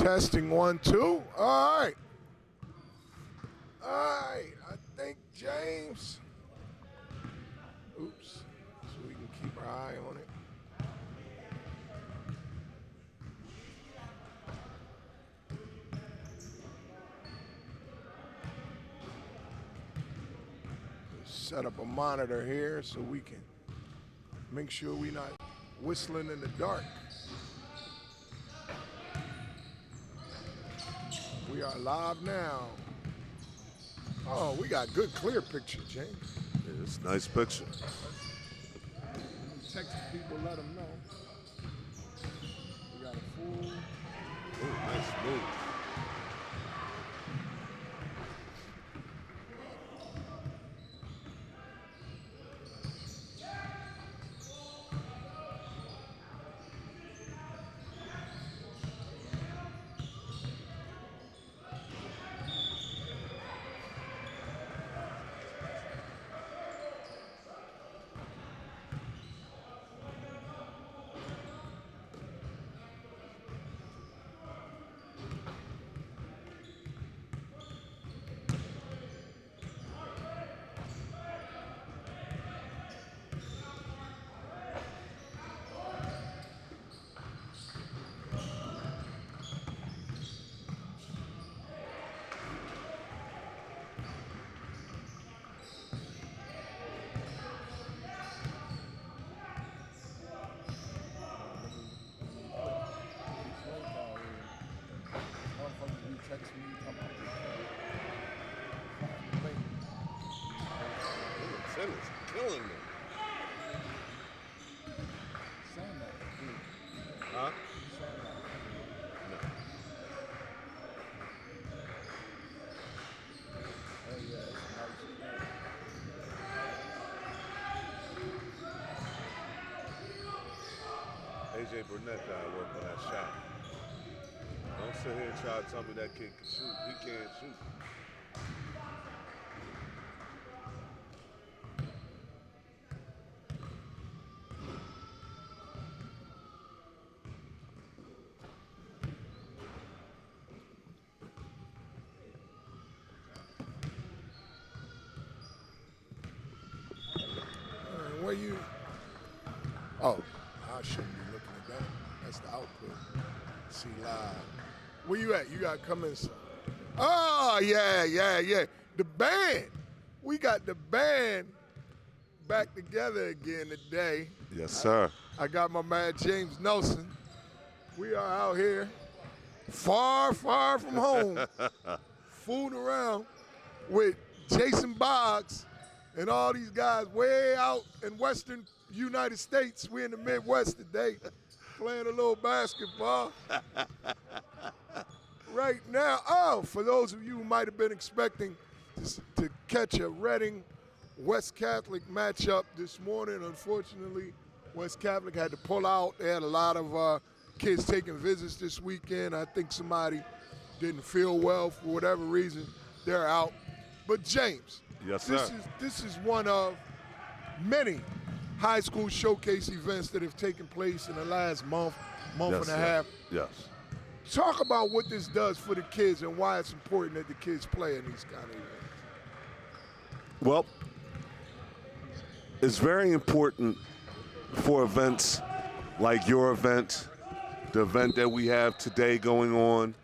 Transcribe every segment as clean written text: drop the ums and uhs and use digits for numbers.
Testing 1, 2. All right. All right. I think James. Oops. So we can keep our eye on it. Set up a monitor here so we can make sure we're not whistling in the dark. We are live now. Oh, we got good clear picture, James. Yeah, it's a nice picture. Text people, let them know. We got a full. Oh, nice move. Killing me. Huh? No. AJ Burnett got to work on that shot. Don't sit here and try to tell me that kid can shoot. He can't shoot. Where you? Oh, I shouldn't be looking at that. That's the output. See live. Where you at? You got to come inside. Oh, yeah. The band. We got the band back together again today. Yes, sir. I got my man James Nelson. We are out here far from home, fooling around with Jason Boggs and all these guys way out in western United States. We're in the Midwest today playing a little basketball. Right now, for those of you who might have been expecting to catch a Reading West Catholic matchup this morning, unfortunately, West Catholic had to pull out. They had a lot of kids taking visits this weekend. I think somebody didn't feel well for whatever reason. They're out. But James, yes, sir. This is one of many high school showcase events that have taken place in the last month yes, and a half. Yes. Talk about what this does for the kids and why it's important that the kids play in these kind of events. Well, it's very important for events like your event, the event that we have today going on.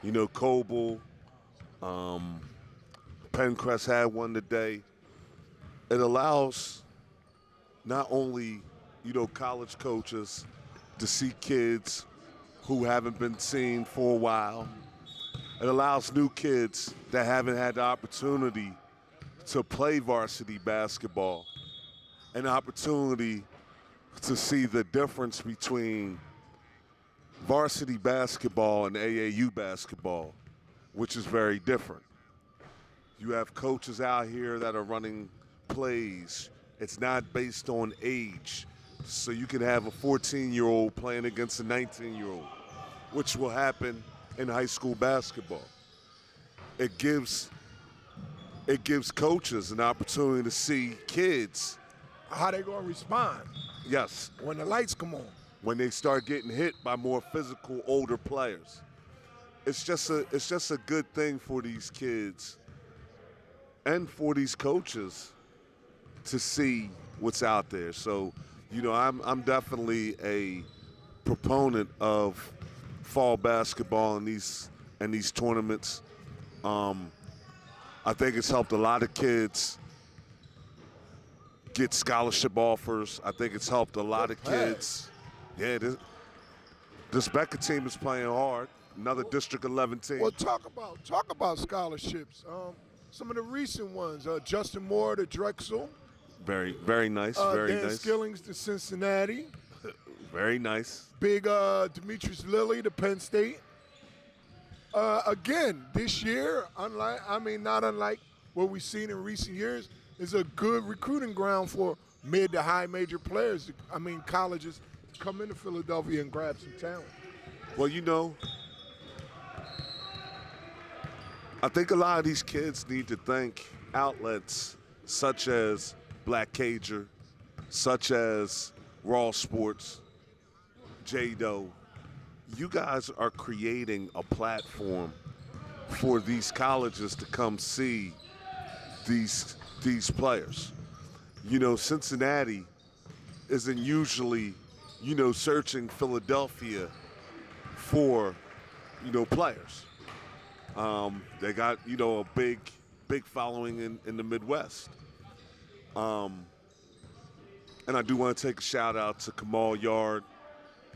You know, Coble, Pencrest had one today. It allows not only, college coaches to see kids who haven't been seen for a while. It allows new kids that haven't had the opportunity to play varsity basketball an opportunity to see the difference between varsity basketball and AAU basketball, which is very different. You have coaches out here that are running plays. It's not based on age. So you can have a 14-year-old playing against a 19-year-old, which will happen in high school basketball. It gives coaches an opportunity to see kids. How they gonna respond? Yes. When the lights come on. When they start getting hit by more physical, older players. it's just a good thing for these kids and for these coaches to see what's out there. So, I'm definitely a proponent of fall basketball and these tournaments. I think it's helped a lot of kids get scholarship offers. I think it's helped a lot of kids. Yeah, this Becker team is playing hard. Another District 11 team. Well, talk about scholarships. Some of the recent ones: Justin Moore to Drexel. Very, very nice. Very Dan nice. Skillings to Cincinnati. Very nice. Big Demetrius Lilly to Penn State. Again, this year, not unlike what we've seen in recent years, is a good recruiting ground for mid to high major players. Colleges to come into Philadelphia and grab some talent. Well, I think a lot of these kids need to thank outlets such as Black Cager, such as Raw Sports, J-Do. You guys are creating a platform for these colleges to come see these players. Cincinnati isn't usually, searching Philadelphia for, players. They got, a big following in the Midwest. And I do want to take a shout out to Kamal Yard,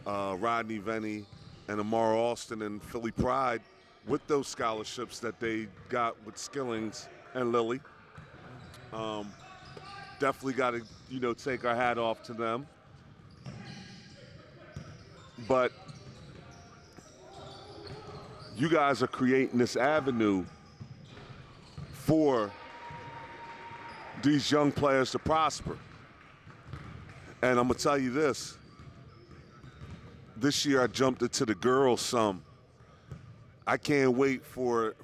Rodney Venny, and Amar Austin and Philly Pride with those scholarships that they got with Skillings and Lilly. Definitely got to, take our hat off to them. But you guys are creating this avenue for these young players to prosper. And I'm going to tell you this. This year I jumped into the girls some. I can't wait for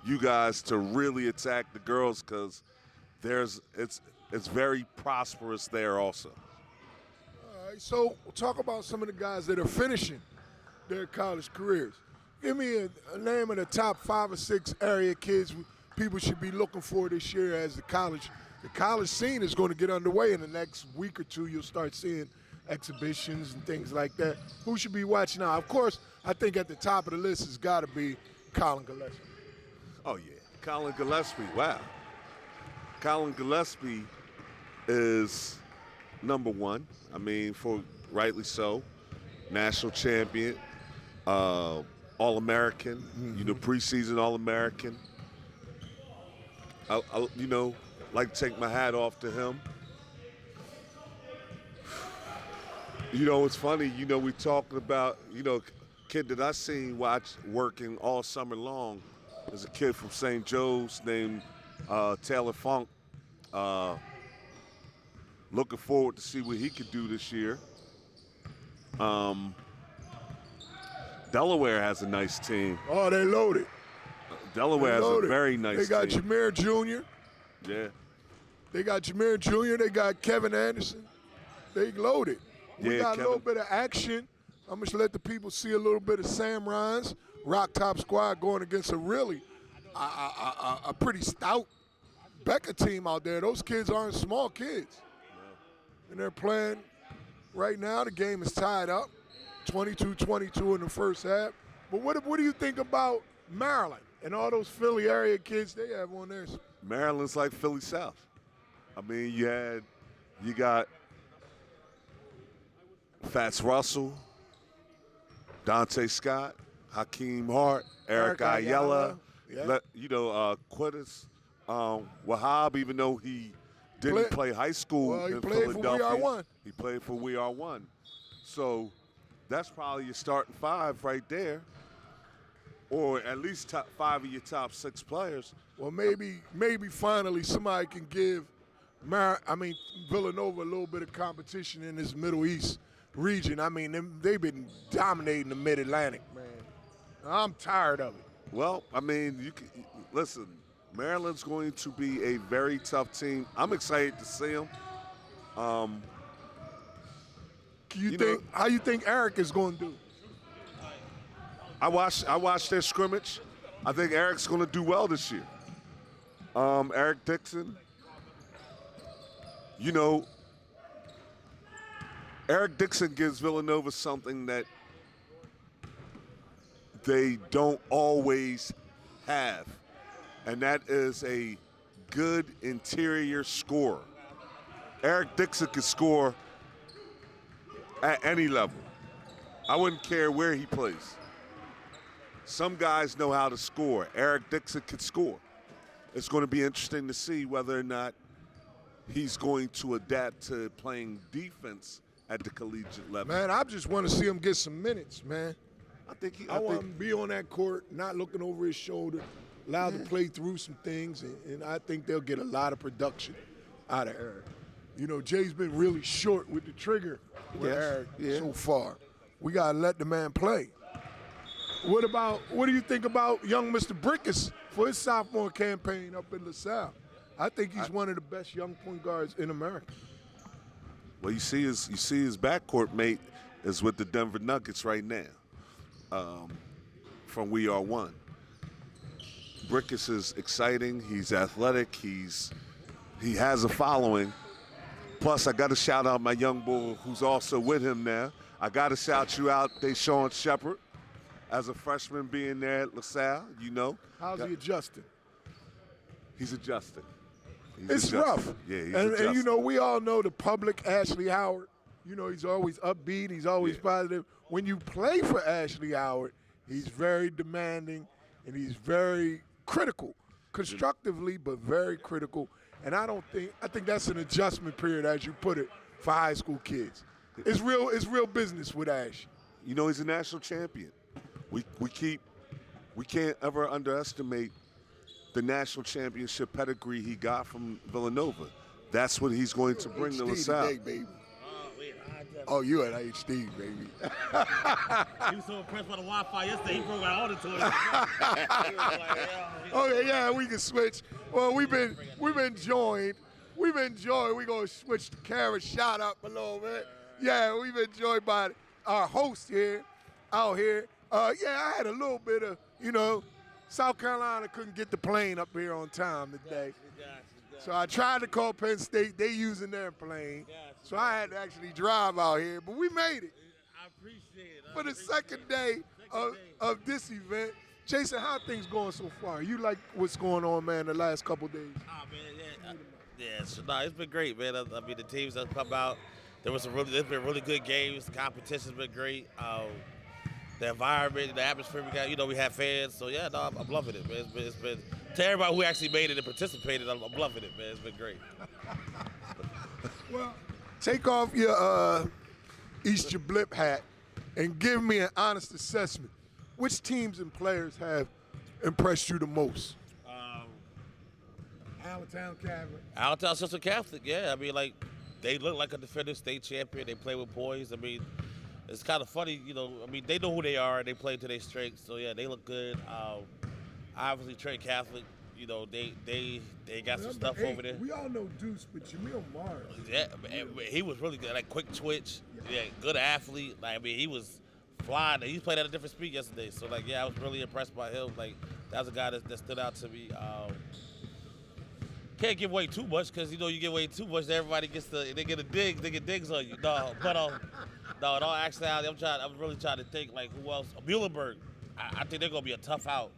you guys to really attack the girls because it's very prosperous there also. All right, so we'll talk about some of the guys that are finishing their college careers. Give me a name of the top 5 or 6 area kids people should be looking for this year as the college scene is going to get underway in the next week or two. You'll start seeing exhibitions and things like that. Who should be watching now? Of course, I think at the top of the list has got to be Colin Gillespie. Oh, yeah. Colin Gillespie, wow. Colin Gillespie is number one. For rightly so. National champion, All-American, preseason All-American. I like to take my hat off to him. It's funny, we talking about, kid that I seen working all summer long is a kid from St. Joe's named Taylor Funk. Looking forward to see what he could do this year. Delaware has a nice team. Oh, they loaded. Delaware has a very nice team. They got Jameer Jr. Yeah. They got Jameer Jr. They got Kevin Anderson. They loaded. We got a little bit of action. I'm going to let the people see a little bit of Sam Rines, Rock Top Squad, going against a really a pretty stout Becker team out there. Those kids aren't small kids. No. And they're playing right now. The game is tied up, 22-22 in the first half. But what do you think about Maryland and all those Philly area kids they have on there? Maryland's like Philly South. You got Fats Russell, Dante Scott, Hakeem Hart, Eric Ayala, Quintus Wahab, even though he didn't play high school in Philadelphia. He played for We Are One. So that's probably your starting 5 right there, or at least top 5 of your top 6 players. Well, maybe finally somebody can give Villanova a little bit of competition in this Middle East region. They've been dominating the Mid-Atlantic, man. I'm tired of it. Well, you can listen. Maryland's going to be a very tough team. I'm excited to see them. How you think Eric is going to do? I watched their scrimmage. I think Eric's going to do well this year. Eric Dixon, you know, Eric Dixon gives Villanova something that they don't always have, and that is a good interior scorer. Eric Dixon can score at any level. I wouldn't care where he plays. Some guys know how to score. Eric Dixon can score. It's going to be interesting to see whether or not he's going to adapt to playing defense at the collegiate level. Man, I just want to see him get some minutes, man. I want him to be on that court, not looking over his shoulder, allowed to play through some things, and I think they'll get a lot of production out of Eric. You know, Jay's been really short with the trigger with Eric so far. We got to let the man play. What do you think about young Mr. Brickus for his sophomore campaign up in LaSalle? I think he's one of the best young point guards in America. Well, you see his backcourt mate is with the Denver Nuggets right now. From We Are One. Brickus is exciting. He's athletic. He has a following. Plus, I got to shout out my young bull who's also with him now. I got to shout you out, Deshaun Shepard, as a freshman being there at LaSalle. You know. How's he adjusting? He's adjusting. It's rough. Yeah, he's and adjusting. you know, we all know the public Ashley Howard. You know, he's always upbeat. He's always positive. When you play for Ashley Howard, he's very demanding and he's very critical, constructively, but very critical. And I think that's an adjustment period, as you put it, for high school kids. It's real business with Ash. You know, he's a national champion. We can't ever underestimate the national championship pedigree he got from Villanova. That's what he's going to bring to LaSalle. Today, baby. Oh, you at HD, baby. He was so impressed by the Wi-Fi yesterday, he broke out all the toys. Okay, yeah, we can switch. Well, we've been joined. We're gonna switch the camera shot up a little bit. Yeah, we've been joined by our host out here. I had a little bit of, South Carolina couldn't get the plane up here on time today. So I tried to call Penn State. They using their plane. So I had to actually drive out here. But we made it. I appreciate it. For the second day of this event. Jason, how things going so far? You like what's going on, man, the last couple days? Oh, man, it's been great, man. I mean, the teams that come out, there's been really good games. The competition's been great. The environment, the atmosphere we got, we have fans. So, I'm loving it, man. It's been to everybody who actually made it and participated, I'm loving it, man. It's been great. Well, take off your Easter Blip hat and give me an honest assessment. Which teams and players have impressed you the most? Allentown Catholic. Allentown Central Catholic, yeah. I mean, they look like a defending state champion. They play with poise. I mean, it's kind of funny, they know who they are and they play to their strengths. So, yeah, they look good. Obviously, Trey Catholic, they got some stuff over there. We all know Deuce, but Jamil Mars. Yeah, he was really good. Quick twitch, good athlete. He was flying. He played at a different speed yesterday. So, I was really impressed by him. That was a guy that stood out to me. Can't give away too much because, you give away too much, everybody they get digs on you. No, but in all actuality, I'm really trying to think, who else? Muhlenberg. I think they're going to be a tough out.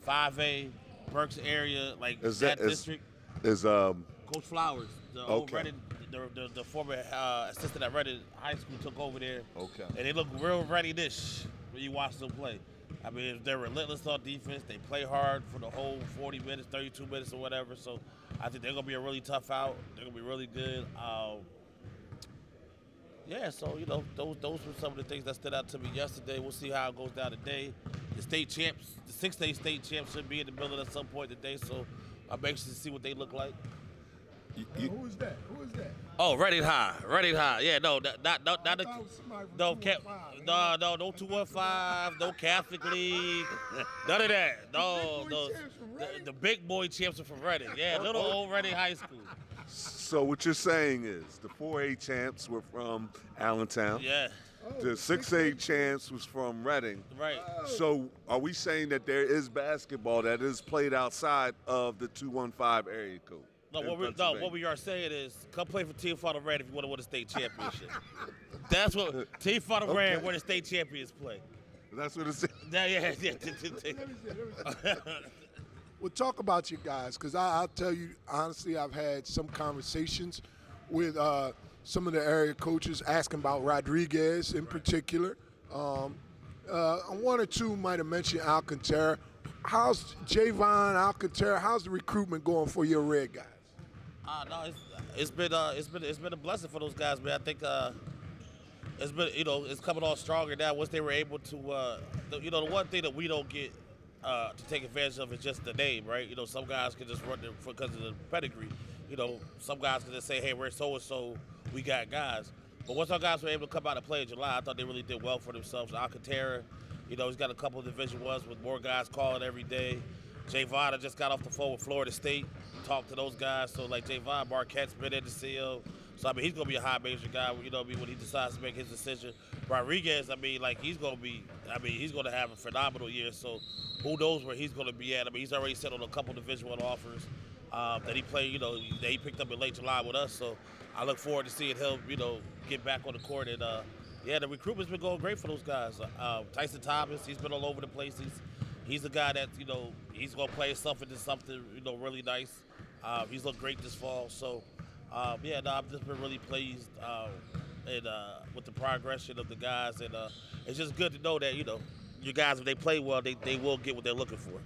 5A, Berks area, district. Is Coach Flowers, the old Okay. Redding, the former assistant at Redding High School took over there. Okay. And they look real ready-ish when you watch them play. I mean, they're relentless on defense. They play hard for the whole 40 minutes, 32 minutes or whatever. So I think they're going to be a really tough out. They're going to be really good. Those were some of the things that stood out to me yesterday. We'll see how it goes down today. The state champs, the 6A state champs should be in the building at some point today. So I'm anxious to see what they look like. Who is that? Oh, Redding High. Yeah, no, not the, no 215, no Catholic League, none of that. No, the big boy champs are from Redding. Yeah, little old Redding High School. So what you're saying is the 4A champs were from Allentown. Yeah. The 6A chance was from Reading. Right. So are we saying that there is basketball that is played outside of the 215 area code? What we are saying is come play for Team Final Red if you want to win a state championship. That's what Team Final Red where the state champions play. That's what it's. Yeah. Well, talk about you guys, because I'll tell you, honestly, I've had some conversations with some of the area coaches asking about Rodriguez in particular. One or two might have mentioned Alcantara. How's Javon, Alcantara, how's the recruitment going for your Red guys? No, it's been a blessing for those guys, man. I think it's been it's coming on stronger now once they were able to the one thing that we don't get to take advantage of is just the name, right? Some guys can just run because of the pedigree. Some guys can just say, hey, we're so and so, we got guys. But once our guys were able to come out and play in July, I thought they really did well for themselves. Alcantara, he's got a couple of Division I's with more guys calling every day. Javon just got off the phone with Florida State, talked to those guys. So like Javon, Marquette's been in to see him. So I mean, he's gonna be a high major guy. When he decides to make his decision. Rodriguez, he's gonna have a phenomenal year. So who knows where he's gonna be at? He's already set on a couple Division I offers that he played. That he picked up in late July with us. So I look forward to seeing him, get back on the court. And the recruitment's been going great for those guys. Tyson Thomas, he's been all over the place. He's a guy that he's gonna play himself into something really nice. He's looked great this fall. So I've just been really pleased with the progression of the guys, and it's just good to know that your guys, if they play well, they will get what they're looking for.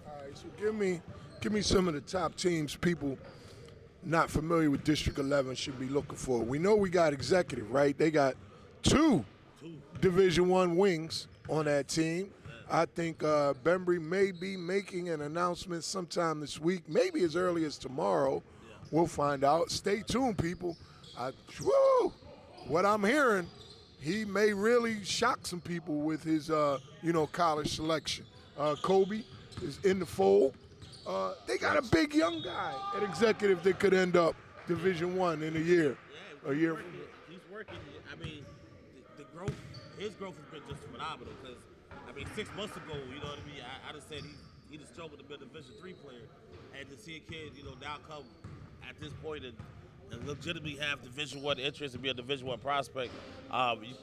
All right, so give me some of the top teams people not familiar with District 11 should be looking for. We know we got Executive, right? They got two Division I wings on that team. I think Bembry may be making an announcement sometime this week, maybe as early as tomorrow. We'll find out. Stay tuned, people. What I'm hearing, he may really shock some people with his, college selection. Kobe is in the fold. They got a big young guy at Executive that could end up Division I in a year. He's working. The growth, his growth has been just phenomenal. Because 6 months ago, I just said he just struggled to be a Division III player, and to see a kid, now come at this point and legitimately have Division I interest and be a Division I prospect.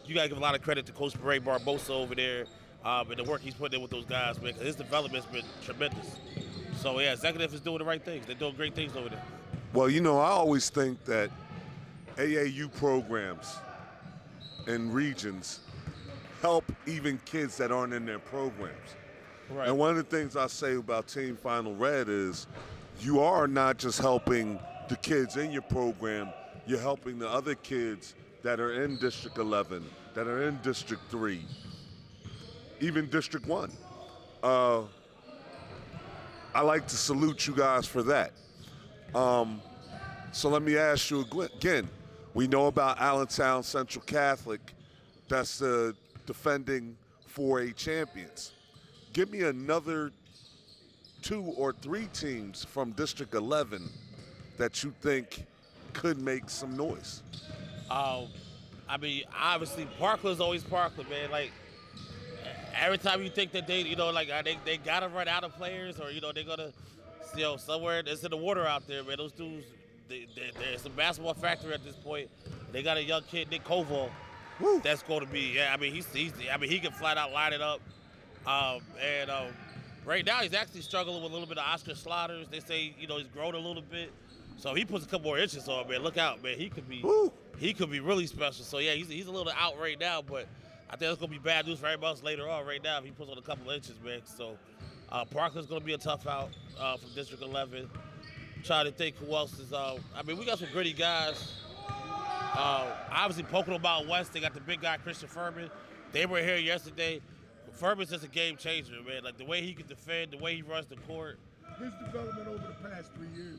You gotta give a lot of credit to Coach Barbosa over there and the work he's putting in with those guys, man. Because his development's been tremendous. So Executive is doing the right things. They're doing great things over there. Well, I always think that AAU programs and regions help even kids that aren't in their programs. Right. And one of the things I say about Team Final Red is you are not just helping the kids in your program, you're helping the other kids that are in District 11, that are in District 3, even District 1. I like to salute you guys for that. So let me ask you again. We know about Allentown Central Catholic. That's the defending 4A champions. Give me another 2 or 3 teams from District 11 that you think could make some noise. Obviously Parkland's always Parkland, man. Like every time you think that they gotta run out of players, or they're gonna, somewhere it's in the water out there, man. Those dudes, there's a basketball factory at this point. They got a young kid, Nick Koval. Woo. That's going to be, he can flat out line it up. Right now he's actually struggling with a little bit of Oscar Slaughters. They say, he's grown a little bit. So he puts a couple more inches on, man. Look out, man. He could be really special. So he's a little out right now, but I think that's going to be bad news for everybody else later on right now if he puts on a couple of inches, man. So Parkland's going to be a tough out from District 11. Trying to think who else is, we got some gritty guys. Obviously, Pocono Mountain West, they got the big guy, Christian Furman. They were here yesterday. Furman's just a game changer, man. Like the way he can defend, the way he runs the court. His development over the past 3 years.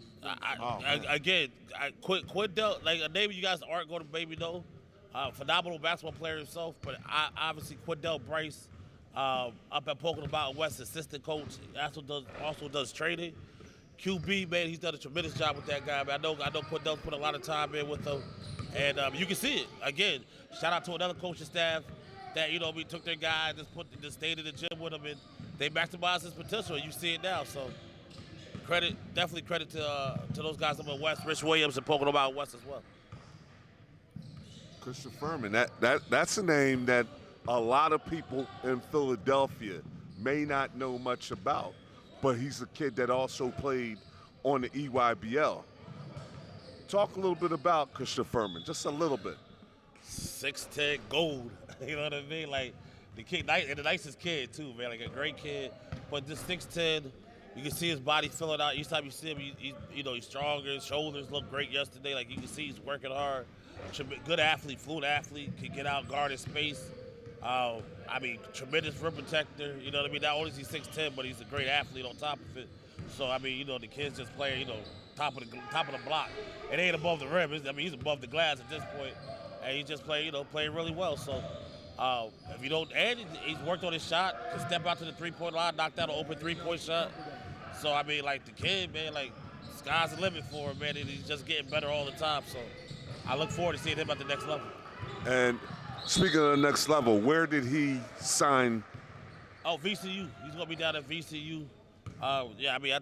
Quindell, like a name you guys aren't going to maybe know. Phenomenal basketball player himself, but obviously Quindell Bryce up at Pocono Mountain West, assistant coach, also does training. QB, man, he's done a tremendous job with that guy, man. I know Quindell's put a lot of time in with him. And you can see it. Again, shout out to another coaching staff that, we took their guy and just stayed in the gym with him, and they maximized his potential. You see it now. So definitely credit to those guys up in West, Rich Williams and Pocono Mountain West as well. Christopher Furman, that's a name that a lot of people in Philadelphia may not know much about, but he's a kid that also played on the EYBL. Talk a little bit about Christopher Furman, just a little bit. 6'10", gold. You know what I mean? Like, the kid, and the nicest kid too, man. Like a great kid, but just 6'10". You can see his body filling out. Each time you see him, he's stronger. His shoulders look great yesterday. Like, you can see he's working hard. Good athlete, fluid athlete, can get out, guard his space. Tremendous rim protector. You know what I mean? Not only is he 6'10", but he's a great athlete on top of it. So, the kid's just playing, top of the block. It ain't above the rim. He's above the glass at this point. And he's just playing really well. So, if you don't, and he's worked on his shot, can step out to the three-point line, knocked out an open three-point shot. So, the kid, man, sky's the limit for him, man, and he's just getting better all the time. So, I look forward to seeing him at the next level. And speaking of the next level, where did he sign? Oh, VCU. He's going to be down at VCU. I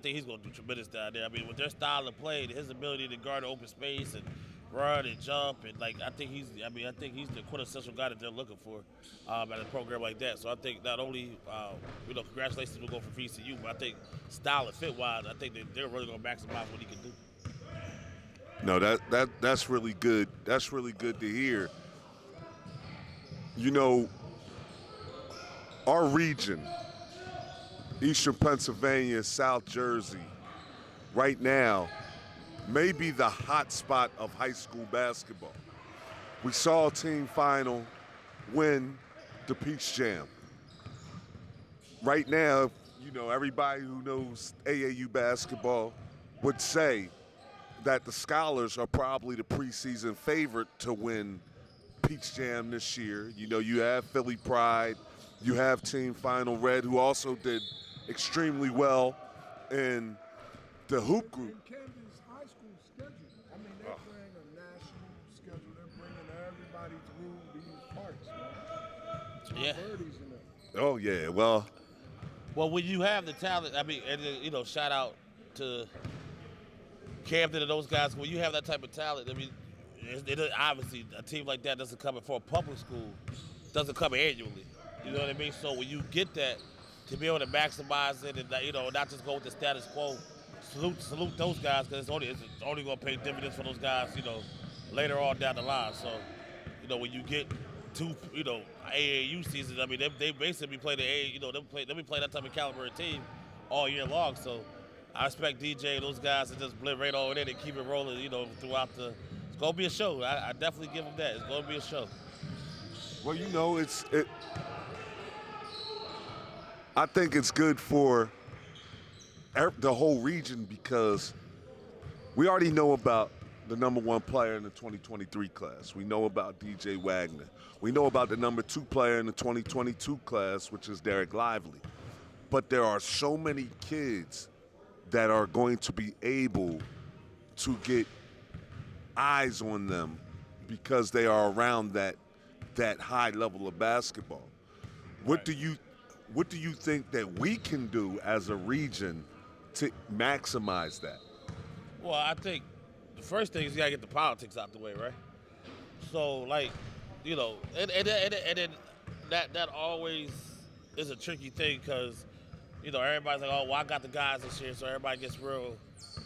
think he's going to do tremendous down there. With their style of play, his ability to guard open space and run and jump, and I think he's the quintessential guy that they're looking for at a program like that. So I think not only congratulations will go for VCU, but I think style and fit wise, I think they're really going to maximize what he can do. No, that's really good. That's really good to hear. Our region, Eastern Pennsylvania, South Jersey, right now, may be the hot spot of high school basketball. We saw a team final win the Peach Jam. Right now, everybody who knows AAU basketball would say that the Scholars are probably the preseason favorite to win Peach Jam this year. You have Philly Pride, you have Team Final Red, who also did extremely well in the hoop group. In Camden's high school schedule, they bring a national schedule. They're bringing everybody through these parts. Yeah. Birdies in there. Oh yeah, well, when you have the talent, shout out to Camden and those guys. When you have that type of talent, obviously a team like that doesn't come in for a public school, doesn't come annually. You know what I mean? So when you get that, to be able to maximize it and not just go with the status quo, salute those guys, because it's only going to pay dividends for those guys, later on down the line. So, when you get two, AAU seasons, they basically play the A, they'll be playing that type of caliber of team all year long. So I expect DJ and those guys to just blend right on in and keep it rolling, throughout the. It's going to be a show. I definitely give them that. It's going to be a show. Well, I think it's good for the whole region, because we already know about the number one player in the 2023 class. We know about DJ Wagner. We know about the number 2 player in the 2022 class, which is Derek Lively. But there are so many kids that are going to be able to get eyes on them because they are around that high level of basketball. What do you think that we can do as a region to maximize that? Well, I think the first thing is you gotta get the politics out the way, right? So, and then that always is a tricky thing, because everybody's like, oh, well, I got the guys this year, so everybody gets real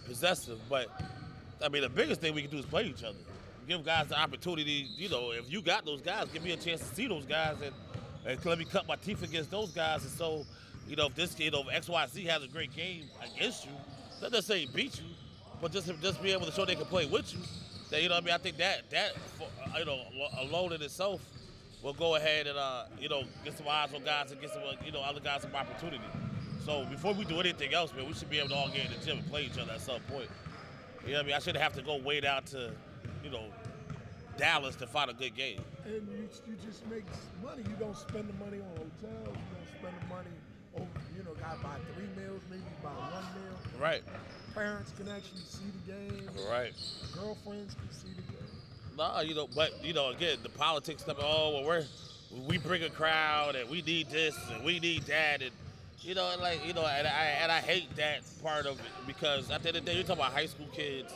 possessive. But the biggest thing we can do is play each other. Give guys the opportunity. If you got those guys, give me a chance to see those guys and let me cut my teeth against those guys. And so, if this kid, XYZ has a great game against you, not necessarily beat you, but just be able to show they can play with you. That, I think that alone in itself will go ahead and get some eyes on guys and get some other guys some opportunity. So before we do anything else, man, we should be able to all get in the gym and play each other at some point. I shouldn't have to go way down to Dallas to find a good game. And you just make money. You don't spend the money on hotels. You don't spend the money over, gotta buy 3 meals, maybe buy 1 meal. Right. Parents can actually see the game. Right. Girlfriends can see the game. No, but again, the politics stuff. Oh, well, we bring a crowd and we need this and we need that, and and I hate that part of it because at the end of the day, you're talking about high school kids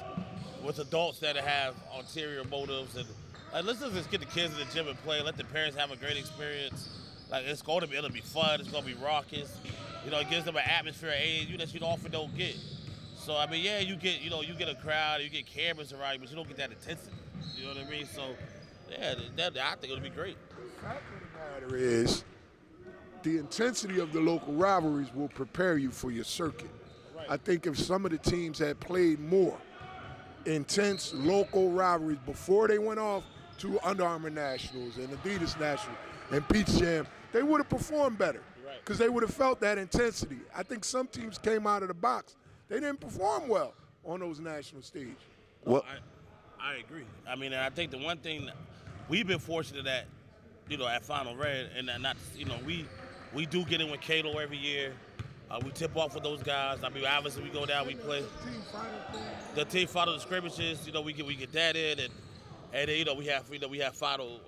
with adults that have ulterior motives, and let's just get the kids in the gym and play. Let the parents have a great experience. Like it'll be fun. It's gonna be raucous. It gives them an atmosphere at AAU that you often don't get. So I mean, yeah, you get a crowd, you get cameras around you, but you don't get that intensity. You know what I mean? So, yeah, I think it'll be great. The fact of the matter is, the intensity of the local rivalries will prepare you for your circuit. Right. I think if some of the teams had played more intense local rivalries before they went off to Under Armour Nationals and Adidas Nationals and Peach Jam, they would have performed better because they would have felt that intensity. I think some teams came out of the box. They didn't perform well on those national stages. Well, I agree. I mean, I think the one thing we've been fortunate at, at Final Red, and not, we do get in with Cato every year. We tip off with those guys. I mean, obviously we go down, we play. The team final, the scrimmages, we get that in, and then we have final.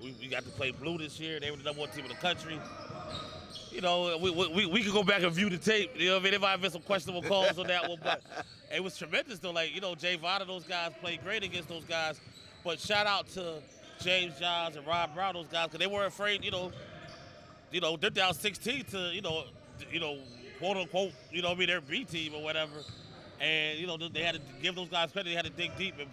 We got to play Blue this year. They were the number one team in the country. We could go back and view the tape. I mean, there might have been some questionable calls on that one, but it was tremendous though. Like, Jay Vada, those guys played great against those guys. But shout out to James Johns and Rob Brown, those guys, because they weren't afraid, they're down 16 to, quote unquote, their B team or whatever. And, they had to give those guys credit. They had to dig deep and,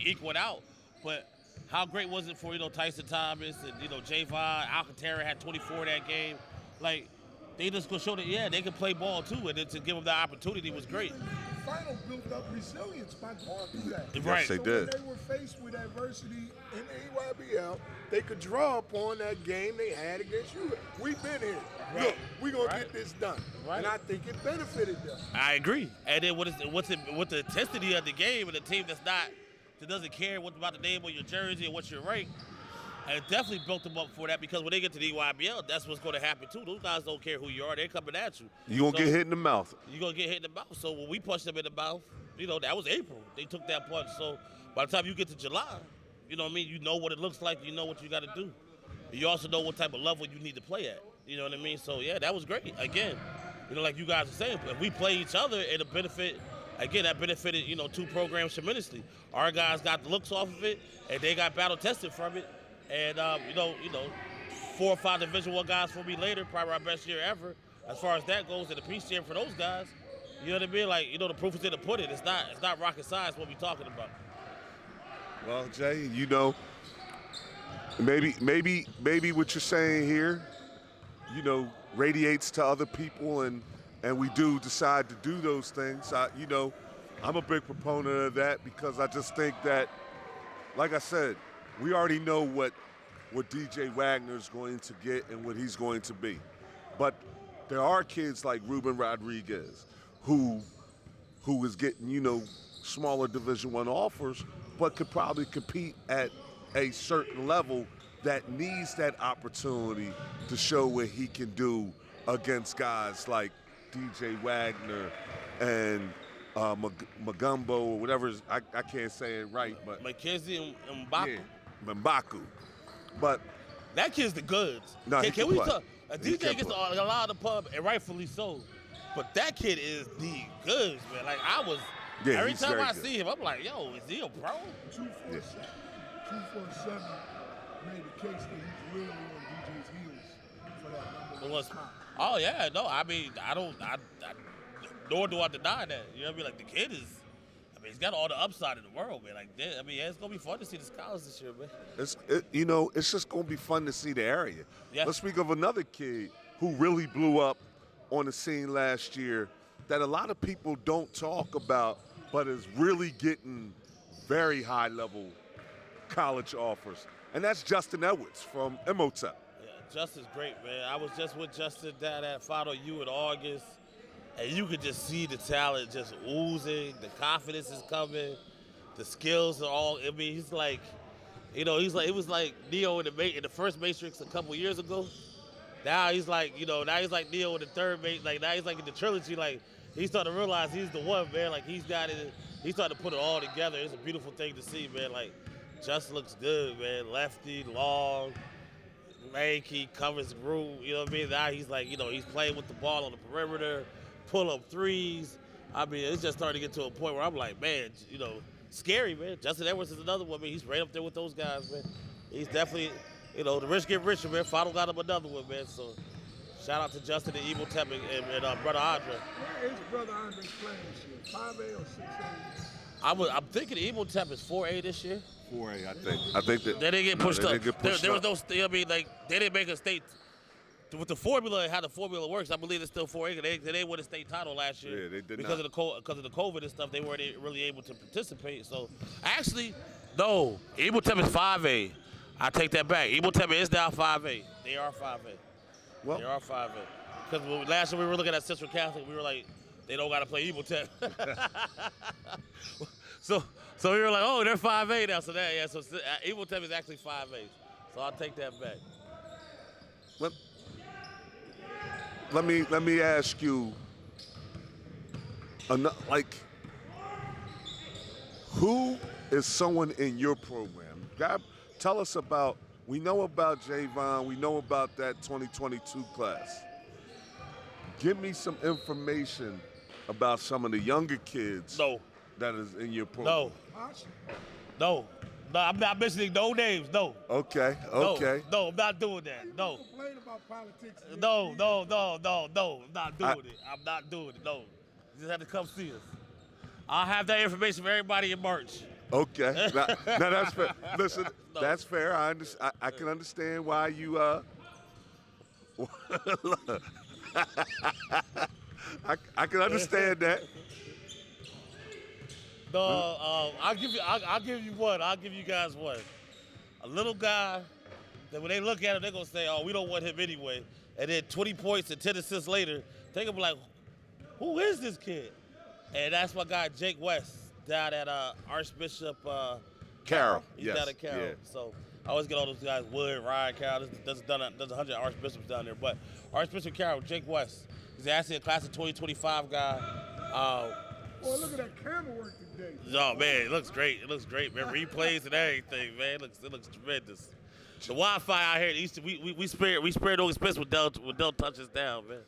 equal it out. But how great was it for, Tyson Thomas and, Jay Vaughn, Alcantara had 24 that game. Like, they just gonna show that, yeah, they can play ball too, and then to give them the opportunity was great. The final built up resilience by going through that. Right. Yes, they so did. When they were faced with adversity in AYBL, they could draw upon that game they had against you. We've been here. Right. Look, we're gonna get this done. Right. And I think it benefited them. I agree. And then with the intensity of the game and the team that doesn't care what about the name of your jersey or what your rank. And it definitely built them up for that because when they get to the EYBL, that's what's going to happen too. Those guys don't care who you are; they're coming at you. You're going to get hit in the mouth. You're going to get hit in the mouth. So when we punched them in the mouth, that was April. They took that punch. So by the time you get to July, you know what I mean? You know what it looks like. You know what you got to do. You also know what type of level you need to play at. You know what I mean? So, yeah, that was great. Again, like you guys are saying, if we play each other, it'll benefit. Again, that benefited, two programs tremendously. Our guys got the looks off of it, and they got battle-tested from it. And, 4 or 5 Division I guys for me later, probably our best year ever. As far as that goes, and the Peace Jam for those guys, you know what I mean? Like, the proof is in the pudding. It's not rocket science what we're talking about. Well, Jay, maybe what you're saying here, radiates to other people, and we do decide to do those things. I'm a big proponent of that because I just think that, like I said, we already know what DJ Wagner's going to get and what he's going to be. But there are kids like Ruben Rodriguez who is getting, smaller Division I offers, but could probably compete at a certain level that needs that opportunity to show what he can do against guys like DJ Wagner and Magumbo or whatever. I can't say it right, but McKenzie and Mbaku. Yeah. Mbaku. But that kid's the goods. No, can we talk? A He DJ can gets play. a lot of the pub, and rightfully so. But that kid is the goods, man. Like every he's time very I good. see him, I'm like, yo, is he a pro? 247 made the case that he's really on DJ's heels for that number. It was, oh yeah, no, I mean, nor do I deny that. You know what I mean? Like the kid is. He's got all the upside in the world, man. Like, it's gonna be fun to see the scholars this year, man. It's just gonna be fun to see the area. Yeah. Let's speak of another kid who really blew up on the scene last year that a lot of people don't talk about, but is really getting very high-level college offers, and that's Justin Edwards from Imhotep. Yeah, Justin's great, man. I was just with Justin down at Final U in August. And you could just see the talent just oozing, the confidence is coming, the skills are all. I mean, he's like, it was like Neo in the first Matrix a couple years ago. Now he's like, now he's like Neo in the third Matrix. Like now he's like in the trilogy. Like he's starting to realize he's the one, man. Like he's starting to put it all together. It's a beautiful thing to see, man. Like Justin looks good, man. Lefty, long, lanky, covers the room. You know what I mean? Now he's like, he's playing with the ball on the perimeter, pull up threes. I mean, it's just starting to get to a point where I'm like, man, scary, man. Justin Edwards is another one, man. He's right up there with those guys, man. He's definitely, the rich get richer, man. Final got him another one, man. So shout out to Justin and Evil Tep and Brother Andre. Where is Brother Andre playing this year? 5A or 6A? I'm thinking Evil Tep is 4A this year. 4A, I think. I think that They didn't get pushed up. There was up. no, they didn't make a state. With the formula, how the formula works, I believe it's still 4A. They didn't win a state title last year. Yeah, they did because not. of the COVID and stuff. They weren't really able to participate. So, actually, no, Evil Tep is 5A. I take that back. Evil Tep is now 5A. They are 5A. Well, They are 5A. Because last year we were looking at Central Catholic, we were like, they don't got to play Evil Tep. So we were like, oh, they're 5A now. So Evil Tep is actually 5A. So I'll take that back. Let me ask you, who is someone in your program? God, tell us about. We know about Javon. We know about that 2022 class. Give me some information about some of the younger kids. No. That is in your program. No, I'm not mentioning no names. No. Okay. No, I'm not doing that. No. Complain about politics. No. I'm not doing it. I'm not doing it. No. You just have to come see us. I'll have that information for everybody in March. Okay. now that's fair. Listen, that's fair. I can understand why you I can understand that. No, I'll give you one. I'll give you guys one. A little guy that when they look at him, they're gonna say, "Oh, we don't want him anyway." And then 20 points and 10 assists later, they're gonna be like, "Who is this kid?" And that's my guy Jake West down at Archbishop Carroll. He's Yes. down at Carroll. Yeah. So I always get all those guys, Wood, Ryan, Carroll. There's 100 Archbishops down there, but Archbishop Carroll, Jake West, he's actually a class of 2025 guy. Boy, look at that camera work today. Oh man, it looks great. It looks great, man. Replays and everything, man. It looks tremendous. The Wi-Fi out here, we spared no expense when Dell touches down, man.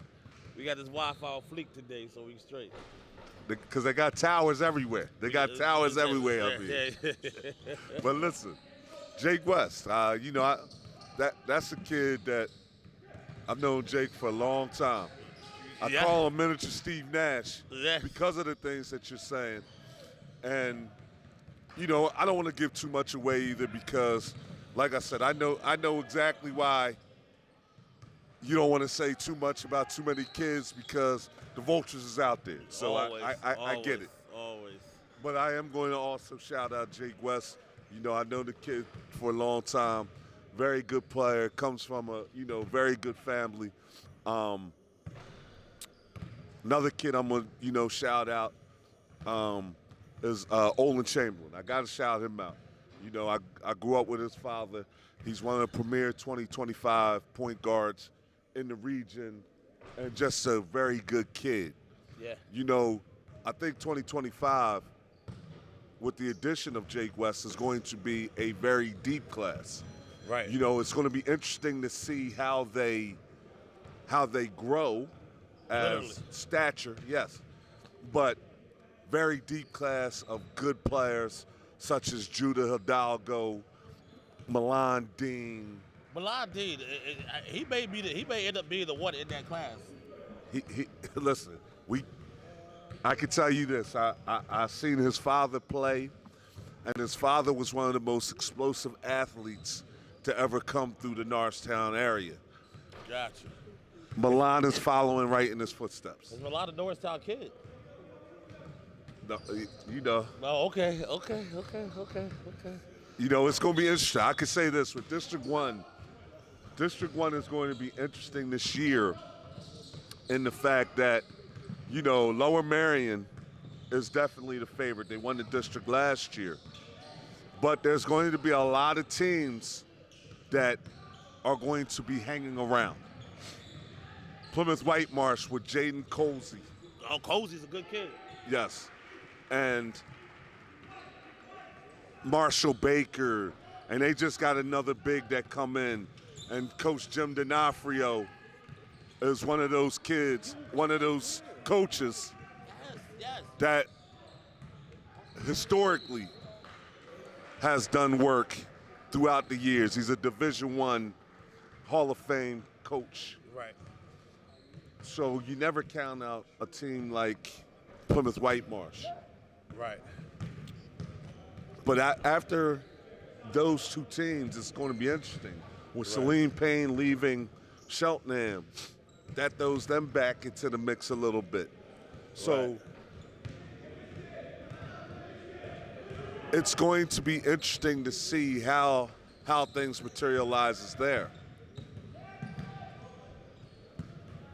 We got this Wi-Fi on fleek today, so we straight. Because they got towers everywhere. They got towers everywhere up here. Yeah. But listen, Jake West, that's a kid that I've known Jake for a long time. I call him miniature Steve Nash because of the things that you're saying. And, I don't want to give too much away either because, like I said, I know exactly why you don't want to say too much about too many kids because the vultures is out there. So I get it. Always. But I am going to also shout out Jake West. I know the kid for a long time. Very good player. Comes from a, very good family. Another kid I'm going to, shout out is Olin Chamberlain. I got to shout him out. I grew up with his father. He's one of the premier 2025 point guards in the region and just a very good kid. Yeah. I think 2025, with the addition of Jake West, is going to be a very deep class. Right. It's going to be interesting to see how they grow as Literally. stature, yes, but very deep class of good players such as Judah Hidalgo, Milan Dean. Milan Dean, he may end up being the one in that class. He listen, I can tell you this. I seen his father play, and his father was one of the most explosive athletes to ever come through the Norristown area. Gotcha. Milan is following right in his footsteps. There's a lot of Norristown kids. No, Oh, okay. It's going to be interesting. I could say this with District 1. District 1 is going to be interesting this year in the fact that, Lower Marion is definitely the favorite. They won the district last year. But there's going to be a lot of teams that are going to be hanging around. Plymouth White Marsh with Jaden Colsey. Oh, Colsey's a good kid. Yes. And, Marshall Baker, and they just got another big that come in. And Coach Jim D'Onofrio is one of those kids, one of those coaches that historically has done work throughout the years. He's a Division I Hall of Fame coach. Right. So you never count out a team like Plymouth Whitemarsh. Right. But after those two teams, it's going to be interesting. With Celine Payne leaving Cheltenham, that throws them back into the mix a little bit. So it's going to be interesting to see how things materializes there.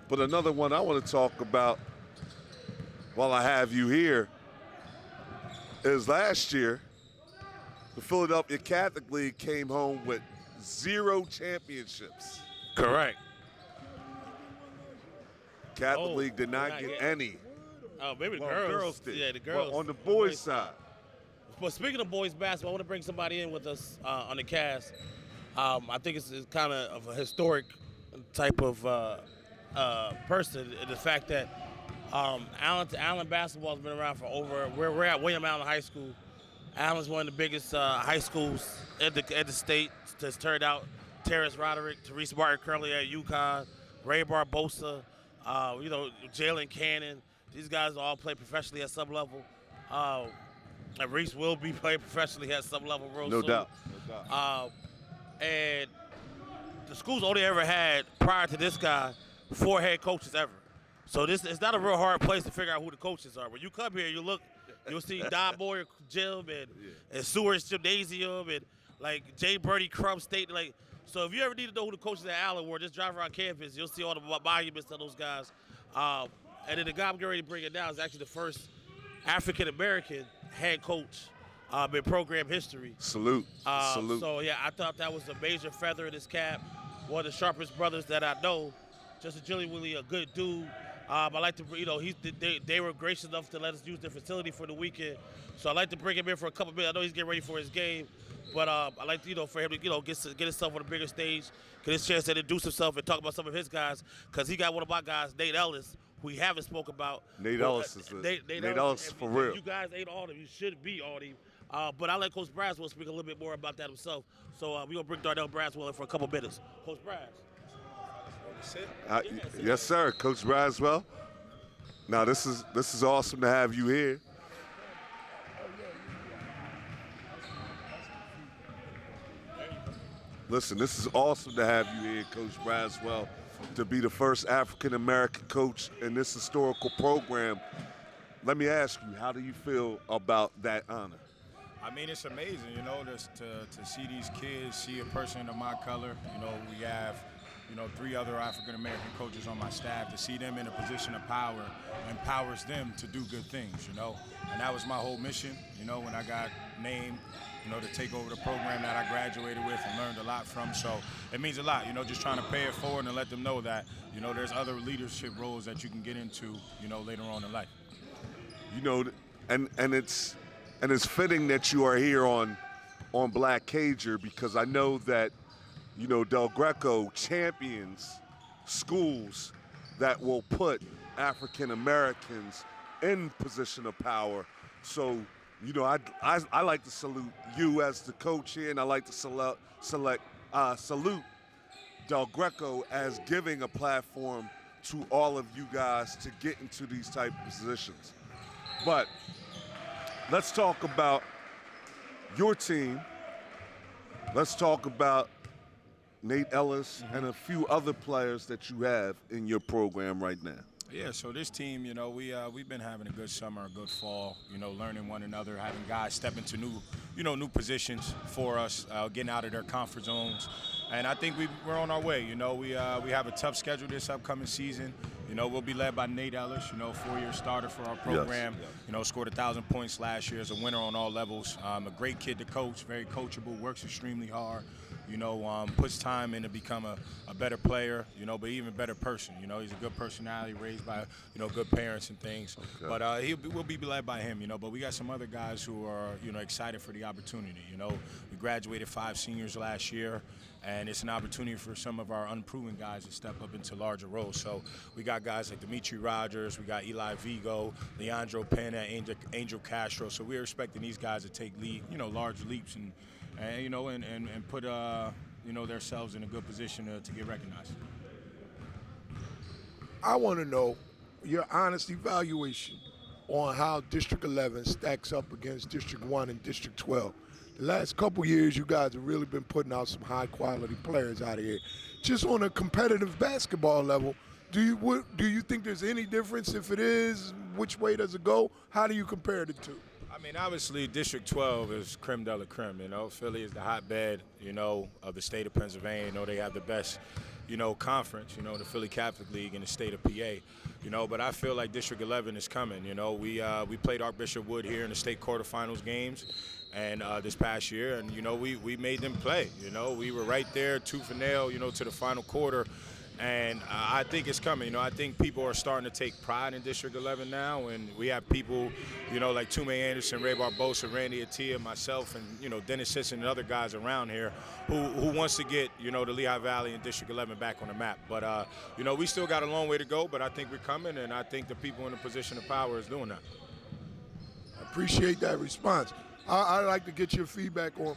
But another one I want to talk about while I have you here is last year, the Philadelphia Catholic League came home with 0 championships. Correct. Catholic League did not get any. Oh, maybe the Well, girls. did. Yeah, the girls. Well, on the boys' side. But speaking of boys basketball, I want to bring somebody in with us on the cast. I think it's kind of a historic type of person. The fact that Allen basketball has been around for over. We're at William Allen High School. Allen's one of the biggest high schools in the state. Has turned out Terrence Roderick, Therese Martin currently at UConn, Ray Barbosa, Jalen Cannon. These guys all play professionally at some level. And Reese will be playing professionally at some level real soon. No doubt. And the school's only ever had, prior to this guy, 4 head coaches ever. So it's not a real hard place to figure out who the coaches are. When you come here, you'll see Don Boyer Gym and Seward's Gymnasium and like Jay Birdie Crumb State. Like, so if you ever need to know who the coaches at Allen were, just drive around campus. You'll see all the monuments of those guys. And then the guy I'm getting ready to bring it down is actually the first African-American head coach in program history. Salute. Salute. So, yeah, I thought that was a major feather in his cap. One of the sharpest brothers that I know. Just a genuinely a good dude. I like to, they were gracious enough to let us use their facility for the weekend. So I like to bring him in for a couple minutes. I know he's getting ready for his game. But I like for him to get himself on a bigger stage, get his chance to introduce himself and talk about some of his guys, because he got one of my guys, Nate Ellis, who we haven't spoke about. Nate Ellis is Nate Ellis for real. You guys ain't on him. You should be on him. But I'll let Coach Braswell speak a little bit more about that himself. So we're gonna bring Darnell Braswell in for a couple minutes. Coach Bras. Yes, sir, Coach Braswell. Now this is awesome to have you here. Listen, this is awesome to have you here, Coach Braswell, to be the first African-American coach in this historical program. Let me ask you, how do you feel about that honor? I mean, it's amazing, just to see these kids, see a person of my color. We have, 3 other African-American coaches on my staff. To see them in a position of power empowers them to do good things, And that was my whole mission, when I got named, to take over the program that I graduated with and learned a lot from. So it means a lot, just trying to pay it forward and let them know that, there's other leadership roles that you can get into, later on in life. And it's fitting that you are here on Black Cager, because I know that, Del Greco champions schools that will put African Americans in position of power. So, I like to salute you as the coach here, and I like to salute Del Greco as giving a platform to all of you guys to get into these type of positions. But let's talk about your team. Let's talk about Nate Ellis and a few other players that you have in your program right now. Yeah, so this team, we've been having a good summer, a good fall, learning one another, having guys step into new positions for us, getting out of their comfort zones. And I think we're on our way. We have a tough schedule this upcoming season. We'll be led by Nate Ellis, 4-year starter for our program. Yes. Scored 1,000 points last year as a winner on all levels. A great kid to coach, very coachable, works extremely hard. puts time in to become a better player, but even better person. He's a good personality, raised by, good parents and things. Okay. But we'll be led by him, But we got some other guys who are, excited for the opportunity. We graduated 5 seniors last year, and it's an opportunity for some of our unproven guys to step up into larger roles. So we got guys like Dimitri Rogers, we got Eli Vigo, Leandro Pena, Angel Castro. So we're expecting these guys to take large leaps and put themselves in a good position to get recognized. I want to know your honest evaluation on how District 11 stacks up against District 1 and District 12. The last couple years, you guys have really been putting out some high-quality players out of here. Just on a competitive basketball level, do you think there's any difference? If it is, which way does it go? How do you compare the two? I mean, obviously, District 12 is creme de la creme, Philly is the hotbed, of the state of Pennsylvania. They have the best, conference, the Philly Catholic League in the state of PA. But I feel like District 11 is coming, We played Archbishop Wood here in the state quarterfinals games and this past year, and, we made them play, We were right there, tooth and nail, to the final quarter. And I think it's coming. I think people are starting to take pride in District 11 now, and we have people, like Tume Anderson, Ray Barbosa, Randy Attia, myself, and Dennis Sisson and other guys around here who wants to get the Lehigh Valley and District 11 back on the map. But we still got a long way to go, but I think we're coming, and I think the people in the position of power is doing that. I appreciate that response. I'd like to get your feedback on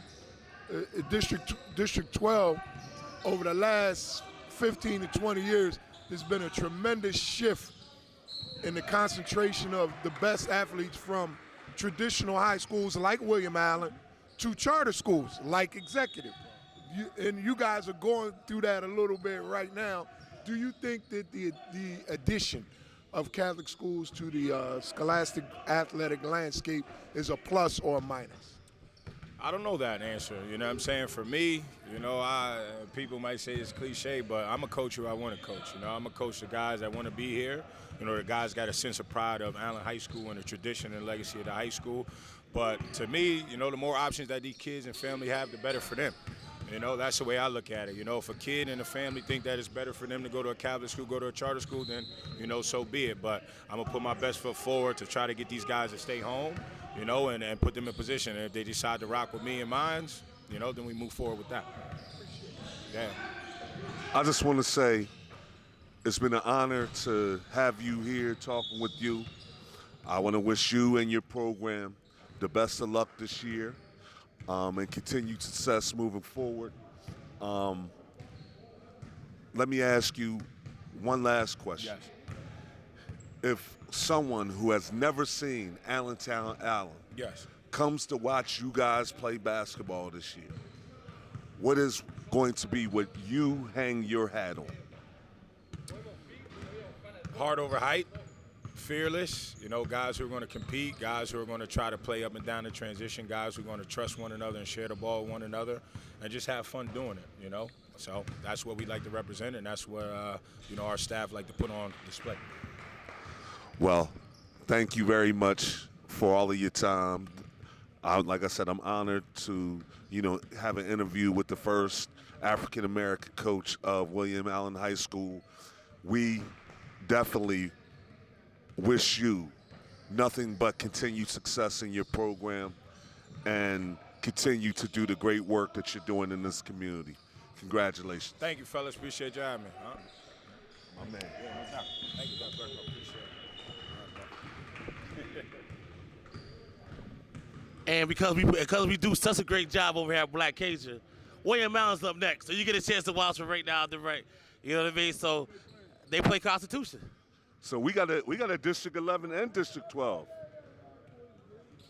District 12 over the last 15 to 20 years. There's been a tremendous shift in the concentration of the best athletes from traditional high schools like William Allen to charter schools like Executive. And you guys are going through that a little bit right now. Do you think that the addition of Catholic schools to the scholastic athletic landscape is a plus or a minus? I don't know that answer. You know what I'm saying? For me, people might say it's cliche, but I'm a coach who I want to coach. I'm a coach of guys that want to be here. The guys got a sense of pride of Allen High School and the tradition and legacy of the high school. But to me, the more options that these kids and family have, the better for them. That's the way I look at it. If a kid and a family think that it's better for them to go to a Catholic school, go to a charter school, then, so be it. But I'm going to put my best foot forward to try to get these guys to stay home, and put them in position. And if they decide to rock with me and mine, then we move forward with that. Yeah. I just want to say it's been an honor to have you here talking with you. I want to wish you and your program the best of luck this year. And continued success moving forward. Let me ask you one last question. Yes. If someone who has never seen Allentown Allen yes. comes to watch you guys play basketball this year, what is going to be what you hang your hat on? Heart over height. Fearless, guys who are going to compete, guys who are going to try to play up and down the transition, guys who are going to trust one another and share the ball with one another and just have fun doing it, So that's what we like to represent, and that's what, our staff like to put on display. Well, thank you very much for all of your time. Like I said, I'm honored to, have an interview with the first African-American coach of William Allen High School. We definitely wish you nothing but continued success in your program and continue to do the great work that you're doing in this community. Congratulations. Thank you, fellas. Appreciate you having me. My man. Yeah, no doubt. Thank you, Dr. Braswell. Appreciate it. And because we do such a great job over here at Black Cajun, William Allen's up next. So you get a chance to watch from right now to right. You know what I mean? So they play Constitution. So we got a District 11 and District 12.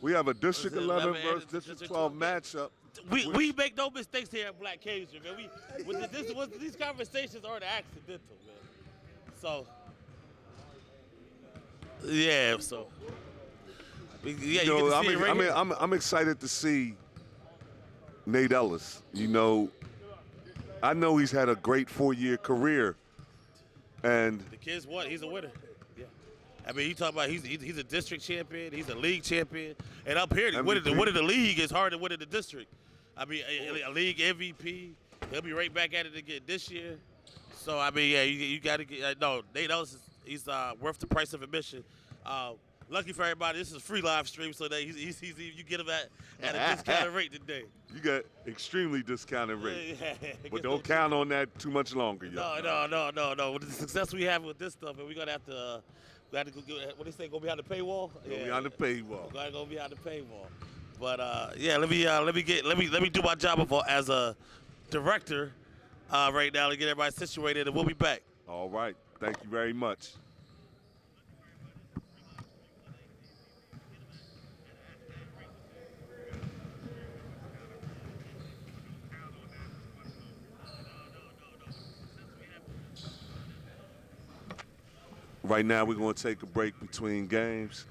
We have a District 11 versus District 12 matchup. We make no mistakes here at Black Cajun, man. These conversations aren't accidental, man. So, yeah. So, yeah. I'm excited to see Nate Ellis. I know he's had a great 4-year career, and the kid's what? He's a winner. Yeah. I mean, you talk about he's a district champion, he's a league champion, and up here, winning the league is harder than winning the district. I mean, a league MVP. He'll be right back at it again this year. So I mean, yeah, you got to get. No, they know he's worth the price of admission. Lucky for everybody, this is a free live stream, so that you get him at a discounted rate today. You got extremely discounted rate. Yeah, But don't count on that too much longer, y'all. No. With the success we have with this stuff, and we're gonna have to. We have to go. What do they say? Go behind the paywall. Go behind the paywall. Gotta go behind the paywall. But yeah, let me do my job as a director right now to get everybody situated, and we'll be back. All right. Thank you very much. Right now, we're going to take a break between games.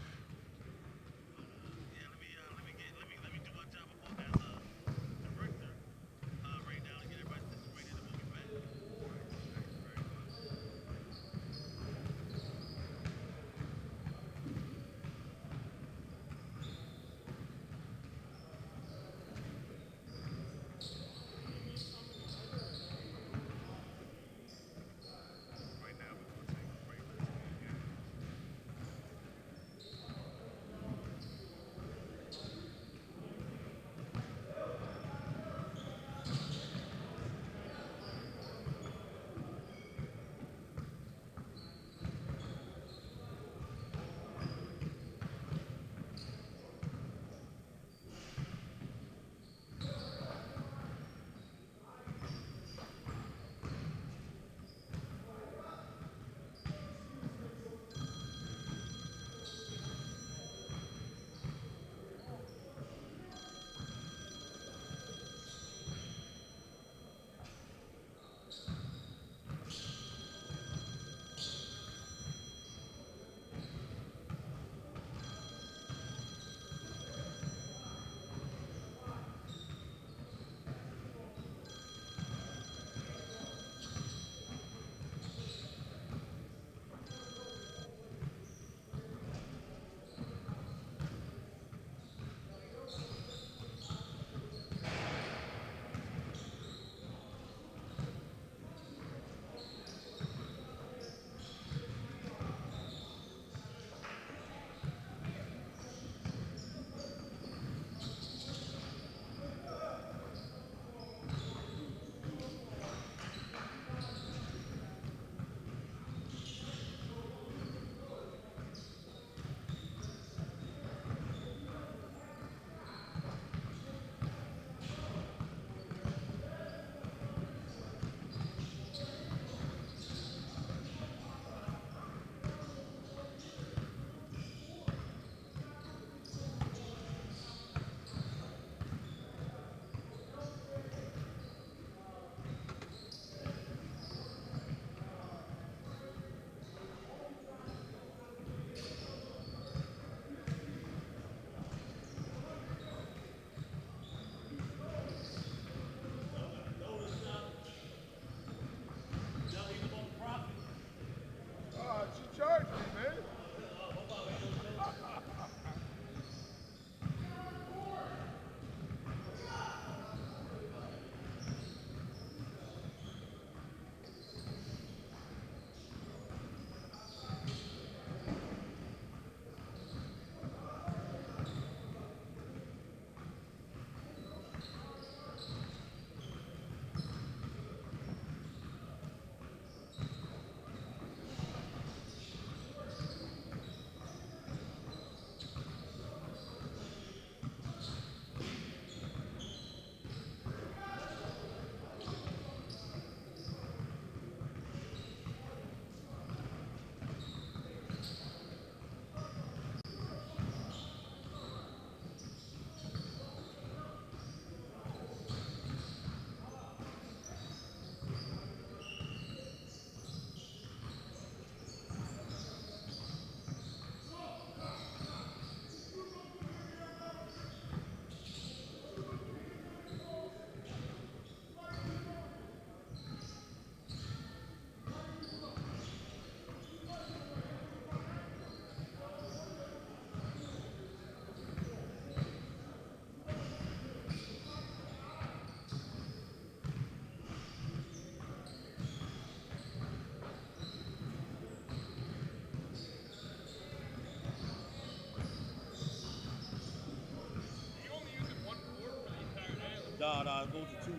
No, it goes to 2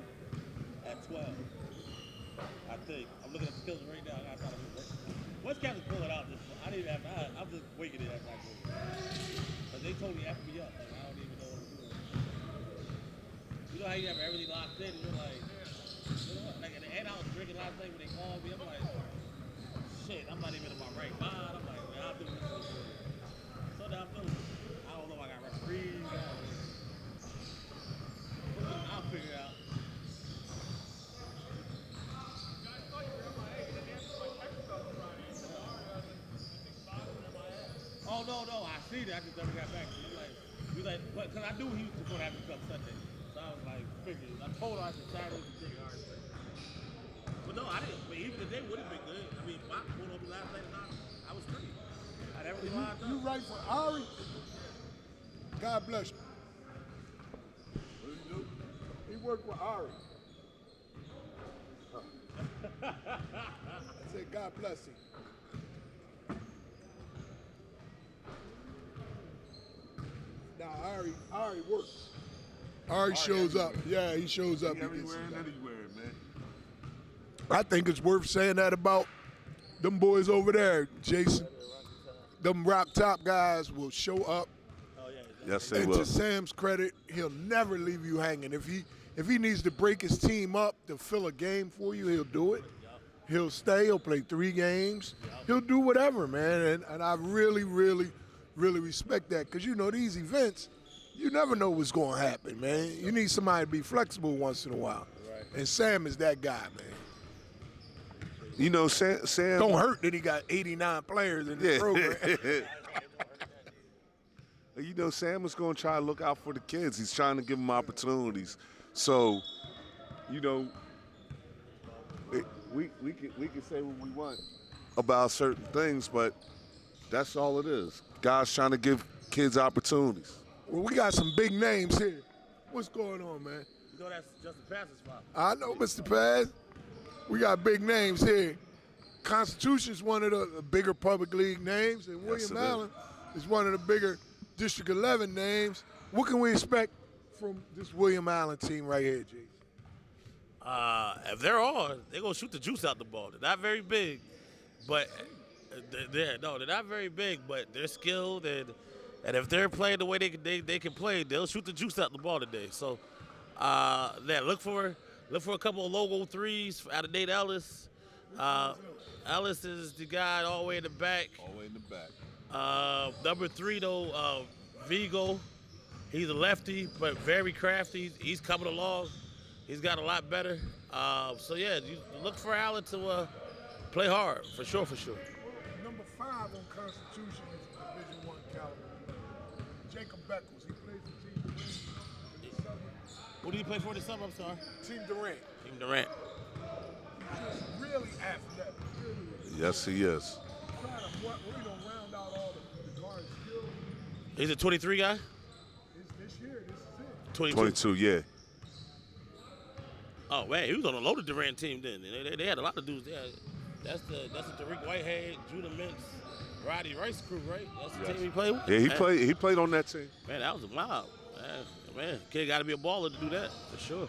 at 12. I think. I'm looking at the schedule right now. I got to look. West Catholic pull it out this I didn't even have I'm just waking it after I go. But they totally effed me up. Like, I don't even know what I'm doing. You know how you have everything locked in and you're like, you know what? Like, and I was drinking last night when they called me. I'm like, shit, I'm not even in my right mind. I'm like, man, I'll do this. So now I'm doing it. I don't know. I got referees. I'll figure it out. Oh, no, I see that. I just never got back to you. Because I knew he was going to have to come Sunday. So I was like, figured. I told her I said Saturday was pretty hard. But no, I didn't. But even the day would have been good. I mean, Box pulled on me last night and I was straight. I had everything lined up. You right for Ari? God bless you. What did he do? He worked with Ari. I said, God bless him. Now Ari works. Ari shows up. Yeah, he shows up. Everywhere and anywhere, man. I think it's worth saying that about them boys over there, Jason. Them rock top guys will show up. Oh, yeah. Yes, they And will. to Sam's credit, he'll never leave you hanging. If he needs to break his team up to fill a game for you, he'll do it. He'll stay. He'll play 3 games. He'll do whatever, man. And I really, really, really respect that because, you know, these events, you never know what's going to happen, man. You need somebody to be flexible once in a while. Right. And Sam is that guy, man. You know, Sam. Don't hurt that he got 89 players in the program. You know, Sam is going to try to look out for the kids. He's trying to give them opportunities. So, you know, we can say what we want about certain things, but that's all it is. Guys trying to give kids opportunities. Well, we got some big names here. What's going on, man? You know that's Justin Pass's fault. I know, Mr. Paz. We got big names here. Constitution's one of the bigger public league names, and Yes, William it is. Allen is one of the bigger District 11 names. What can we expect from this William Allen team right here, Jason? If they're on, they're going to shoot the juice out the ball. They're not very big, but they're not very big, but they're skilled, and if they're playing the way they can play, they'll shoot the juice out the ball today. So, look for a couple of logo threes out of Nate Ellis. Ellis is the guy all the way in the back. All the way in the back. Number 3, though, Vigo. He's a lefty, but very crafty. He's coming along. He's got a lot better. So, yeah, you look for Allen to play hard, for sure. Number 5 on Constitution is Division I caliber. Jacob Beckles. He plays for Team Durant. Who did he play for this summer? I'm sorry. Team Durant. Team Durant. Just really athletic. Yes, he is. Trying to round out all the guard skills. He's a 23 guy? This year, this is it. 22, yeah. Oh man, he was on a loaded Durant team then. They had a lot of dudes there. That's the Tariq Whitehead, Judah Mintz, Roddy Rice crew, right? That's the team he played with. Yeah, he played on that team. Man, that was a wild. Man, kid got to be a baller to do that for sure.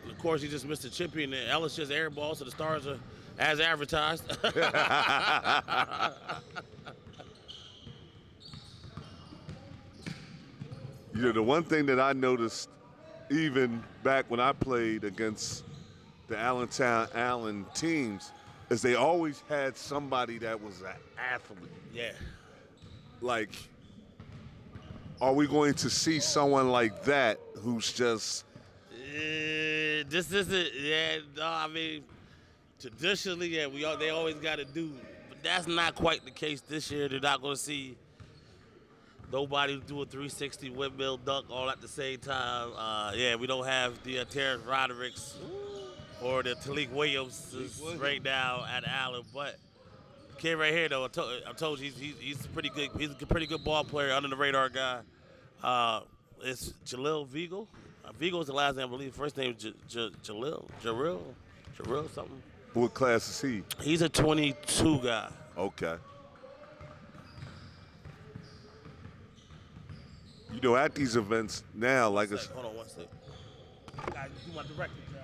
And of course, he just missed a chippy, and Ellis just airball, so the Stars are as advertised. You know, the one thing that I noticed even back when I played against the Allentown Allen teams is they always had somebody that was an athlete. Yeah. Like, are we going to see someone like that who's just This isn't, I mean, traditionally, they always got to do, but that's not quite the case this year. They're not going to see nobody do a 360 windmill dunk all at the same time. We don't have the Terrence Rodericks or the Talik Williams right now at Allen, but kid right here though, I told you he's pretty good. He's a pretty good ball player, under the radar guy. It's Jalil Vigo. Vigo's the last name, I believe. First name is Jarrell something. what class is he? He's a 22 guy. Okay. at these events now, like it's. Hold on one sec. I gotta do my director job.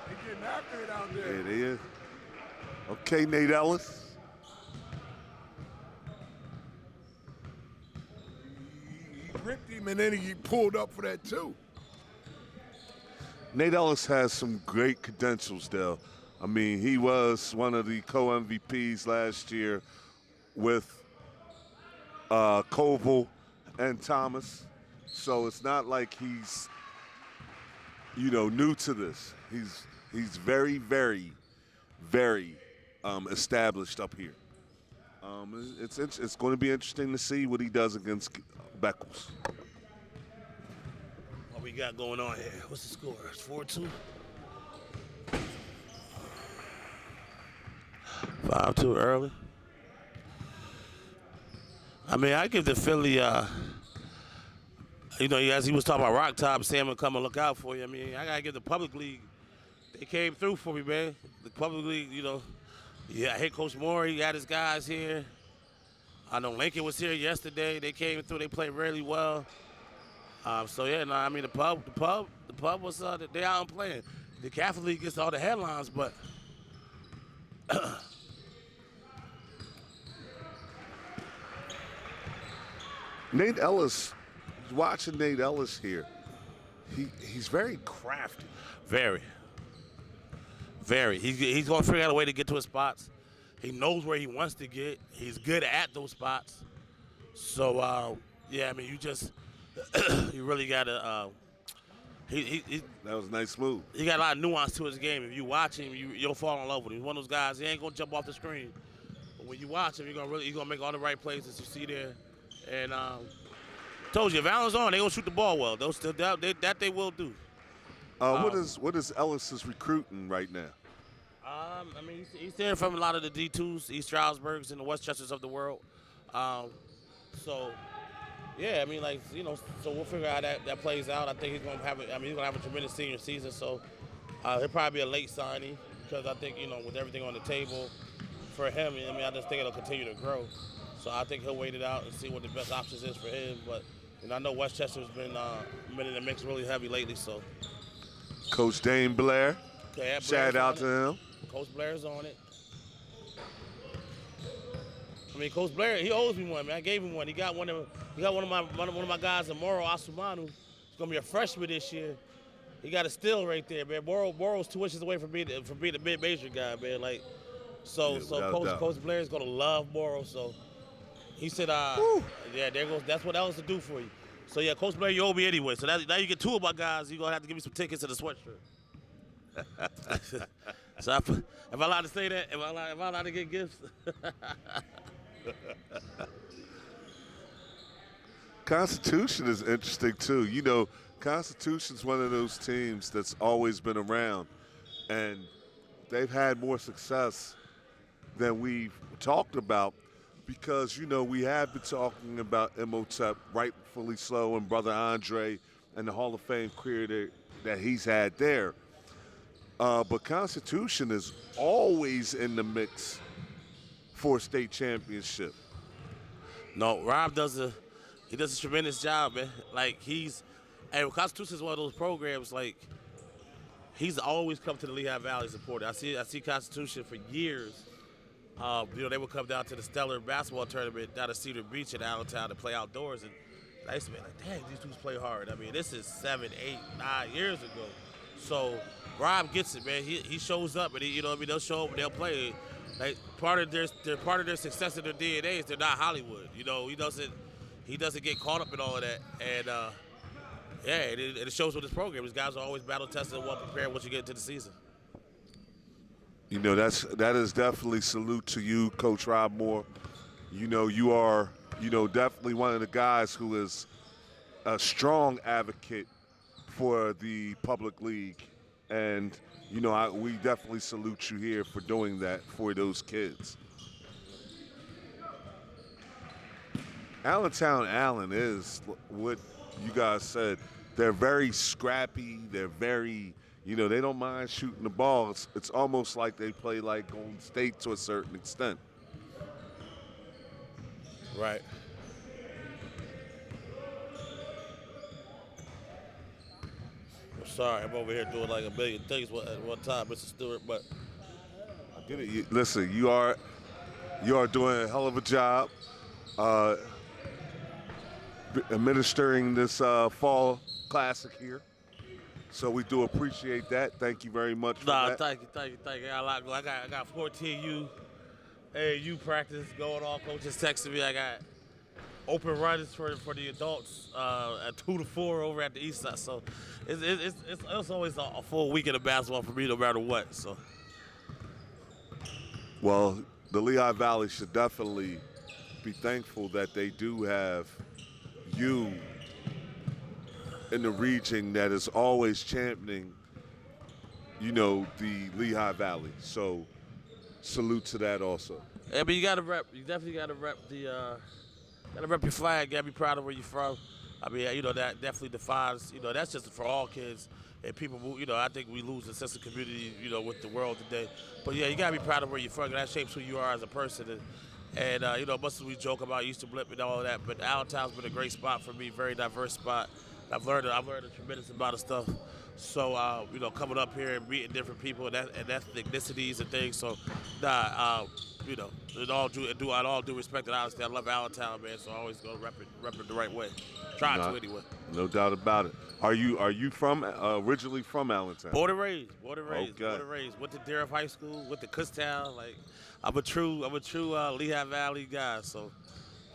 They getting after it out there. Yeah, they is. Okay, Nate Ellis. He ripped him, and then he pulled up for that, too. Nate Ellis has some great credentials, though. I mean, he was one of the co-MVPs last year with Koval and Thomas. So it's not like he's, new to this. He's very, very, very established up here. It's going to be interesting to see what he does against Beckles. What we got going on here? What's the score? It's 4-2. 5-2 early. I mean, I give the Philly, as he was talking about Rock Top, Sam would come and look out for you. I mean, I got to give the Public League, they came through for me, man. The Public League, I hit Coach Moore, he got his guys here. I know Lincoln was here yesterday. They came through, they played really well. The pub was, they out and playing. The Catholic League gets all the headlines, but Nate Ellis, watching Nate Ellis here, he's very crafty. Very. Very. He's going to figure out a way to get to his spots. He knows where he wants to get. He's good at those spots. So, you really got to that was a nice move. he got a lot of nuance to his game. If you watch him, you'll fall in love with him. He's one of those guys, he ain't going to jump off the screen. But when you watch him, he's going to make all the right plays that you see there. And told you, if Allen's on, they're going to shoot the ball well. They will do. What is Ellis's recruiting right now? He's there from a lot of the D2s, East Stroudsburgs, and the Westchesters of the world. So we'll figure out how that plays out. I think he's going to have a tremendous senior season. So he'll probably be a late signing because I think, with everything on the table for him, I just think it'll continue to grow. So I think he'll wait it out and see what the best options is for him. But I know Westchester's been in the mix really heavy lately. So Coach Dane Blair, shout out to him. Coach Blair's on it. Coach Blair, he owes me one, man. I gave him one. He got one of my guys, Moro Asumanu. He's gonna be a freshman this year. He got a steal right there, man. Moro's 2 inches away from being a mid-major guy, man. Coach Blair's gonna love Moro. So he said, there goes. That's what else to do for you. So yeah, Coach Blair, you owe me anyway. So now you get 2 of my guys. You're gonna have to give me some tickets to the sweatshirt. So am I allowed to say that? Am I allowed to get gifts? Constitution is interesting too. Constitution's one of those teams that's always been around, and they've had more success than we've talked about because, we have been talking about Imhotep, rightfully so, and Brother Andre and the Hall of Fame career that he's had there. But Constitution is always in the mix for a state championship. No, Rob does a tremendous job, man. Constitution is one of those programs, he's always come to the Lehigh Valley supporter. I see Constitution for years. They would come down to the Stellar basketball tournament down at Cedar Beach in Allentown to play outdoors, and I used to be like, dang, these dudes play hard. This is 7, 8, 9 years ago. So Rob gets it, man. He shows up, and they'll show up and they'll play. Part of their success in their DNA is they're not Hollywood. He doesn't get caught up in all of that, and it shows with this program. These guys are always battle tested and well prepared once you get into the season. That is definitely salute to you, Coach Rob Moore. You are definitely one of the guys who is a strong advocate for the public league, and we definitely salute you here for doing that for those kids. Allentown Allen is what you guys said. They're very scrappy. They're very, they don't mind shooting the ball. It's almost like they play like Golden State to a certain extent. Right. I'm sorry, I'm over here doing like a million things at one time, Mr. Stewart, but I get it. Listen, you are doing a hell of a job administering this fall classic here. So we do appreciate that. Thank you very much for that. Thank you. I got a lot going. I got 14U AAU practice going on. Coaches texting me. I got open runs for the adults at 2 to 4 over at the east side. So it's always a full weekend of basketball for me, no matter what. So. Well, the Lehigh Valley should definitely be thankful that they do have you in the region that is always championing, the Lehigh Valley. So salute to that also. Yeah, but you definitely gotta rep your flag, gotta be proud of where you're from. I mean, that definitely defines, that's just for all kids and people who, I think we lose a sense of community, with the world today. But yeah, you gotta be proud of where you're from, and that shapes who you are as a person. And much as we joke about Easter Blip and all of that, but Allentown's been a great spot for me, very diverse spot. I've learned a tremendous amount of stuff. So, coming up here and meeting different people and ethnicities and things. So, in all due respect and honesty, I love Allentown, man. So I always go rep it the right way. Try to anyway. No doubt about it. Are you originally from Allentown? Born and raised. Okay. Went to Darragh High School. Went to Kutztown. Like, I'm a true Lehigh Valley guy. So,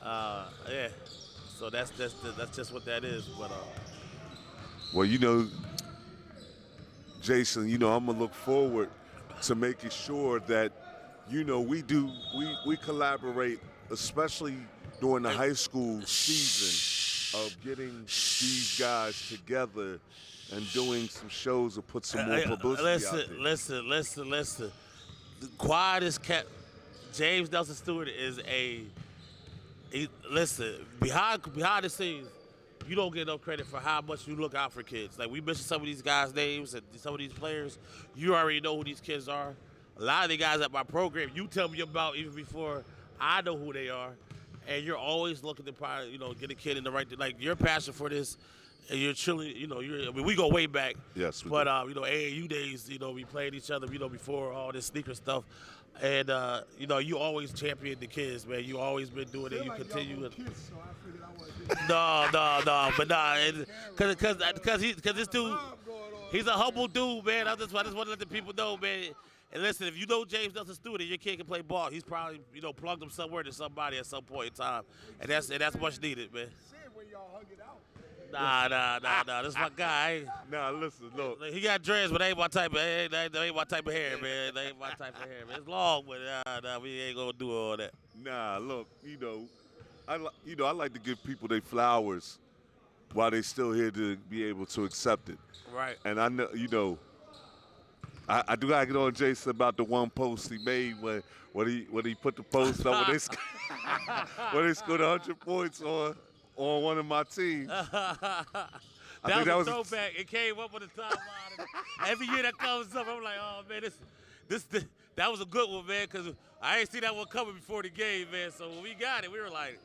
yeah. So that's just what that is. But well, Jason, I'm gonna look forward to making sure that we collaborate, especially during the high school season, of getting these guys together and doing some shows to put some more publicity out there. Listen. The quietest kept. James Nelson Stewart is listen, behind the scenes, you don't get no credit for how much you look out for kids. Like, we mentioned some of these guys' names and some of these players. You already know who these kids are. A lot of the guys at my program, you tell me about even before I know who they are. And you're always looking to probably, get a kid in the right, like, your passion for this. And you're truly, we go way back. Yes, we but, do. AAU days, we played each other, before all this sneaker stuff. And, you always champion the kids, man. You always been doing it. You continue. No. But because this dude, he's a humble dude, man. I just want to let the people know, man. And listen, if you know James Nelson Stewart and your kid can play ball, he's probably, plugged him somewhere to somebody at some point in time. And that's much needed, man. Nah. This my guy. Nah, listen, look. He got dreads, but they ain't my type of hair, man. They ain't my type of hair, man. It's long, but we ain't gonna do all that. Nah, look, I like to give people their flowers while they still here to be able to accept it. Right. And I know, I do gotta get on Jason about the one post he made when he put the post up when they scored 100 points on one of my teams. That was a throwback. It came up on the timeline. Every year that comes up, I'm like, oh man, that was a good one, man, because I ain't seen that one coming before the game, man. So when we got it, we were like,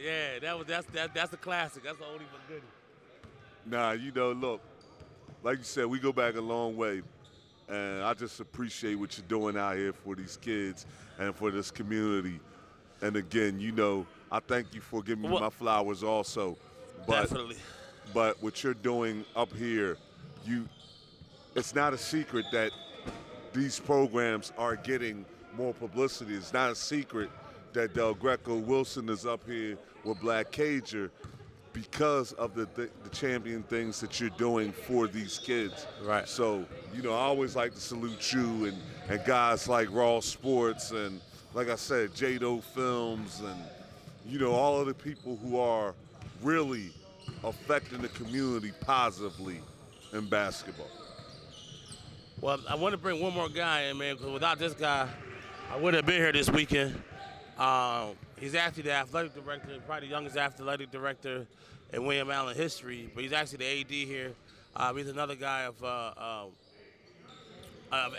yeah, that's a classic. That's the only one good. Nah, look, like you said, we go back a long way. And I just appreciate what you're doing out here for these kids and for this community. And again, I thank you for giving me my flowers also. Definitely. But what you're doing up here, it's not a secret that these programs are getting more publicity. It's not a secret that Del Greco Wilson is up here with Black Cager because of the champion things that you're doing for these kids. Right. So, I always like to salute you and guys like Raw Sports and, like I said, Jado Films and, all of the people who are really affecting the community positively in basketball? Well, I want to bring one more guy in, man, because without this guy, I wouldn't have been here this weekend. He's actually the athletic director, probably the youngest athletic director in William Allen history, but he's actually the AD here. He's another guy of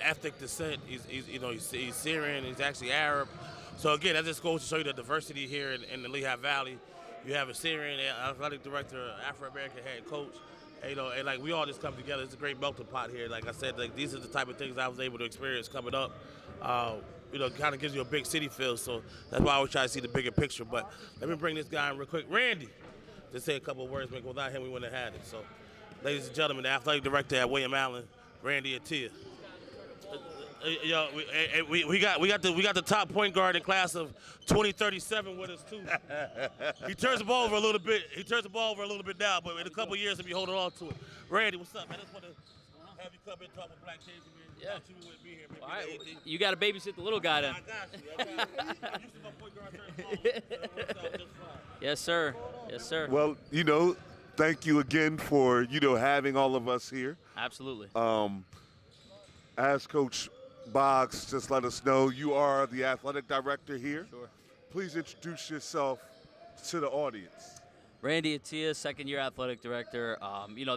ethnic descent. He's Syrian. He's actually Arab. So again, that just goes to show you the diversity here in the Lehigh Valley. You have a Syrian athletic director, Afro-American head coach. And like we all just come together. It's a great melting pot here. Like I said, like these are the type of things I was able to experience coming up. Kind of gives you a big city feel. So that's why I always try to see the bigger picture. But let me bring this guy in real quick, Randy, to say a couple of words. Because without him, we wouldn't have had it. So, ladies and gentlemen, the athletic director at William Allen, Randy Attia. We got the top point guard in class of 2037 with us too. He turns the ball over a little bit. Now, but in a couple of years he'll be holding on to it. Randy, what's up, man? I just want to have you come and talk with Black Casey, man. Yeah. You wouldn't be here, man. All right, you got to babysit the little guy then. I got you. I'm used to my point guard turning the ball. It works out just fine. Yes, sir. Yes, sir. Well, thank you again for, having all of us here. Absolutely. As Coach Boggs just let us know, you are the athletic director here. Sure. Please introduce yourself to the audience. Randy Attia, second-year athletic director.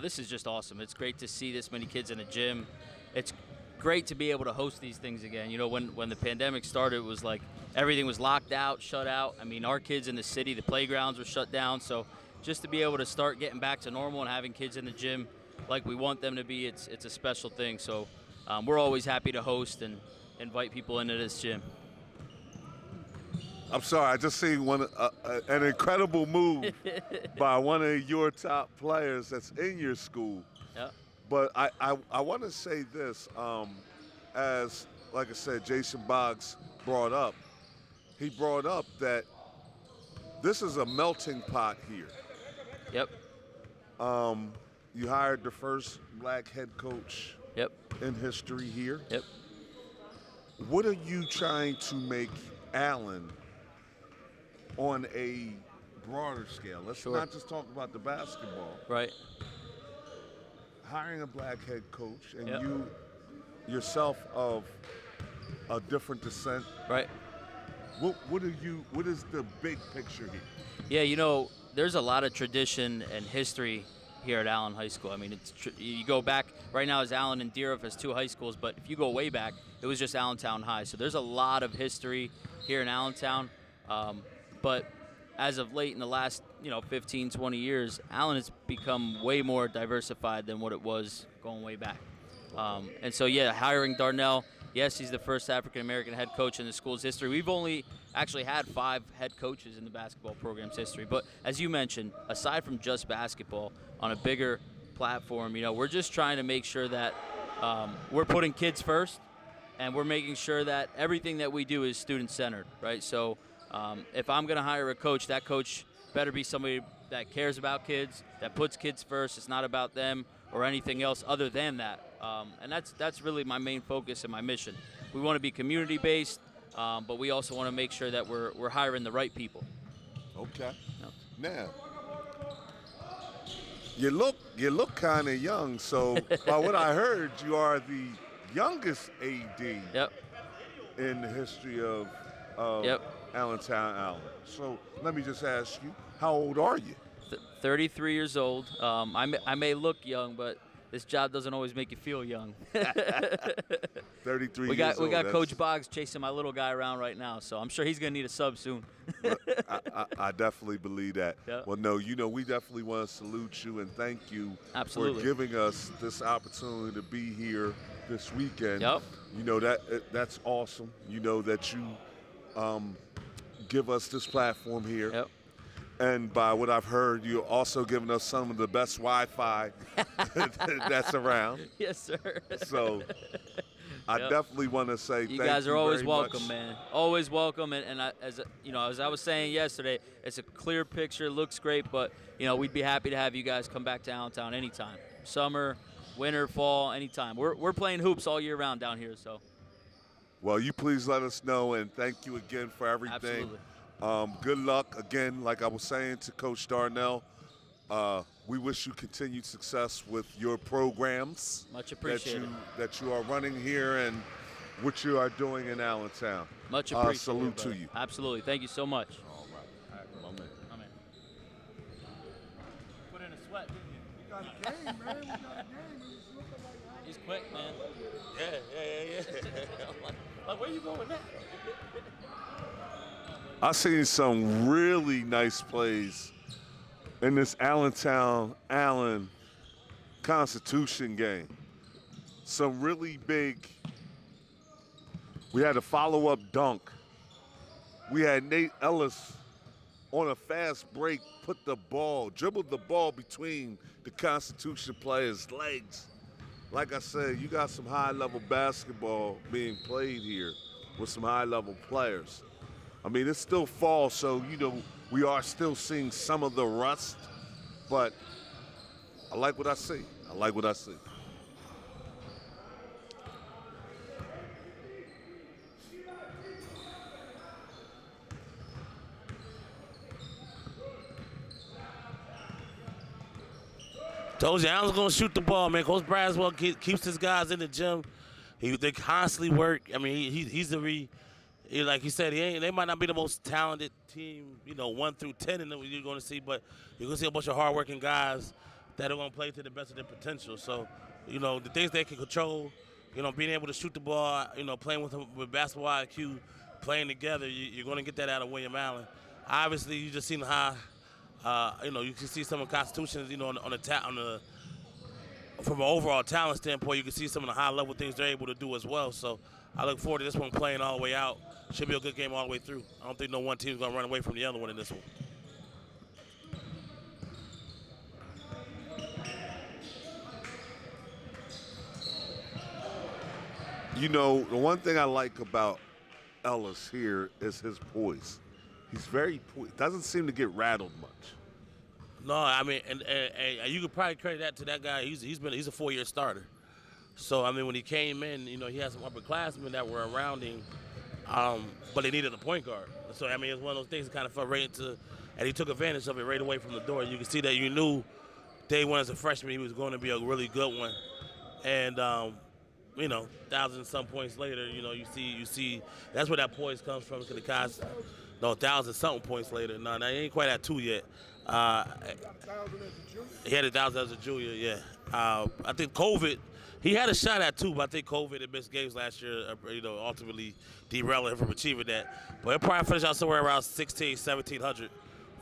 This is just awesome. It's great to see this many kids in a gym. It's great to be able to host these things again. When the pandemic started, it was like everything was locked out, shut out. I mean, our kids in the city, the playgrounds were shut down. So just to be able to start getting back to normal and having kids in the gym like we want them to be, it's a special thing. So we're always happy to host and invite people into this gym. I'm sorry, I just seen an incredible move by one of your top players that's in your school. Yeah. But I want to say this, as, like I said, Jason Boggs brought up. He brought up that this is a melting pot here. Yep. You hired the first black head coach Yep. in history here. Yep. What are you trying to make Allen on a broader scale? Let's Sure. not just talk about the basketball. Right. Hiring a black head coach and Yep. you yourself of a different descent. Right. What is the big picture here? Yeah, there's a lot of tradition and history here at Allen High School. I mean, you go back, right now is Allen and Deerhoff as two high schools, but if you go way back, it was just Allentown High. So there's a lot of history here in Allentown. But as of late in the last, 15, 20 years, Allen has become way more diversified than what it was going way back. And so, hiring Darnell, yes, he's the first African-American head coach in the school's history. We've only actually had 5 head coaches in the basketball program's history. But as you mentioned, aside from just basketball, on a bigger platform, we're just trying to make sure that we're putting kids first, and we're making sure that everything that we do is student-centered, right? So if I'm going to hire a coach, that coach better be somebody that cares about kids, that puts kids first. It's not about them or anything else other than that. And that's really my main focus and my mission. We want to be community-based, but we also want to make sure that we're hiring the right people. Okay. Yep. Now, you look kind of young. So, by what I heard, you are the youngest AD Yep. in the history of Yep. Allentown Allen. So, let me just ask you, how old are you? 33 years old. I may look young, but this job doesn't always make you feel young. 33 we years old. We got Coach Boggs chasing my little guy around right now, so I'm sure he's going to need a sub soon. I definitely believe that. Yep. Well, no, we definitely want to salute you and thank you Absolutely. for giving us this opportunity to be here this weekend. Yep. That's awesome. That you give us this platform here. Yep. And by what I've heard, you're also giving us some of the best Wi-Fi that's around. Yes, sir. So I definitely want to say you thank guys you are always very welcome, much. man. Always welcome. And as I was saying yesterday, it's a clear picture, looks great, but we'd be happy to have you guys come back to Allentown anytime. Summer, winter, fall, anytime. We're playing hoops all year round down here, so. Well, you please let us know, and thank you again for everything. Absolutely. Good luck again, like I was saying to Coach Darnell. We wish you continued success with your programs. Much appreciated. That you are running here and what you are doing in Allentown. Much appreciated. Salute brother. to you. Absolutely. Thank you so much. All right. My man. My man. Put in a sweat, didn't you? We got a game, man. We got a game. He's looking like He's quick, man. Yeah. like, where you going with that? I seen some really nice plays in this Allentown-Allen Constitution game. Some really big. We had a follow-up dunk. We had Nate Ellis on a fast break, dribbled the ball between the Constitution players' legs. Like I said, you got some high-level basketball being played here with some high-level players. I mean, it's still fall, so, we are still seeing some of the rust, but I like what I see. Told you, Allen's going to shoot the ball, man. Coach Braswell keeps his guys in the gym. They constantly work. I mean, like you said, they might not be the most talented team, 1 through 10 that you're going to see, but you're going to see a bunch of hardworking guys that are going to play to the best of their potential. So, the things they can control, being able to shoot the ball, playing with basketball IQ, playing together, you're going to get that out of William Allen. Obviously, you just seen how, you can see some of the Constitutions, from an overall talent standpoint, you can see some of the high-level things they're able to do as well. So I look forward to this one playing all the way out. Should be a good game all the way through. I don't think no one team's going to run away from the other one in this one. The one thing I like about Ellis here is his poise. He's very poised. Doesn't seem to get rattled much. No, I mean, and you could probably credit that to that guy. He's a 4-year starter. So I mean, when he came in, he had some upperclassmen that were around him, but they needed a point guard. So I mean, it's one of those things that kind of fell right into, and he took advantage of it right away from the door. You can see that you knew day one as a freshman he was going to be a really good one, and 1,000 and some points later, you see that's where that poise comes from. Because the guys, 1,000 something points later. No, he ain't quite at 2 yet. He had 1,000 as a junior, yeah. I think COVID, he had a shot at 2, but I think COVID and missed games last year, ultimately derailed him from achieving that. But he'll probably finish out somewhere around 1,700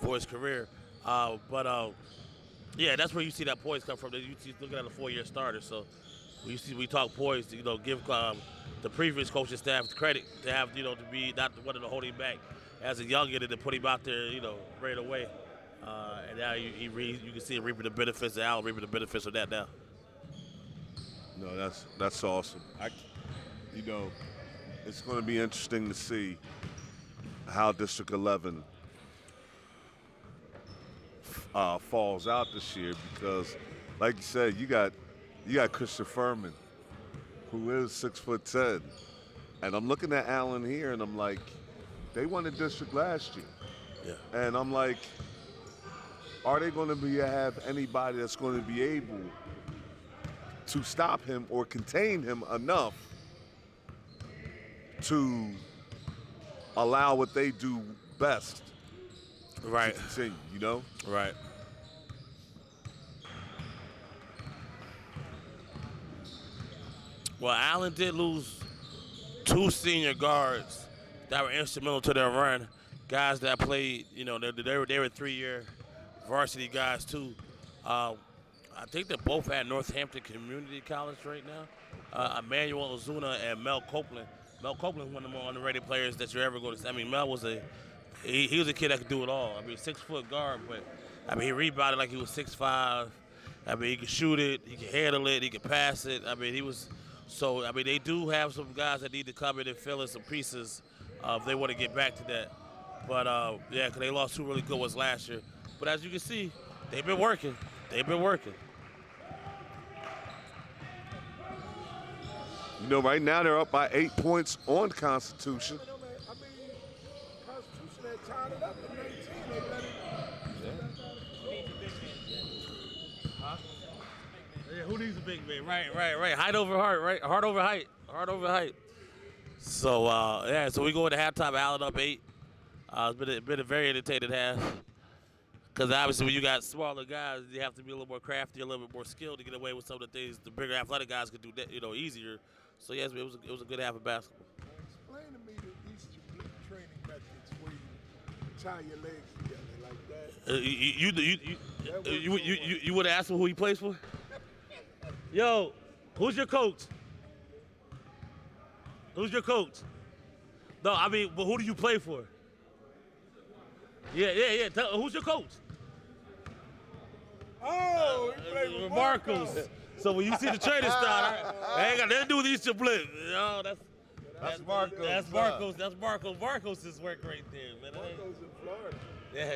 for his career. Yeah, that's where you see that poise come from. You see looking at a 4-year starter. So we talk poise, give the previous coaching staff credit to have, to be not one of the holding back as a youngin and to put him out there, right away. And now you can see him reaping the benefits, and Allen reaping the benefits of that now. No, that's awesome. It's going to be interesting to see how District 11 falls out this year because, like you said, you got Christian Furman, who is 6'10", and I'm looking at Allen here, and I'm like, they won the district last year, yeah. And I'm like, are they going to have anybody that's going to be able to stop him or contain him enough to allow what they do best right. to continue, Right. Well, Allen did lose 2 senior guards that were instrumental to their run. Guys that played, they were 3-year varsity guys too. I think they both at Northampton Community College right now. Emmanuel Ozuna and Mel Copeland. Mel Copeland is one of the more underrated players that you're ever going to see. I mean, Mel was he was a kid that could do it all. I mean, 6-foot guard, but I mean, he rebounded like he was 6'5". I mean, he could shoot it, he could handle it, he could pass it. I mean, he was. So, I mean, they do have some guys that need to come in and fill in some pieces if they want to get back to that. But, yeah, because they lost 2 really good ones last year. But as you can see, they've been working. Right now they're up by 8 points on Constitution. I mean, Constitution had tied it up at 19. They let it. Yeah, who needs a big man? Right. Height over heart, right? Heart over height. Heart over height. So, so we go into halftime, Allen up 8. It's been a very entertaining half. Because obviously when you got smaller guys, you have to be a little more crafty, a little bit more skilled to get away with some of the things the bigger athletic guys could do, easier. So, yes, it was a good half of basketball. Explain to me the Easter training methods where you tie your legs together like that. You would have asked him who he plays for? Yo, who's your coach? Who's your coach? No, I mean, but who do you play for? Yeah. Who's your coach? Oh, he played with Marcos. So when you see the training style, I ain't got nothing to do with Easter Blitz. No, that's Marcos. That's Marcos. That's Marcos. Marcos' work right there, man. Marcos in Florida. Yeah.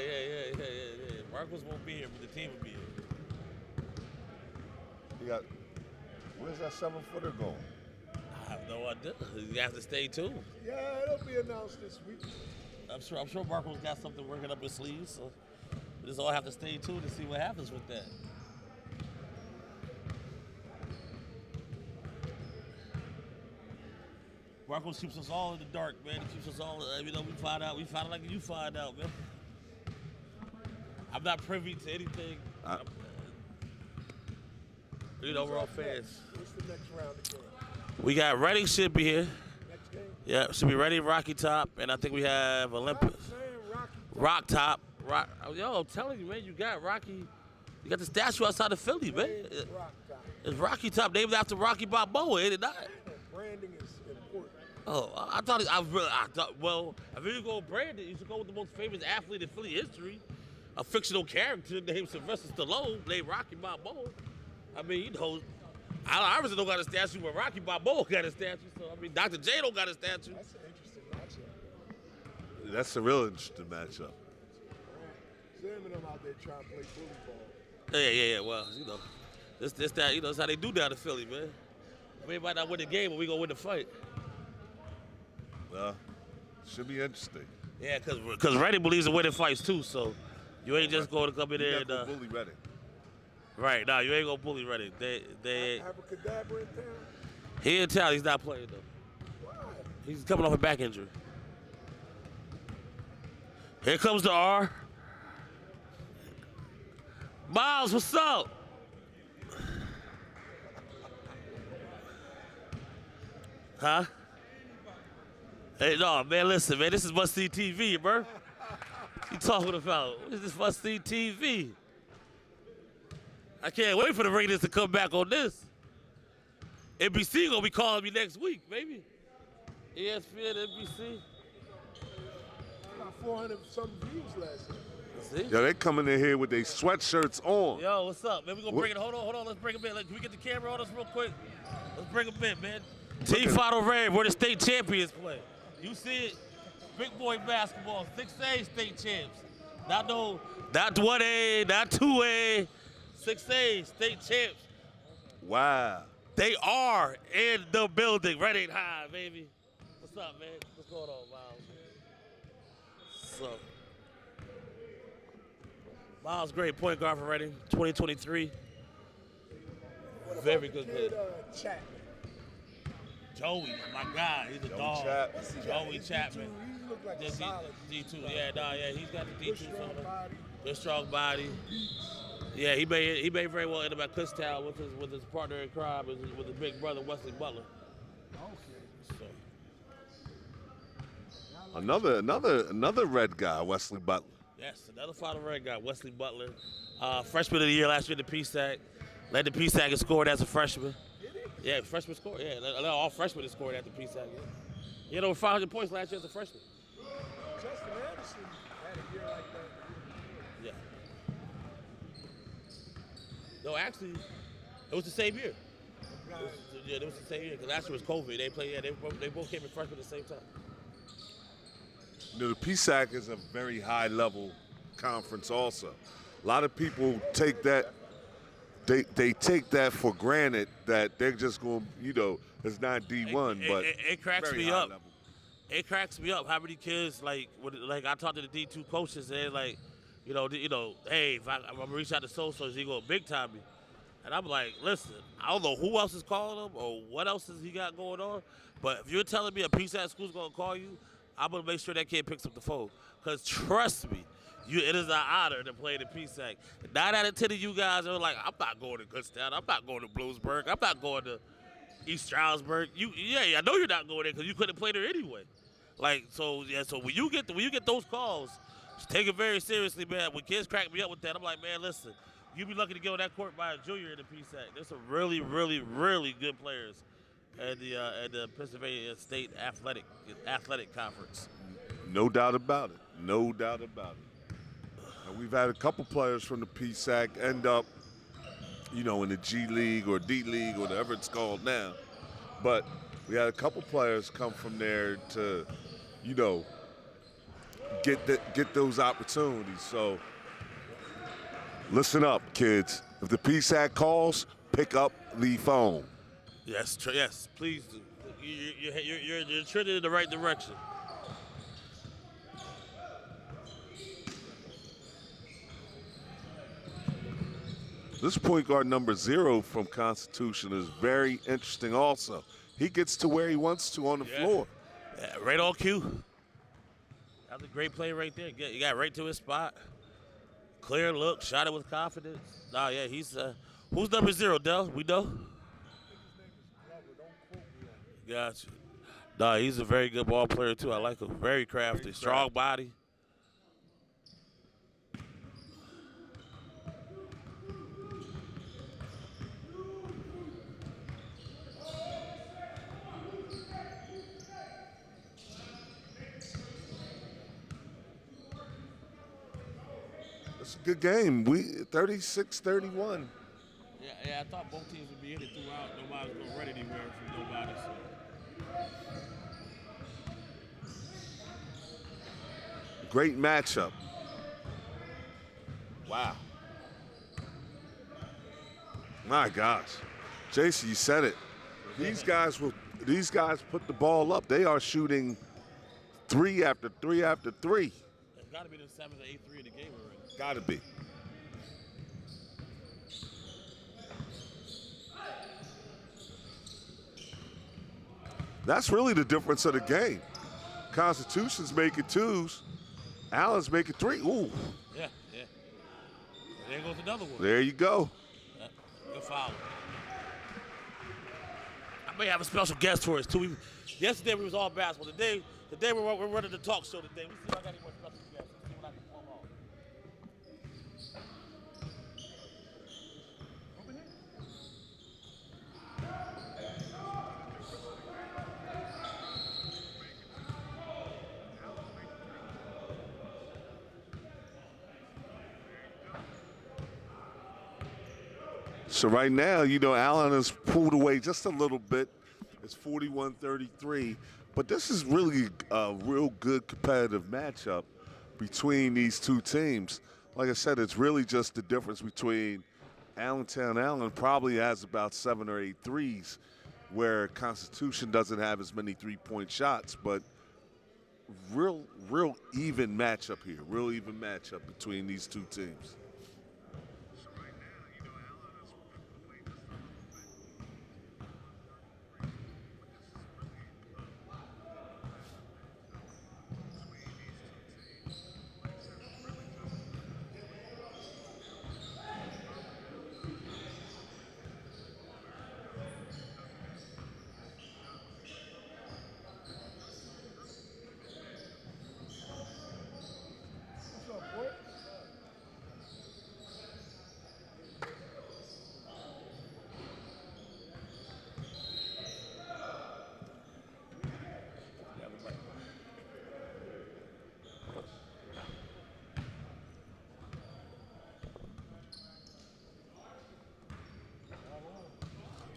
Marcos won't be here, but the team will be here. Where's that 7-footer going? I have no idea. You have to stay tuned. Yeah, it'll be announced this week. I'm sure Marco's got something working up his sleeves, so we just all have to stay tuned to see what happens with that. Marco keeps us all in the dark, man. He keeps us all, we find out like you find out, man. I'm not privy to anything. We're all fans. What's the next round again? We got Reading should be here. Next game? Yeah, should be Reading, Rocky Top, and I think we have Olympus. Rock Top. Yo, I'm telling you, man, you got Rocky. You got the statue outside of Philly, man. It's Rocky Top, named after Rocky Balboa, ain't it not? Branding is important. Oh, I thought, well, if you go branded, you should go with the most famous athlete in Philly history, a fictional character named Sylvester Stallone, named Rocky Balboa. I mean, I obviously don't got a statue, but Rocky Balboa got a statue. So, I mean, Dr. J don't got a statue. That's an interesting matchup. That's a real interesting matchup. Sam and them out there trying to play bully ball. Yeah. Well, that's how they do down in Philly, man. We might not win the game, but we gonna win the fight. Well, should be interesting. Yeah, because Reading believes in winning fights too, so you ain't just going to come in there and bully Reading. Right, no, you ain't gonna bully Reading. They Abracadabra in town? He in town, he's not playing though. Why? He's coming off a back injury. Here comes the R. Miles, what's up? Huh? Hey, no, man, listen, man, this is must-see TV, bro. What you talking about? What is this must-see TV? I can't wait for the Raiders to come back on this. NBC gonna be calling me next week, maybe. ESPN, NBC. About 400-something views last night. See? Yo, they coming in here with their sweatshirts on. Yo, what's up, man? We gonna bring it. Hold on. Let's bring them in. Can we get the camera on us real quick? Let's bring them in, man. Team Final Red, where the state champions play. You see it? Big boy basketball, 6A state champs. Not 1A, not 2A, 6A state champs. Wow. They are in the building. Reading High, baby. What's up, man? What's going on, Miles? So, Miles, great point guard for Reading, 2023. Very good kid. Chapman. Joey, my guy, he's a dog. Joey Chapman. He looked like a solid D2. Yeah, he's got the D2. strong body. Good strong body. Yeah, he may very well end up at Kutztown with his partner in crime, with his big brother Wesley Butler. Okay. So. Another red guy, Wesley Butler. Yes, another Final Red guy, Wesley Butler. Freshman of the year last year in the PSAC. Led the PSAC and scored as a freshman. Yeah, freshman score. Yeah, all freshmen scored at the PSAC. Yeah. He had over 500 points last year as a freshman. Justin Anderson had a year like that. Yeah. No, actually, it was the same year. It was the same year because last year was COVID. They both came in freshmen at the same time. You know, the PSAC is a very high-level conference also. A lot of people take that. They take that for granted that they're just going, it's not D1, but it cracks me up. Level. It cracks me up how many kids like I talked to the D2 coaches and like, hey, if I'm gonna reach out to so he gonna big time me. And I'm like, listen, I don't know who else is calling him or what else he got going on, but if you're telling me a PSAC school's going to call you, I'm going to make sure that kid picks up the phone. Because trust me, it is an honor to play the PSAC. 9 out of 10 of you guys are like, I'm not going to Kutztown. I'm not going to Bloomsburg. I'm not going to East Stroudsburg. I know you're not going there because you couldn't play there anyway. Like, so when you get those calls, just take it very seriously, man. When kids crack me up with that, I'm like, man, listen, you be lucky to get on that court by a junior in the PSAC. There's some really, really, really good players at the Pennsylvania State Athletic Conference. No doubt about it. No doubt about it. And we've had a couple players from the PSAC end up, in the G League or D League or whatever it's called now. But we had a couple players come from there to, get those opportunities. So listen up, kids. If the PSAC calls, pick up the phone. Yes, yes, please do. You're trending in the right direction. This point guard number 0 from Constitution is very interesting also. He gets to where he wants to on the floor. Yeah, right on cue. That was a great play right there. He got right to his spot. Clear look, shot it with confidence. Nah, yeah, he's who's number 0, Del? We know? Gotcha. Nah, he's a very good ball player too. I like him. Very crafty, strong body. It's a good game. 36-31. Yeah, I thought both teams would be in it throughout. Nobody's going to run anywhere from nobody. So. Great matchup. Wow. My gosh. Jason, you said it. These guys put the ball up. They are shooting 3 after 3 after 3. It's got to be the 7th or 8th 3 of the game already. Got to be. That's really the difference of the game. Constitution's making 2s. Allen's making 3. Ooh. Yeah. There goes another one. There you go. Good foul. I may have a special guest for us too. Yesterday we was all basketball. Today we're running the talk show today. We see if I got any more special guests. Let's see what I can pull off. So right now, Allen has pulled away just a little bit. It's 41-33. But this is really a real good competitive matchup between these two teams. Like I said, it's really just the difference between Allentown. Allen probably has about 7 or 8 threes, where Constitution doesn't have as many three-point shots. But real even matchup here. Real even matchup between these two teams.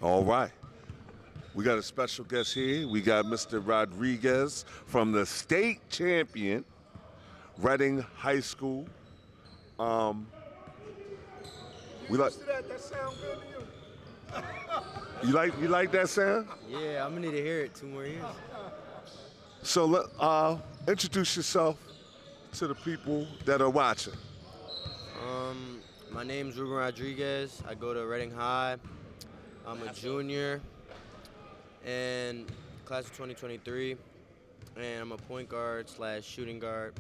All right. We got a special guest here. We got Mr. Rodriguez from the state champion, Reading High School. We like. That sound good to you? You like that sound? Yeah, I'm gonna need to hear it 2 more years. So introduce yourself to the people that are watching. My name's Ruben Rodriguez. I go to Reading High. I'm a junior and class of 2023, and I'm a point guard / shooting guard.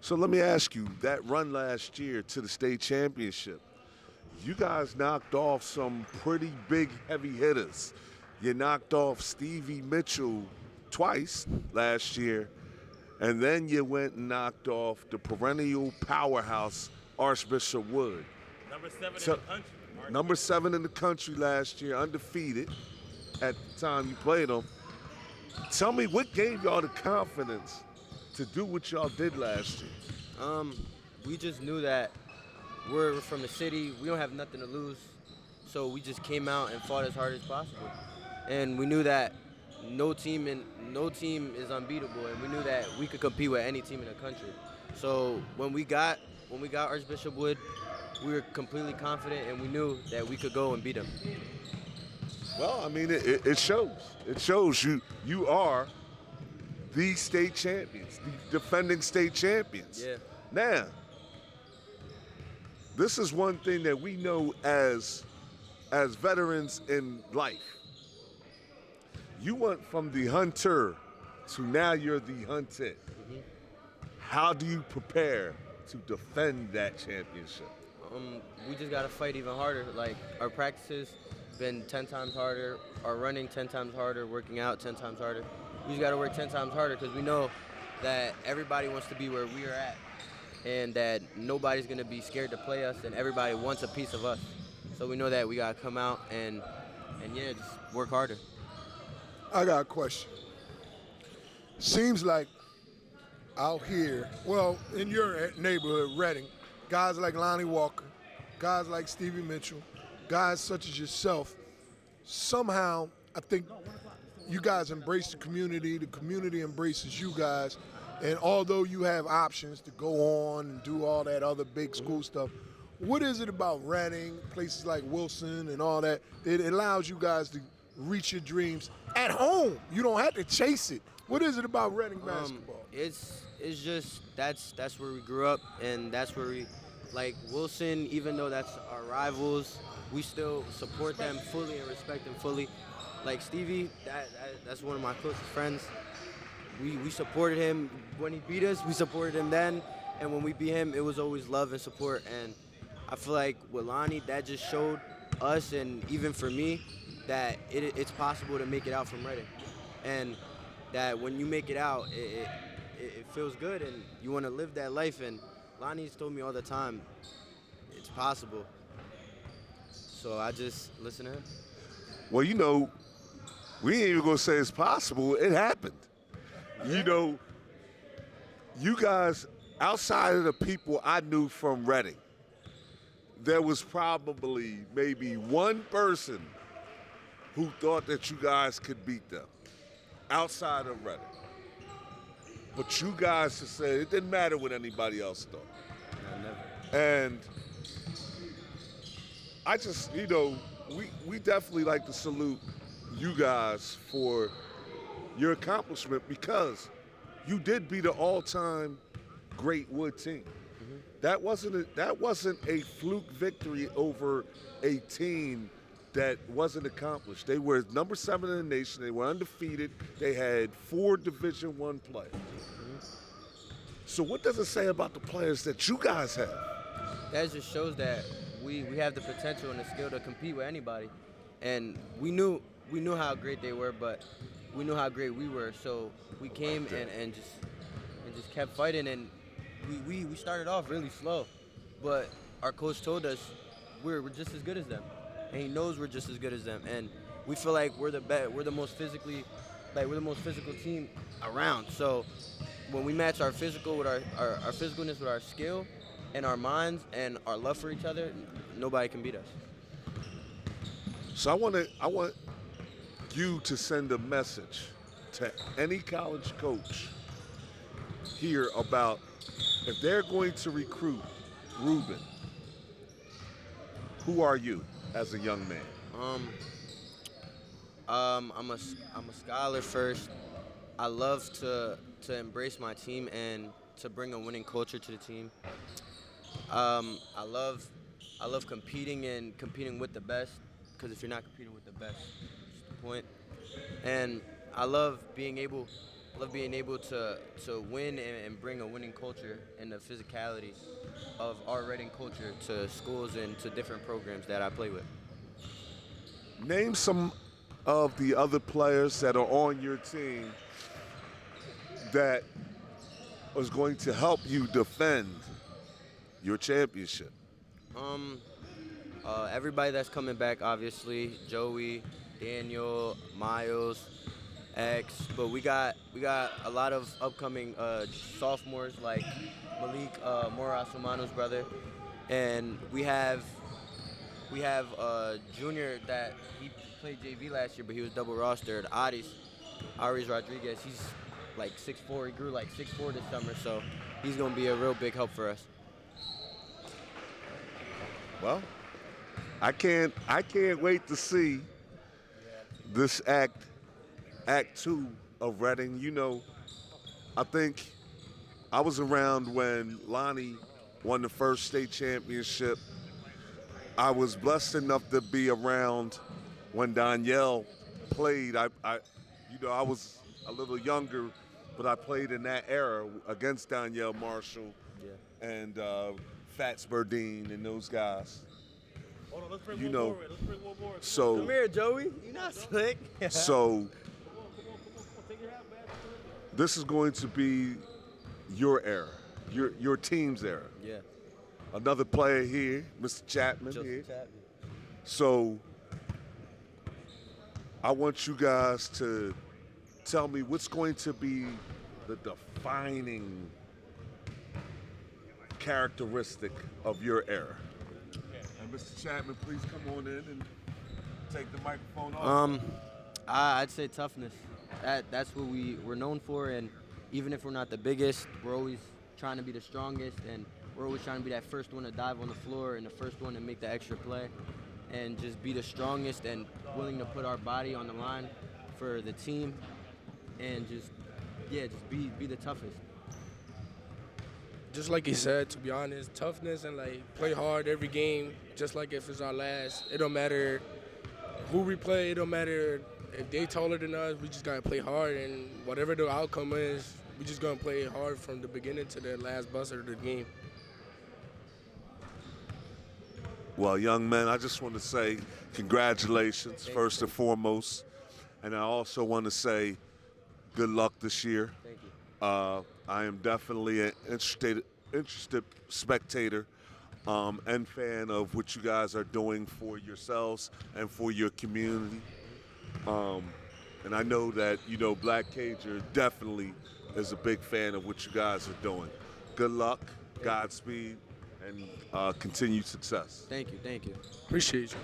So let me ask you, that run last year to the state championship, you guys knocked off some pretty big heavy hitters. You knocked off Stevie Mitchell twice last year, and then you went and knocked off the perennial powerhouse Archbishop Wood. Number 7 in So- the country. Number 7 in the country last year, undefeated at the time you played them. Tell me, what gave y'all the confidence to do what y'all did last year? We just knew that we're from the city. We don't have nothing to lose, so we just came out and fought as hard as possible. And we knew that no team is unbeatable, and we knew that we could compete with any team in the country. So when we got Archbishop Wood, we were completely confident, and we knew that we could go and beat them. Well, I mean, it shows. It shows you are the state champions, the defending state champions. Yeah. Now, this is one thing that we know as veterans in life. You went from the hunter to now you're the hunted. Mm-hmm. How do you prepare to defend that championship? We just gotta fight even harder. Like, our practices been 10 times harder, our running 10 times harder, working out 10 times harder. We just gotta work 10 times harder because we know that everybody wants to be where we are at, and that nobody's gonna be scared to play us, and everybody wants a piece of us. So we know that we gotta come out and yeah, just work harder. I got a question. Seems like out here, well, in your neighborhood, Reading, guys like Lonnie Walker, guys like Stevie Mitchell, guys such as yourself, somehow I think you guys embrace the community embraces you guys, and although you have options to go on and do all that other big school stuff, what is it about Reading, places like Wilson and all that, that allows you guys to reach your dreams at home? You don't have to chase it. What is it about Reading basketball? It's just that's where we grew up, and that's where we, like Wilson, even though that's our rivals, we still support them fully and respect them fully. Like Stevie, that's one of my closest friends. We supported him when he beat us. We supported him then, and when we beat him, it was always love and support. And I feel like with Lonnie, that just showed us, and even for me, that it's possible to make it out from Reading, and that when you make it out, it feels good, and you want to live that life. And Lonnie's told me all the time, it's possible. So I just listen to him. Well, you know, we ain't even gonna say it's possible. It happened. You know, you guys, outside of the people I knew from Reading, there was probably maybe one person who thought that you guys could beat them outside of Reading. But you guys just said it didn't matter what anybody else thought. No, never. And I just, you know, we definitely like to salute you guys for your accomplishment, because you did beat an all-time great Wood team. Mm-hmm. That wasn't a fluke victory over a team that wasn't accomplished. They were number 7 in the nation. They were undefeated. They had 4 Division I players. Mm-hmm. So what does it say about the players that you guys have? That just shows that we have the potential and the skill to compete with anybody. And we knew how great they were, but we knew how great we were. So we came and just kept fighting. And we started off really slow, but our coach told us we're just as good as them, and he knows we're just as good as them. And we feel like we're the most physical team around. So when we match our physical with our physicalness with our skill and our minds and our love for each other, nobody can beat us. So I want you to send a message to any college coach here about if they're going to recruit Ruben, who are you as a young man? I'm a scholar first. I love to embrace my team and to bring a winning culture to the team. I love competing and competing with the best. Because if you're not competing with the best, what's the point? And I love being able to win and bring a winning culture and the physicality of our Reading culture to schools and to different programs that I play with. Name some of the other players that are on your team that was going to help you defend your championship. Everybody that's coming back, obviously, Joey, Daniel, Miles, X, but we got a lot of upcoming sophomores like Malik Moras Humano's brother, and we have a junior that he played JV last year, but he was double rostered. Aris Rodriguez. He's like 6'4". He grew like 6'4" this summer, so he's gonna be a real big help for us. Well, I can't wait to see this act 2 of Reading. You know, I think I was around when Lonnie won the first state championship. I was blessed enough to be around when Danielle played. I was a little younger, but I played in that era against Danielle Marshall and Fats Burdine and those guys. Hold on, let's bring You one know, more in. Let's bring one more in. So, Come here, Joey. You not slick. so Take your hat back. this is going to be your era, your team's era. Yeah. Another player here, Mr. Chapman Joseph here. Chapman. So I want you guys to tell me what's going to be the defining characteristic of your era. And Mr. Chapman, please come on in and take the microphone off. I'd say toughness. That's what we're known for, and even if we're not the biggest, we're always trying to be the strongest, and we're always trying to be that first one to dive on the floor and the first one to make the extra play, and just be the strongest and willing to put our body on the line for the team, and just be the toughest. Just like he said, to be honest, toughness and like play hard every game, just like if it's our last. It don't matter who we play, it don't matter if they taller than us, we just gotta play hard, and whatever the outcome is, we just gonna play hard from the beginning to the last buzzer of the game. Well, young men, I just want to say congratulations, first and foremost. And I also want to say good luck this year. Thank you. I am definitely an interested spectator and fan of what you guys are doing for yourselves and for your community. And I know that, Black Cager definitely is a big fan of what you guys are doing. Good luck, Godspeed, and continued success. Thank you. Appreciate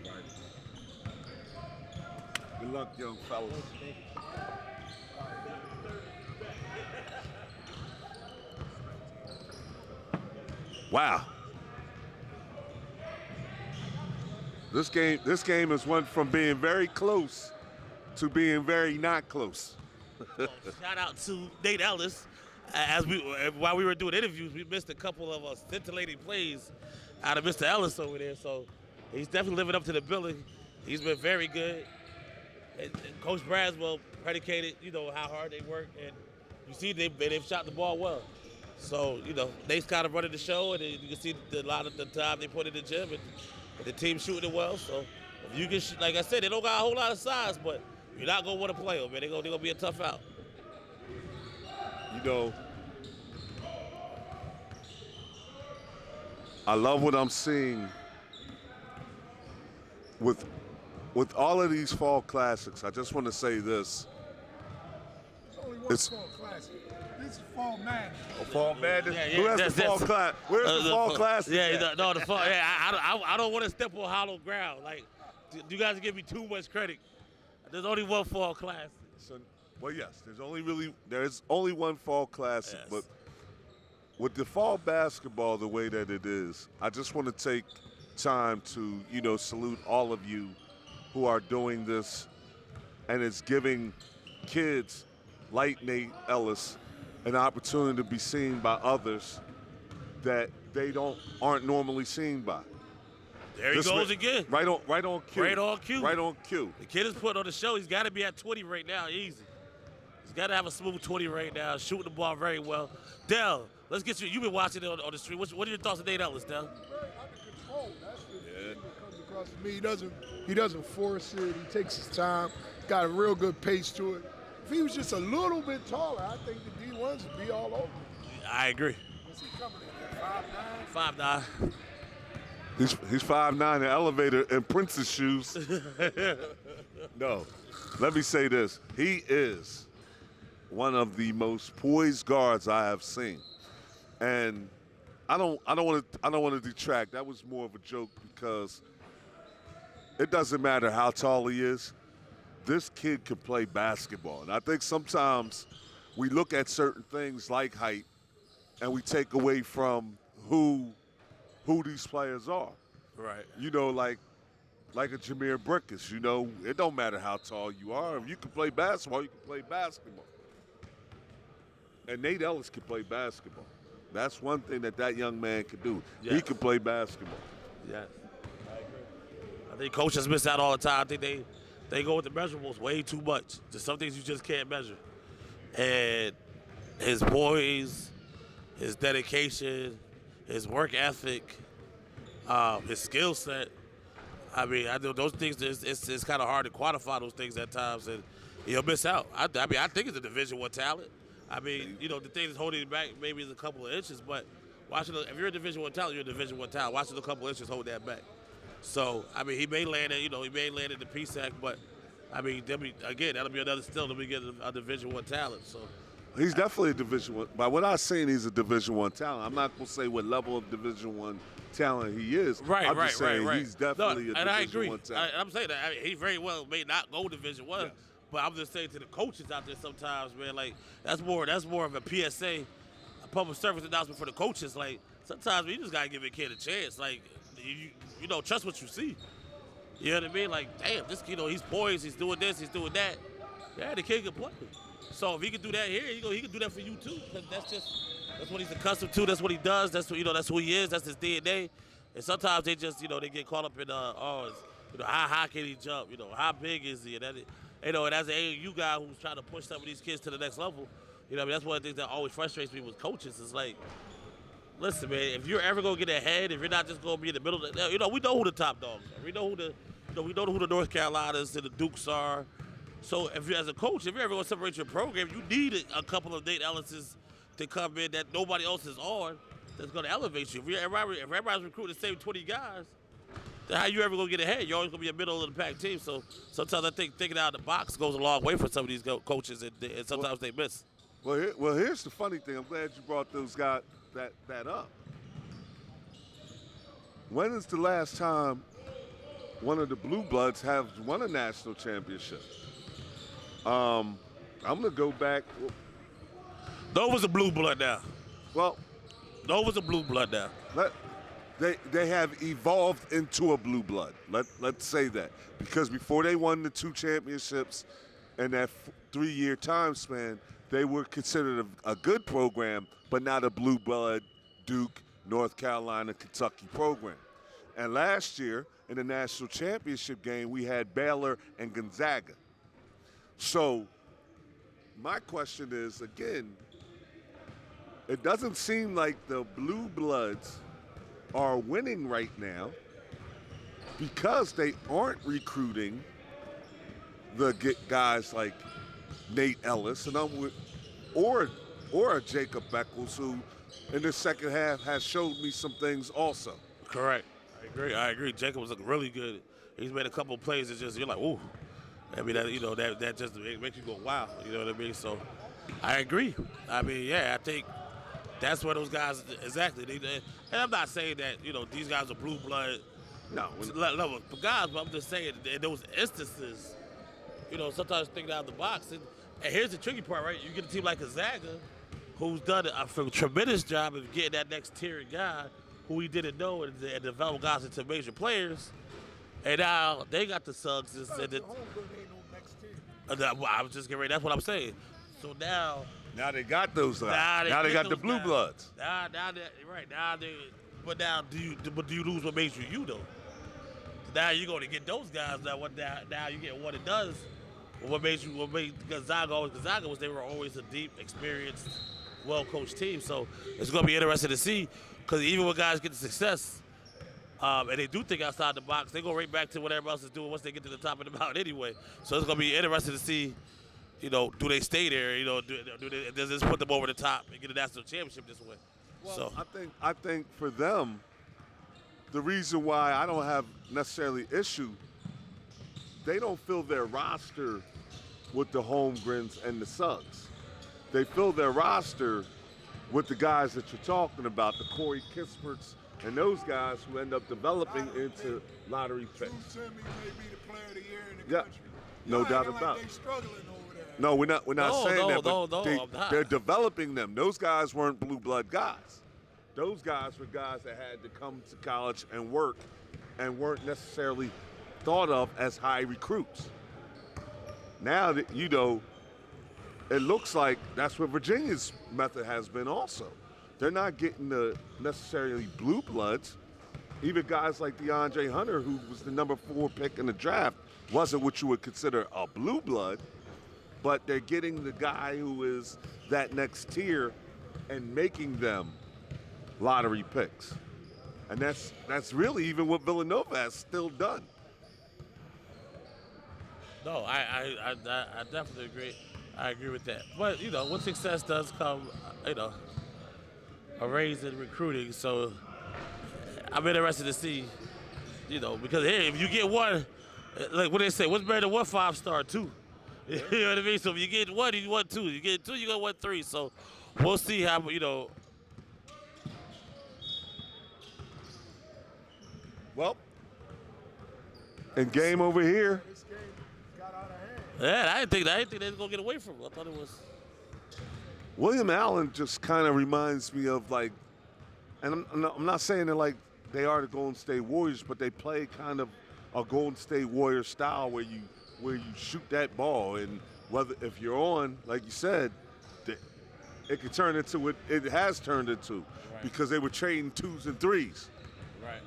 you. Good luck, young fellas. Wow. This game has went from being very close to being very not close. Shout out to Nate Ellis. While we were doing interviews, we missed a couple of scintillating plays out of Mr. Ellis over there. So he's definitely living up to the billing. He's been very good. And Coach Braswell predicated, how hard they work, and you see they've shot the ball well. So Nate's kind of running the show, and you can see a lot of the time they put in the gym, and the team shooting it well. So if you can, like I said, they don't got a whole lot of size, but you're not gonna want to play them, man. They're gonna be a tough out. I love what I'm seeing with all of these fall classics. I just want to say this. There's only one fall classic. This is Fall Madness. Fall Madness? Yeah, Who has the fall class? Where's the fall classic? Yeah, no, the fall. Yeah, I don't want to step on hollow ground. Like, you guys give me too much credit. There's only one fall classic. Well, yes, there's only one fall classic, Yes. but with the fall basketball the way that it is, I just want to take time to, salute all of you who are doing this, and it's giving kids like Nate Ellis an opportunity to be seen by others that they aren't normally seen by. There he goes again. Right on cue. Right on cue. Right on cue. The kid is putting on the show. He's got to be at 20 right now, easy. He's got to have a smooth 20 right now, shooting the ball very well. Dell, let's get you. You've been watching it on the street. What are your thoughts on Nate Ellis, Dell? Very under control. That's the thing that comes across to me. He doesn't force it. He takes his time. Got a real good pace to it. If he was just a little bit taller, I think the D1s would be all over him. I agree. What's he coming in at, 5'9"? 5'9". He's 5'9", an elevator in Prince's shoes. No, let me say this. He is one of the most poised guards I have seen. And I don't want to detract. That was more of a joke because it doesn't matter how tall he is. This kid can play basketball. And I think sometimes we look at certain things like height and we take away from who these players are. Right. You know, like a Jameer Brickus, you know, it don't matter how tall you are. If you can play basketball, you can play basketball. And Nate Ellis can play basketball. That's one thing that young man can do. Yes. He can play basketball. Yes. I agree. I think coaches miss out all the time. I think they go with the measurables way too much. There's some things you just can't measure. And his poise, his dedication, his work ethic, his skill set. I mean, I know those things. It's kind of hard to quantify those things at times, and you'll miss out. I think it's a Division I talent. I mean, you know, the thing that's holding it back maybe is a couple of inches, but if you're a Division I talent, you're a Division I talent. Watching a couple of inches hold that back. So I mean, he may land in the PSAC, but I mean, that'll be another still to be getting a Division I talent. So. He's definitely a Division I. By what I'm saying, he's a Division I talent. I'm not going to say what level of Division I talent he is. Right, I'm just saying right. he's definitely a Division I agree. I talent. I'm saying that he very well may not go Division I, yes. But I'm just saying to the coaches out there sometimes, man, like that's more of a PSA, a public service announcement for the coaches. Like sometimes you just gotta give a kid a chance. Like you know, trust what you see. You know what I mean? Like, damn, this kid, he's poised, he's doing this, he's doing that. Yeah, the kid can play. So if he can do that here, he can do that for you too. Cause that's what he's accustomed to. That's what he does. That's what that's who he is. That's his DNA. And sometimes they just they get caught up in how high can he jump? How big is he? And as an AAU guy who's trying to push some of these kids to the next level, that's one of the things that always frustrates me with coaches. Is like, listen, man, if you're ever gonna get ahead, if you're not just gonna be in the middle, we know who the top dogs are. We know who the North Carolinas and the Dukes are. So if you, as a coach, if you're ever going to separate your program, you need a couple of Nate Ellises to come in that nobody else is on that's going to elevate you. If everybody's recruiting the same 20 guys, then how you ever going to get ahead? You're always going to be a middle of the pack team. So sometimes I think thinking out of the box goes a long way for some of these coaches, and sometimes they miss. Well, here's the funny thing. I'm glad you brought those guys that up. When is the last time one of the Blue Bloods have won a national championship? I'm going to go back. Nova's a blue blood now. Well, Nova's a blue blood now. They have evolved into a blue blood. Let's say that. Because before they won the 2 championships in that 3-year time span, they were considered a good program, but not a blue blood Duke, North Carolina, Kentucky program. And last year in the national championship game, we had Baylor and Gonzaga. So my question is, again, it doesn't seem like the Blue Bloods are winning right now because they aren't recruiting the guys like Nate Ellis or Jacob Beckles, who in the second half has showed me some things also. Correct. I agree. Jacob was looking really good. He's made a couple of plays that just, you're like, ooh. I mean, that just makes you go, wow. You know what I mean? So I agree. I mean, yeah, I think that's where those guys, exactly. And I'm not saying that, these guys are blue blood level guys, but I'm just saying in those instances, sometimes thinking out of the box. And here's the tricky part, right? You get a team like Gonzaga, who's done a tremendous job of getting that next tier guy who we didn't know and develop guys into major players. And now they got the Suggs. I was just getting ready. That's what I'm saying. So now they got those guys. Now they got the Blue Bloods. Now But now, do you lose what makes you though? Now you're going to get those guys. Now you get what it does. What made Gonzaga was they were always a deep, experienced, well-coached team. So it's going to be interesting to see because even when guys get the success and they do think outside the box, they go right back to what everybody else is doing once they get to the top of the mountain anyway. So it's going to be interesting to see, do they stay there? Does this put them over the top and get a national championship this way? Well, So I think for them, the reason why I don't have necessarily issue, they don't fill their roster with the Holmgrens and the Suggs. They fill their roster with the guys that you're talking about, the Corey Kisperts and those guys who end up developing into lottery picks. Drew Timme may be the player of the year in the Yeah, country. no Y'all doubt acting about like it. they struggling over there. No, we're not saying that, but no, I'm not. they're developing them. Those guys weren't blue blood guys. Those guys were guys that had to come to college and work and weren't necessarily thought of as high recruits. Now that, it looks like that's what Virginia's method has been also. They're not getting the necessarily blue bloods. Even guys like DeAndre Hunter, who was the number 4 pick in the draft, wasn't what you would consider a blue blood, but they're getting the guy who is that next tier and making them lottery picks. And that's really even what Villanova has still done. No, I definitely agree. I agree with that. But, when success does come, a raise in recruiting. So I'm interested to see, because hey, if you get one, like what they say, what's better than 1 5-star? 2. You know what I mean? So if you get 1, you want 2. You get 2, you got 1 3. So we'll see how, Well, and game over here. This game got out of hand. Yeah, I didn't think they was gonna get away from it. I thought it was. William Allen just kind of reminds me of like, and I'm not saying that like they are the Golden State Warriors, but they play kind of a Golden State Warrior style where you shoot that ball, and whether if you're on, like you said, it could turn into what it has turned into, Right. because they were trading 2s and 3s. Right.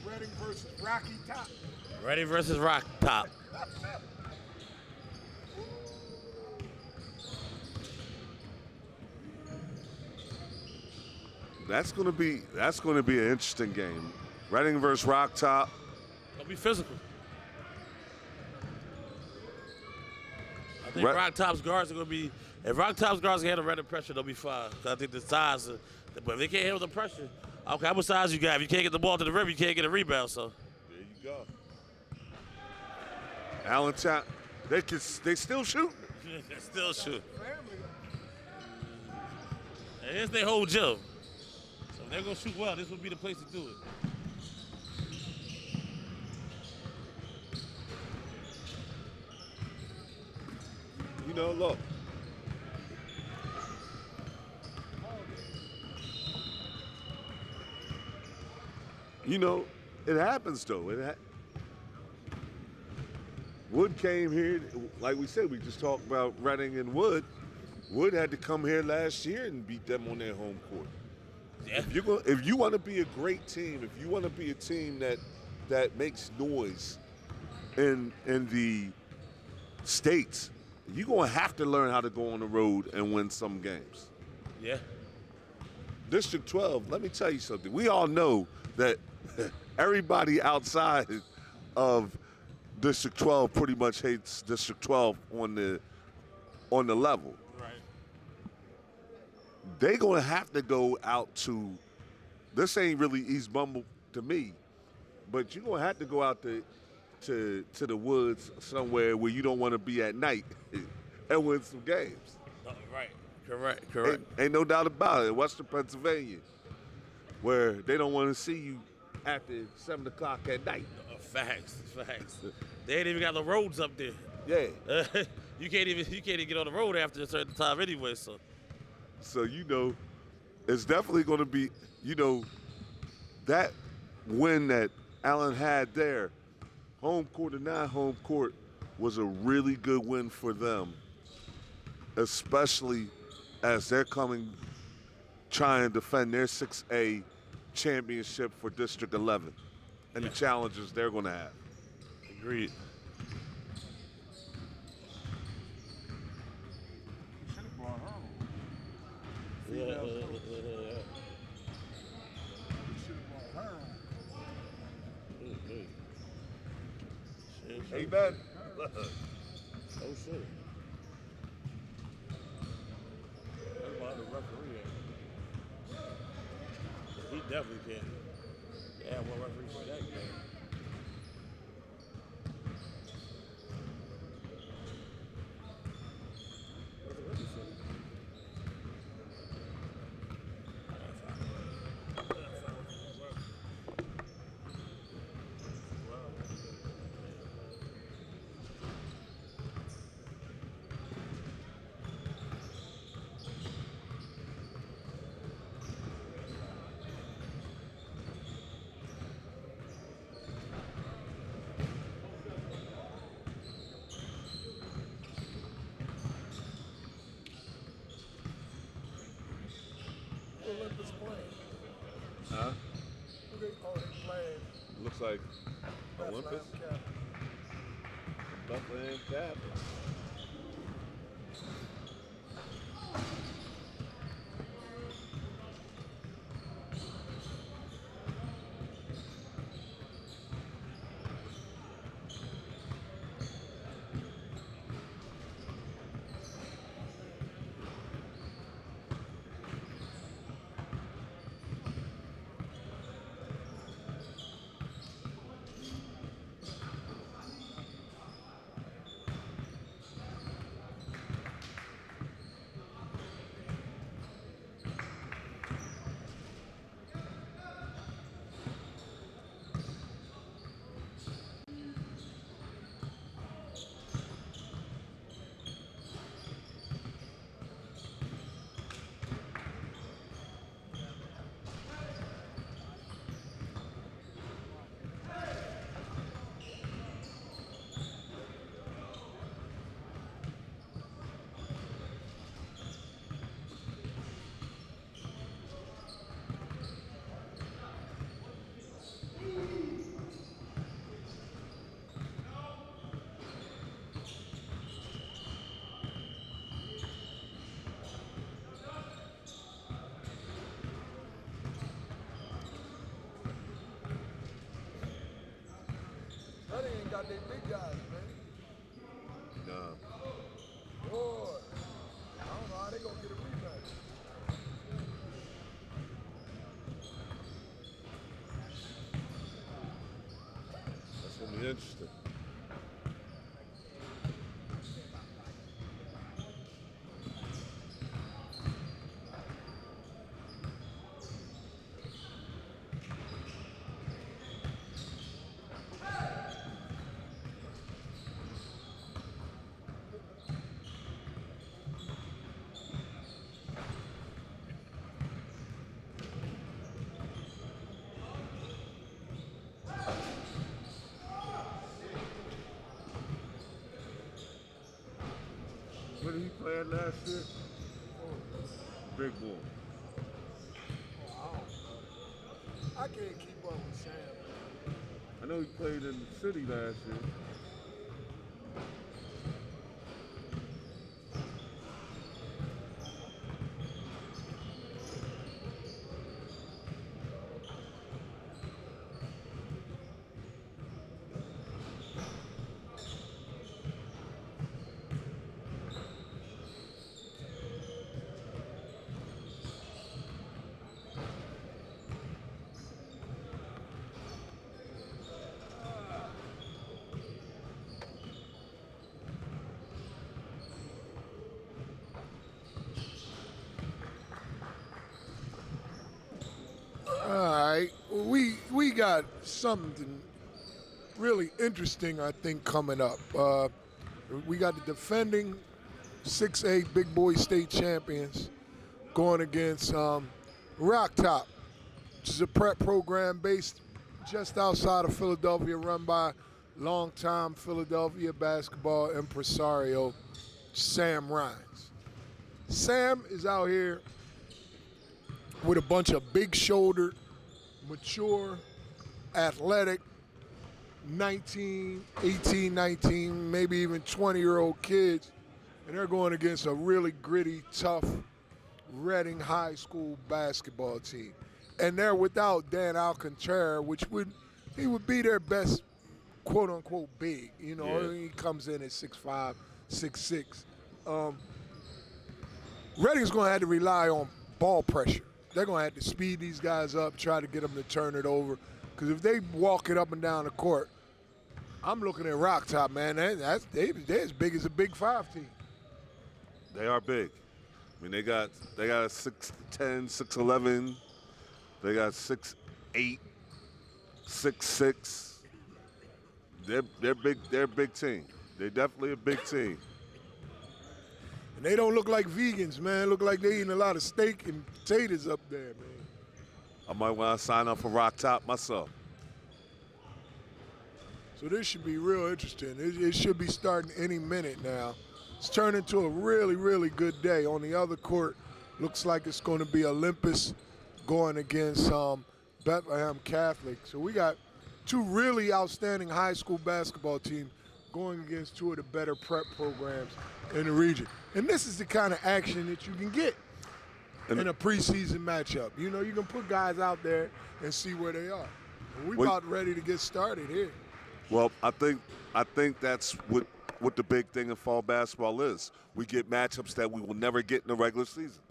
Reading versus Rocky Top. Ready versus Rock Top. That's gonna be an interesting game. Reading versus Rock Top. Gonna be physical. I think Right. Rock Top's guards are gonna be. If Rock Top's guards can handle random pressure, they'll be fine. I think the size, but if they can't handle the pressure, okay, how much size you got? If you can't get the ball to the rim, you can't get a rebound. So There you go. Allentown, they still shooting. they still shoot. And here's their whole gym. So if they're gonna shoot well, this would be the place to do it. Look. It happens though. Wood came here, like we said, we just talked about Reading and Wood. Wood had to come here last year and beat them on their home court. Yeah. If you want to be a great team, if you want to be a team that makes noise in the States, you're going to have to learn how to go on the road and win some games. Yeah. District 12, let me tell you something. We all know that everybody outside of District 12 pretty much hates District 12 on the level. Right. They're going to have to go out to, this ain't really East Bumble to me, but you're going to have to go out to the woods somewhere where you don't want to be at night and win some games. Right. Correct. Ain't no doubt about it. Western Pennsylvania, where they don't want to see you after 7 o'clock at night. Facts. They ain't even got the roads up there. Yeah. You can't even get on the road after a certain time anyway. So It's definitely going to be, that win that Allen had there, home court or not home court, was a really good win for them, especially as they're coming, try and defend their 6A championship for District 11 and the challenges they're going to have. Agreed. Yeah. Amen. Oh shit. That's why the referee. He definitely can't. Yeah, one referee for that game. Olympus playing. Huh? Who they playing? Looks like Bethlehem Olympus. Catholic. Bethlehem Catholic. That ain't got their big guys, man. Nah. Boy, I don't know how they gonna get a rematch. That's going to be interesting. What did he play last year? Big boy. I can't keep up with Sam. I know he played in the city last year. All right, we got something really interesting, I think, coming up. We got the defending 6A Big Boy State champions going against Rock Top, which is a prep program based just outside of Philadelphia, run by longtime Philadelphia basketball impresario Sam Rines. Sam is out here with a bunch of big-shouldered, mature, athletic, 19, 18, 19, maybe even 20-year-old kids, and they're going against a really gritty, tough Reading High School basketball team. And they're without Dan Alcantara, he would be their best, quote-unquote, big. You know, Yeah. he comes in at 6'5", 6'6". Reading's going to have to rely on ball pressure. They're going to have to speed these guys up, try to get them to turn it over. Because if they walk it up and down the court, I'm looking at Rock Top, man. They're as big as a Big 5 team. They are big. I mean, they got a 6'10", 6'11". They got 6'8", 6'6". They're big. They're a big team. They're definitely a big team. And they don't look like vegans, man. Look like they eating a lot of steak and potatoes up there, man. I might want to sign up for Rock Top myself. So this should be real interesting. It should be starting any minute now. It's turned into a really, really good day. On the other court, looks like it's going to be Olympus going against Bethlehem Catholic. So we got two really outstanding high school basketball teams going against two of the better prep programs in the region. And this is the kind of action that you can get in a preseason matchup. You know, you can put guys out there and see where they are. And we're about ready to get started here. Well, I think that's what the big thing in fall basketball is. We get matchups that we will never get in the regular season.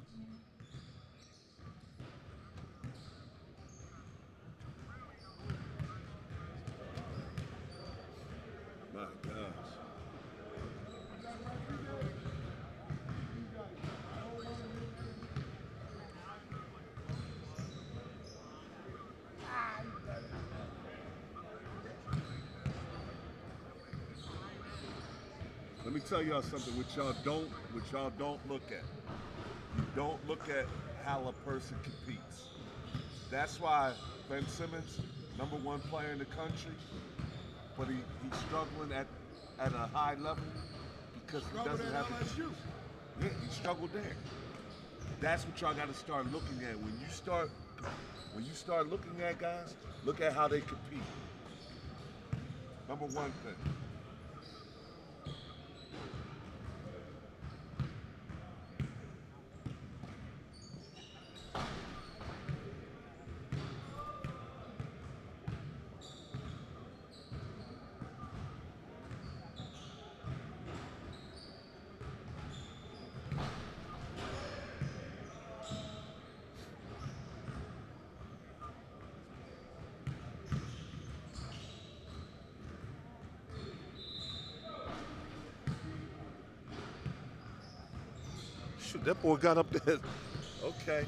My gosh. Let me tell y'all something which y'all don't look at. You don't look at how a person competes. That's why Ben Simmons, #1 player in the country, but he's struggling at a high level because he doesn't have LSU. Yeah, he struggled there. That's what y'all got to start looking at. When you start looking at guys, look at how they compete. #1 thing. Shoot, that boy got up there. Okay.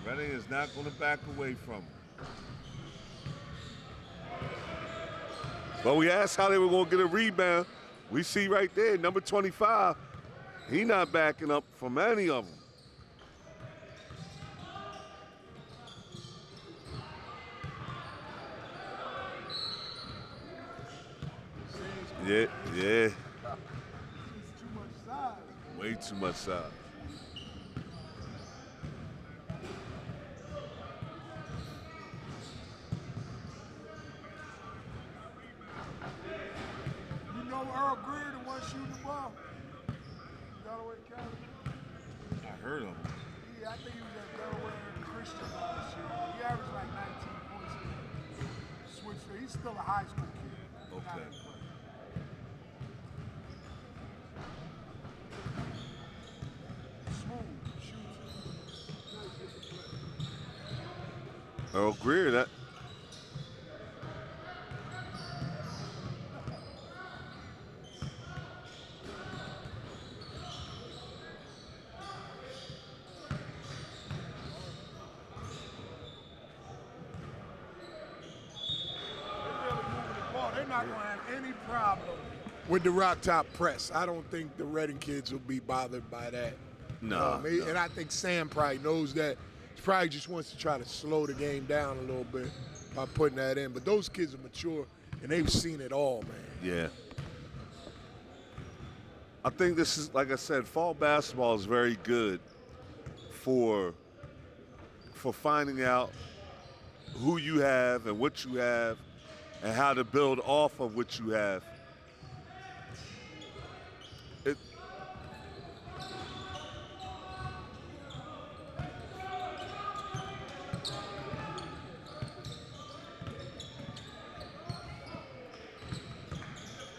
Reading is not going to back away from him. But we asked how they were going to get a rebound. We see right there, number 25, he not backing up from any of them. Yeah. Way too much size. You know Earl Greer, the one shooting the ball? Delaware County. I heard him. Yeah, I think he was at Delaware Christian last year. He averaged like 19 points. Switched. He's still a high school kid. Okay. Earl Greer, that. They're not going to have any problem with the Rock Top press. I don't think the Reading kids will be bothered by that. No. And I think Sam probably knows that. He probably just wants to try to slow the game down a little bit by putting that in. But those kids are mature, and they've seen it all, man. Yeah. I think this is, like I said, fall basketball is very good for finding out who you have and what you have and how to build off of what you have.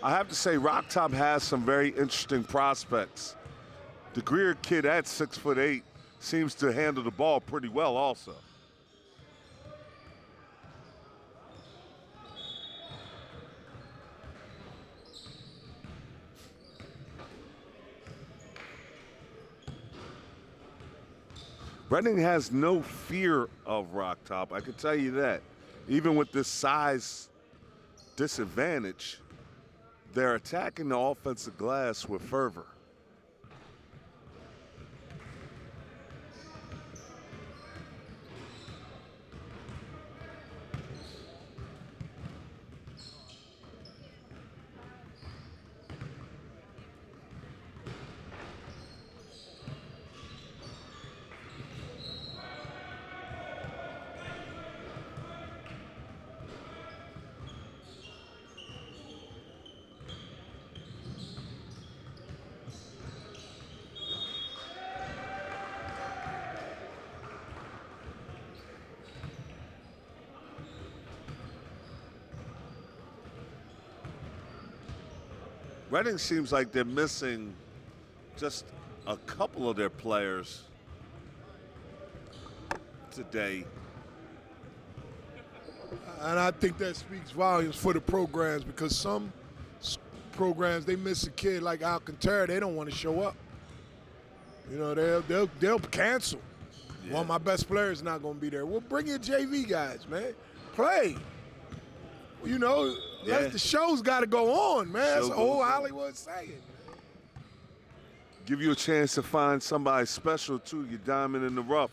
I have to say, Rock Top has some very interesting prospects. The Greer kid at 6'8" seems to handle the ball pretty well also. Reading has no fear of Rock Top, I can tell you that. Even with this size disadvantage, they're attacking the offensive glass with fervor. Reading seems like they're missing just a couple of their players today. And I think that speaks volumes for the programs, because some programs, they miss a kid like Alcantara, they don't want to show up. You know, they'll cancel. Yeah. One of my best players not going to be there. Well, bring your JV guys, man. Play. You know, Yeah. the show's got to go on, man. That's Show old goes on. Hollywood saying. Give you a chance to find somebody special too, your diamond in the rough.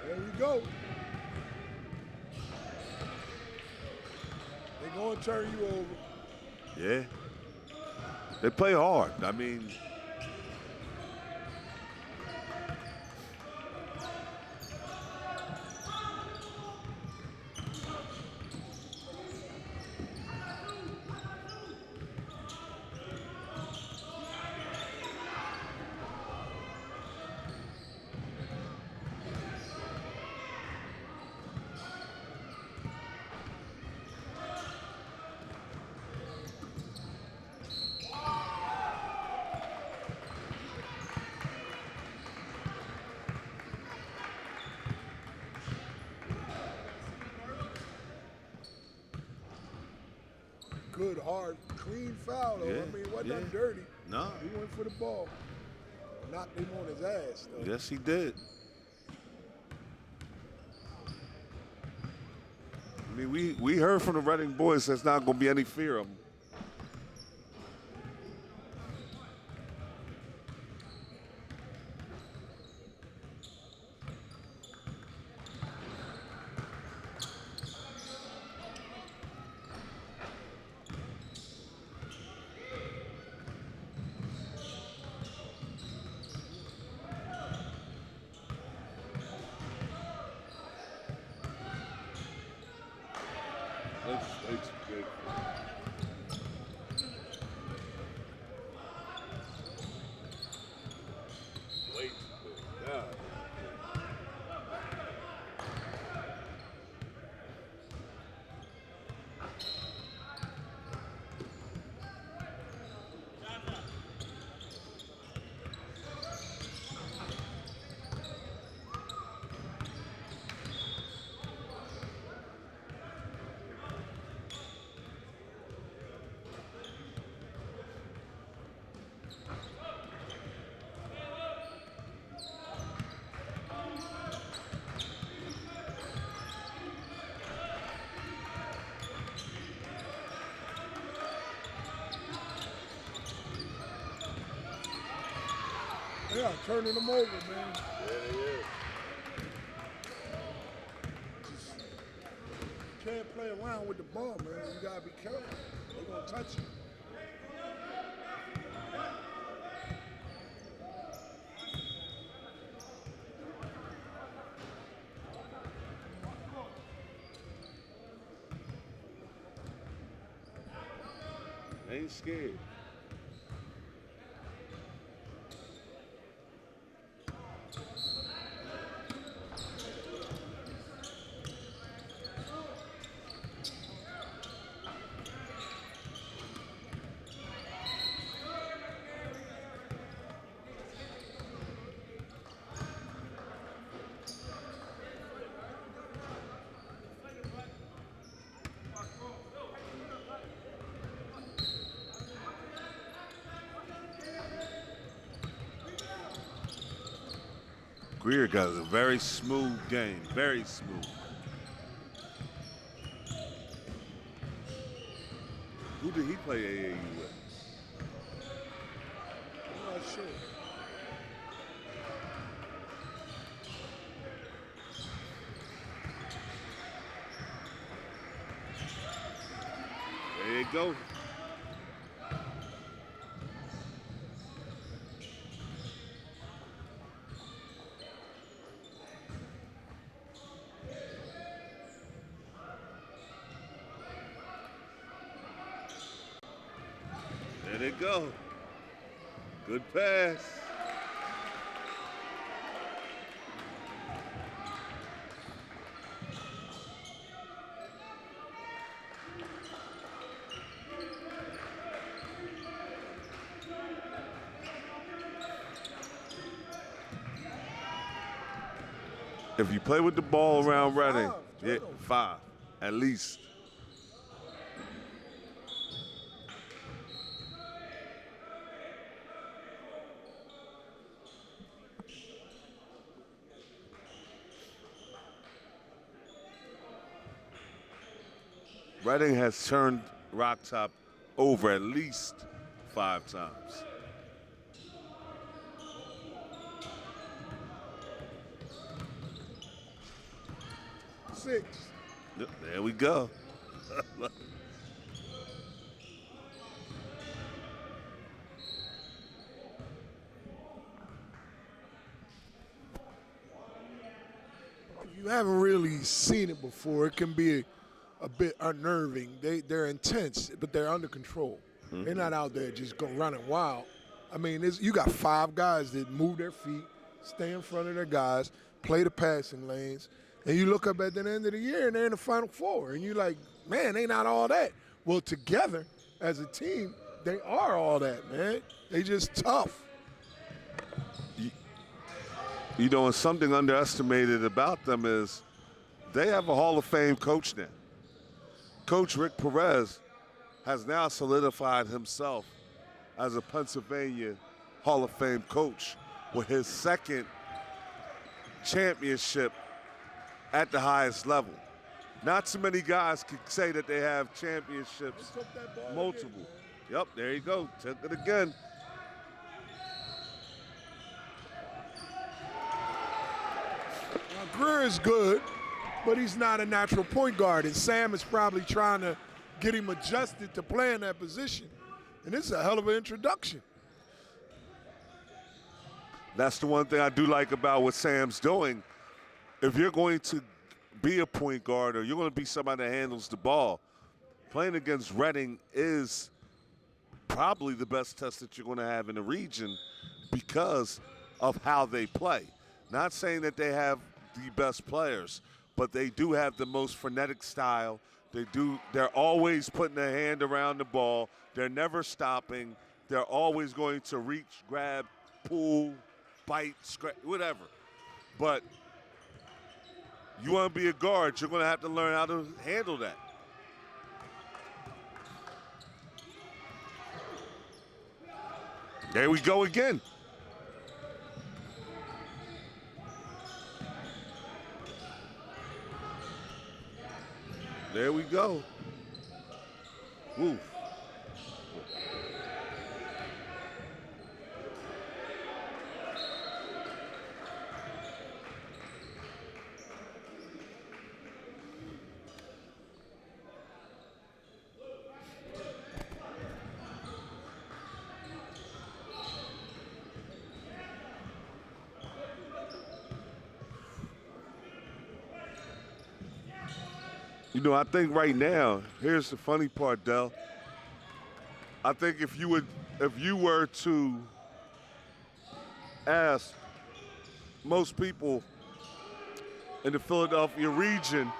There we go. They're going to turn you over. Yeah. They play hard. I mean, Good, hard, clean foul, though. Yeah, I mean, it wasn't yeah. nothing dirty. no. He went for the ball. Knocked him on his ass, though. Yes, he did. I mean, we heard from the Reading boys there's not going to be any fear of them. It's good. Wait, yeah. Yeah, turning them over, man. Yeah, they is. Just can't play around with the ball, man. You gotta be careful. They're gonna touch you. They ain't scared. Greer got a very smooth game, very smooth. Who did he play AAU with? I'm not sure. There you go. There they go. Good pass. If you play with the ball around Reading, yeah, 5 at least. Reading has turned Rock Top over at least 5 times. Six. Yep, there we go. If you haven't really seen it before, it can be a bit unnerving. They're intense, but they're under control. They're not out there just running wild. I mean, you got 5 guys that move their feet, stay in front of their guys, play the passing lanes, and you look up at the end of the year and they're in the Final Four, and you're like, man, they not all that. Well, together as a team, they are all that, man. They just tough. You know, and something underestimated about them is they have a Hall of Fame coach now. Coach Rick Perez has now solidified himself as a Pennsylvania Hall of Fame coach with his 2nd championship at the highest level. Not so many guys can say that they have championships, multiple. Yep, there you go, took it again. Now, Greer is good, but he's not a natural point guard, and Sam is probably trying to get him adjusted to playing that position. And this is a hell of an introduction. That's the one thing I do like about what Sam's doing. If you're going to be a point guard or you're going to be somebody that handles the ball, playing against Reading is probably the best test that you're going to have in the region because of how they play. Not saying that they have the best players, but they do have the most frenetic style. They're always putting their hand around the ball. They're never stopping. They're always going to reach, grab, pull, bite, scratch, whatever. But you want to be a guard, you're going to have to learn how to handle that. There we go again. There we go. Woo. You know, I think right now, here's the funny part, Del. I think if you were to ask most people in the Philadelphia region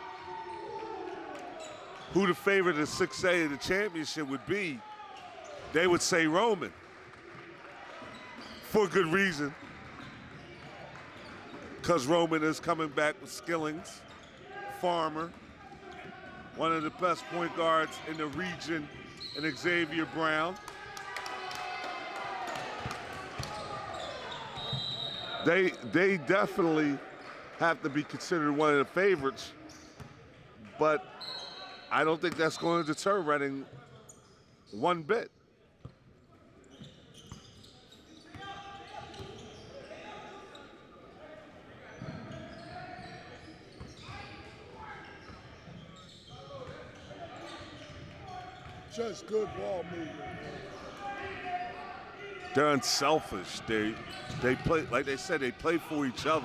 who the favorite of 6A of the championship would be, they would say Roman. For good reason. Because Roman is coming back with Skillings, Farmer, one of the best point guards in the region, and Xavier Brown. They definitely have to be considered one of the favorites, but I don't think that's going to deter Reading one bit. Just good ball movement. They're unselfish. They play, like they said, they play for each other.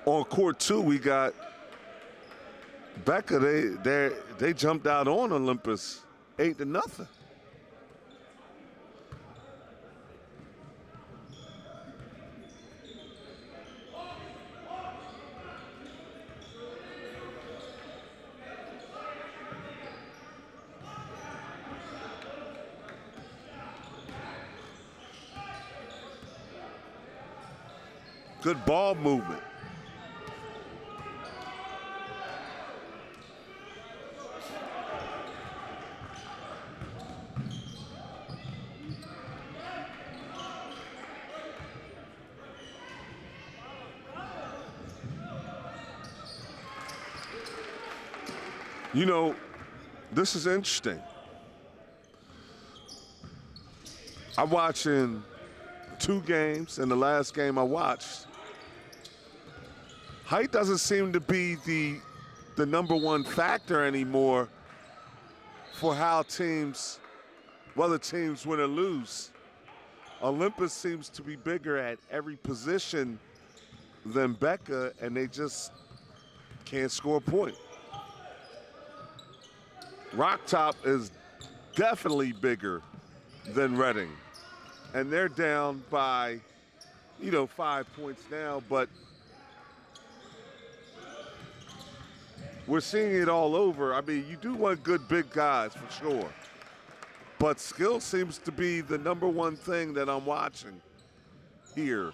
On court 2, we got Becca. They jumped out on Olympus 8-0. Good ball movement. You know, this is interesting. I'm watching 2 games, and the last game I watched, height doesn't seem to be the #1 factor anymore for how teams, whether teams win or lose. Olympus seems to be bigger at every position than Becca, and they just can't score a point. Rock Top is definitely bigger than Reading, and they're down by, 5 points now, but we're seeing it all over. I mean, you do want good big guys for sure, but skill seems to be the #1 thing that I'm watching here,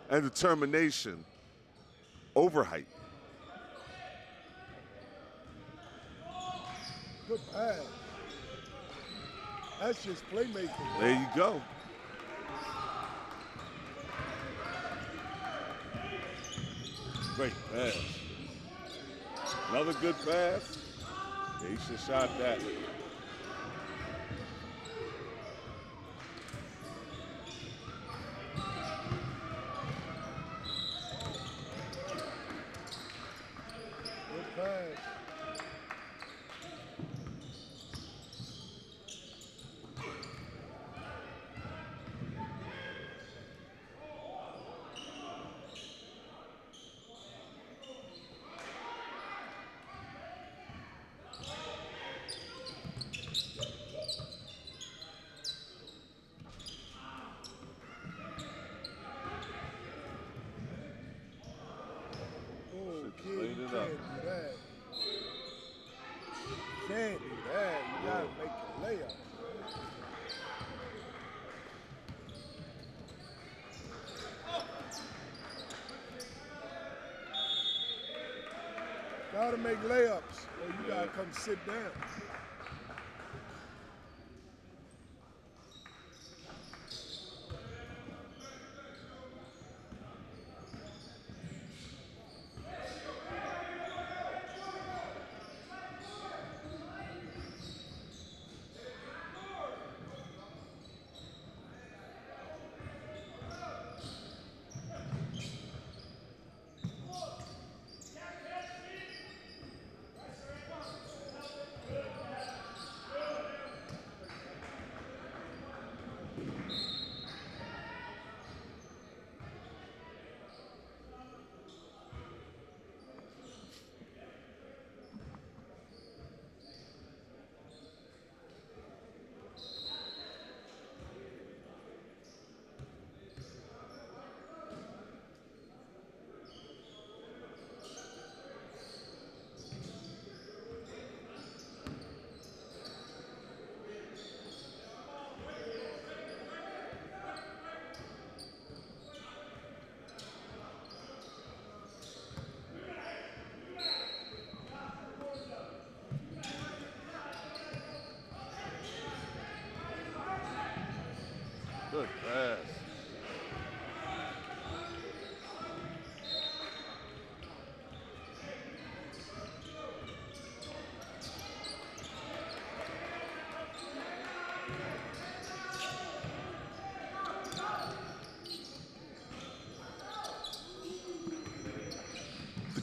and determination over height. Good pass. That's just playmaking. There you go. Great pass. Another good pass. He should have shot that. Good pass. Clean it up. Can't do that. You gotta make a layup. Gotta make layups, or you gotta come sit down.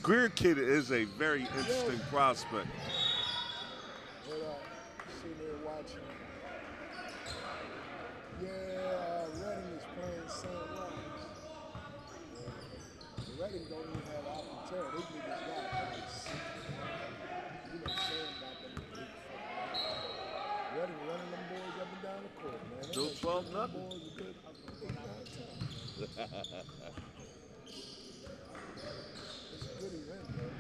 Greer kid is a very interesting prospect. Sitting there watching. Yeah, Reading is playing Sam Rines. Reading don't even have Allentown. They niggas got like 6. You know, Sam got them big fucking guys. Reading running them boys up and down the court, man. Still 12-0. Boys a good 8-9 times. It's a good event, though.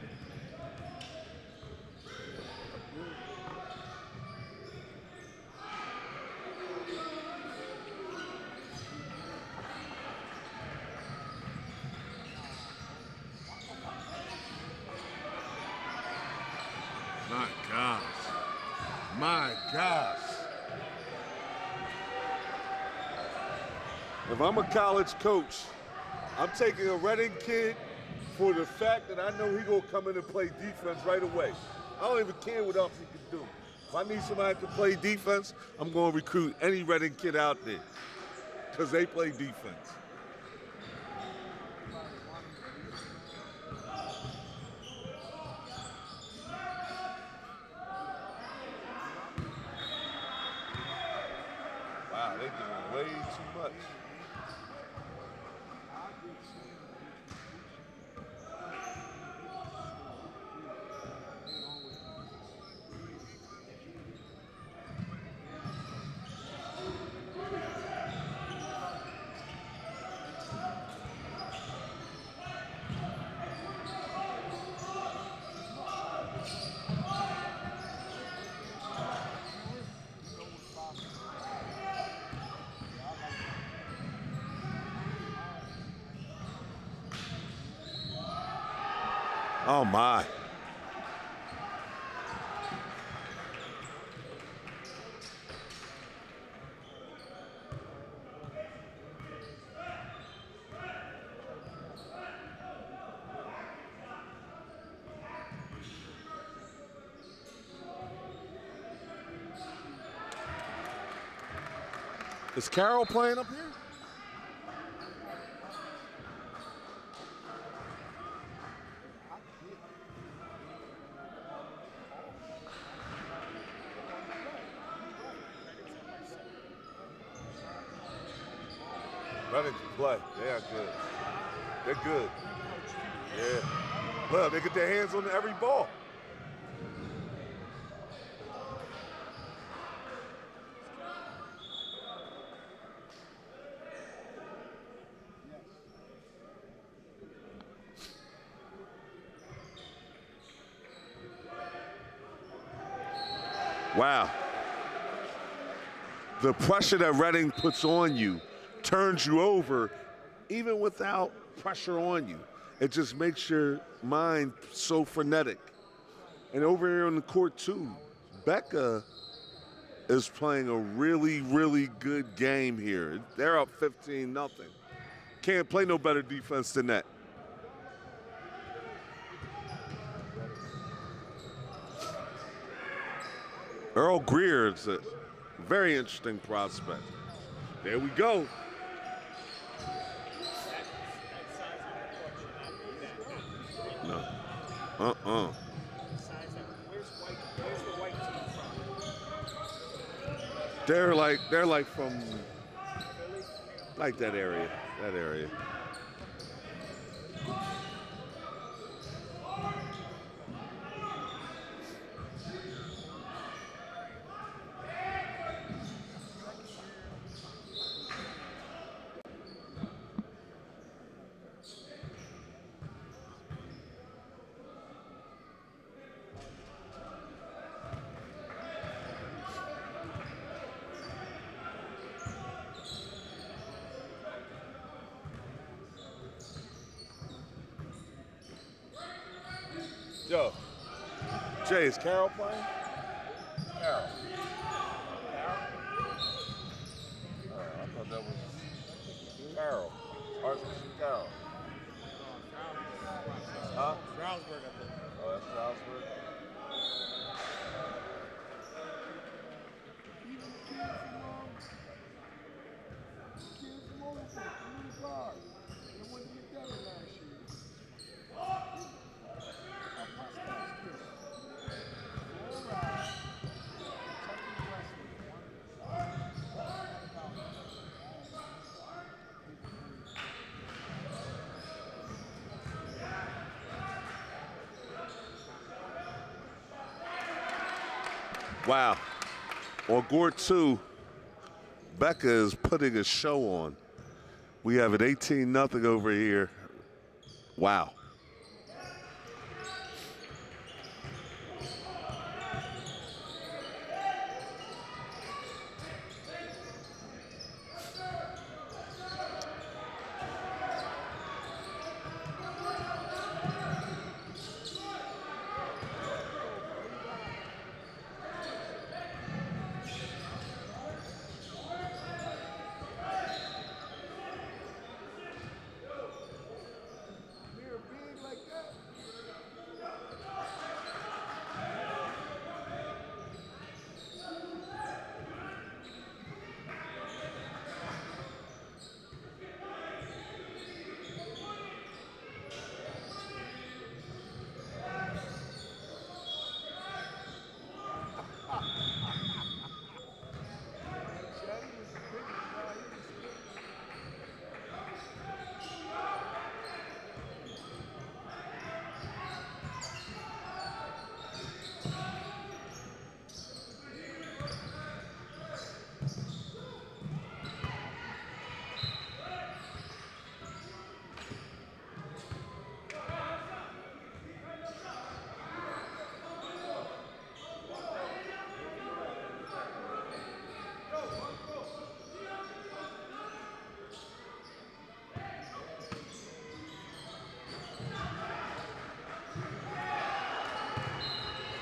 My gosh. My gosh. If I'm a college coach, I'm taking a Reading kid for the fact that I know he's going to come in and play defense right away. I don't even care what else he can do. If I need somebody to play defense, I'm going to recruit any Reading kid out there because they play defense. Wow, they're doing way too much. Oh my. Is Carroll playing up here? Ready to play. They are good. They're good. Yeah. Well, they get their hands on every ball. Wow. The pressure that Reading puts on you turns you over even without pressure on you. It just makes your mind so frenetic. And over here on the court too, Becca is playing a really, really good game here. They're up 15-0. Can't play no better defense than that. Earl Greer is a very interesting prospect. There we go. No. They're like from like that area. Yo, Jay, is Carroll playing? Carroll. I thought that was Carroll. Archbishop Carroll. Huh? Brownsburg, I think. Oh, that's Brownsburg. Wow. On Court 2, Becca is putting a show on. We have an 18-0 over here. Wow.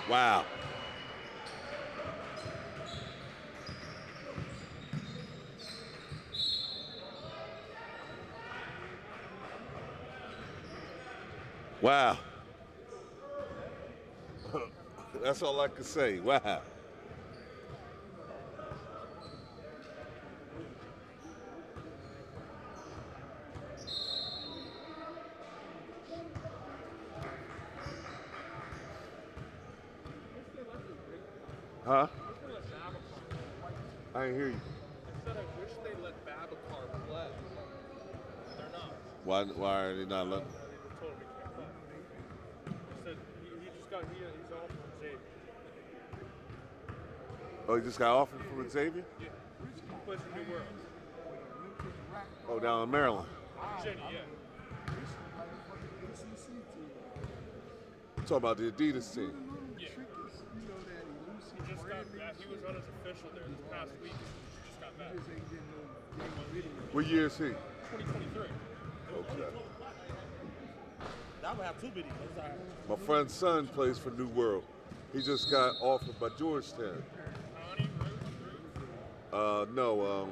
Wow. Wow. That's all I can say. Wow. Huh? I didn't hear you. I said I wish they let Babacar play. They're not. Why are they not letting? They told me he can't play. He said he just got he's off from Xavier. Oh, he just got offered from Xavier? Yeah. He plays for New World. Oh, down in Maryland. Virginia, yeah. I'm talking about the Adidas team. Yeah. He just got back. He was unofficial there this past week. He just got back. What year is he? 2023. Okay. Now we have 2 videos. That's all right. My friend's son plays for New World. He just got offered by Georgetown. No,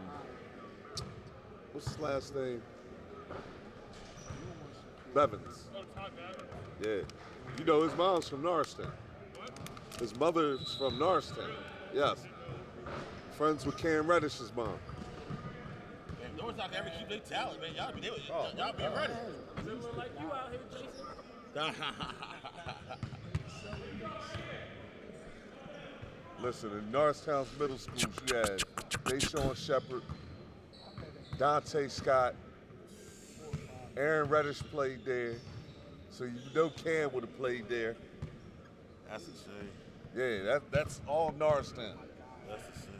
what's his last name? Bevins. Oh, Todd Bevins. Yeah. You know, his mom's from Norristown. What? His mother's from Norristown. Yes. Friends with Cam Reddish's mom. Man, North not ever keep their talent, man. Y'all be ready. Does it look like you out here, Jason? Listen, in Norristown's middle schools, you had Deshaun Shepard, Dante Scott, Aaron Reddish played there, so you know Cam would have played there. That's a shame. Yeah, that's all Norristown. That's a shame.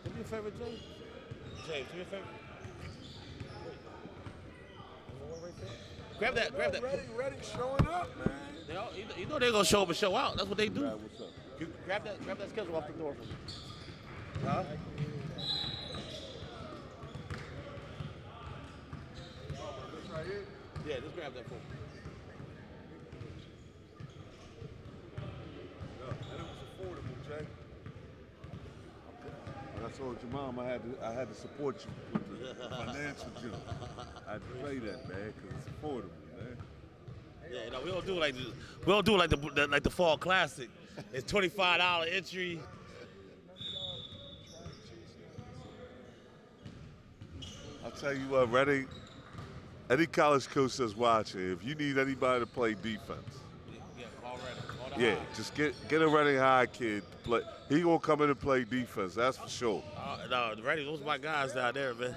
Do me a favor, James. James, do me a favor. Grab that. Ready, showing up, man. You know they're gonna show up and show out. That's what they do. Right, what's up? Grab that schedule off the door for me. Huh? Right here. Yeah, just grab that for me. And it was affordable, Jay. Like I told your mom, I had to support you with the financial jump. I had to play that, man, because it's affordable, man. Yeah, no, we don't do like the fall classic. It's $25 entry. I'll tell you what, Reddy, any college coach that's watching, if you need anybody to play defense, Yeah, call Redding. yeah, just get a Reading High kid to play. He gonna come in and play defense, that's for sure. No, Redding, those are my guys down there, man.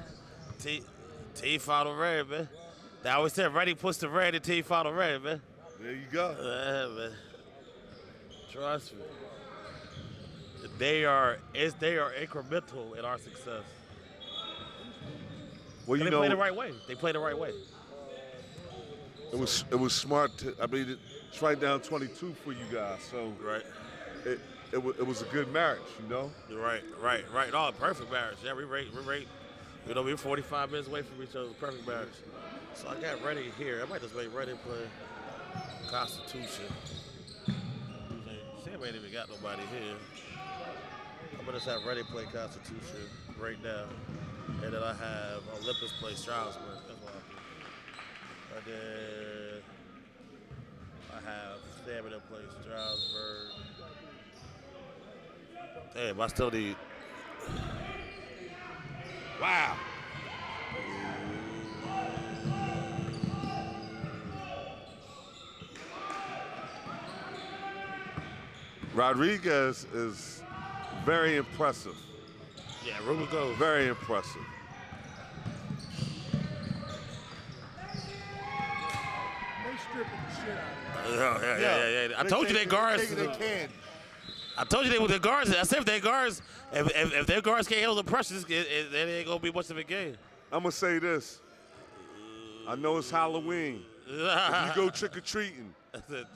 T final red, man. They always said Redding puts the red in T final red, man. There you go. Yeah, man. Trust me. They are incremental in our success. Well, They you know, play the right way. They play the right way. it was smart. It's right down 22 for you guys. So Right. it was a good marriage, you know. Right. Oh, perfect marriage. Yeah, we rate. You know, we're 45 minutes away from each other. Perfect marriage. So I got Reddy here. I might just make Reddy play Constitution. Sam ain't even got nobody here. I'm gonna just have Reddy play Constitution right now. And then I have Olympus play Stroudsburg. That's what I'll do. And then I have Stamina play Stroudsburg. Damn, I still need. Wow. Rodriguez is very impressive. Yeah, Ruben goes. Very impressive. They stripping the shit out of him. Yeah. I told you they guards. They can. I told you they were the guards. I said if their guards, if their guards can't handle the pressure, it ain't gonna be much of a game. I'm gonna say this. I know it's Halloween. If you go trick or treating,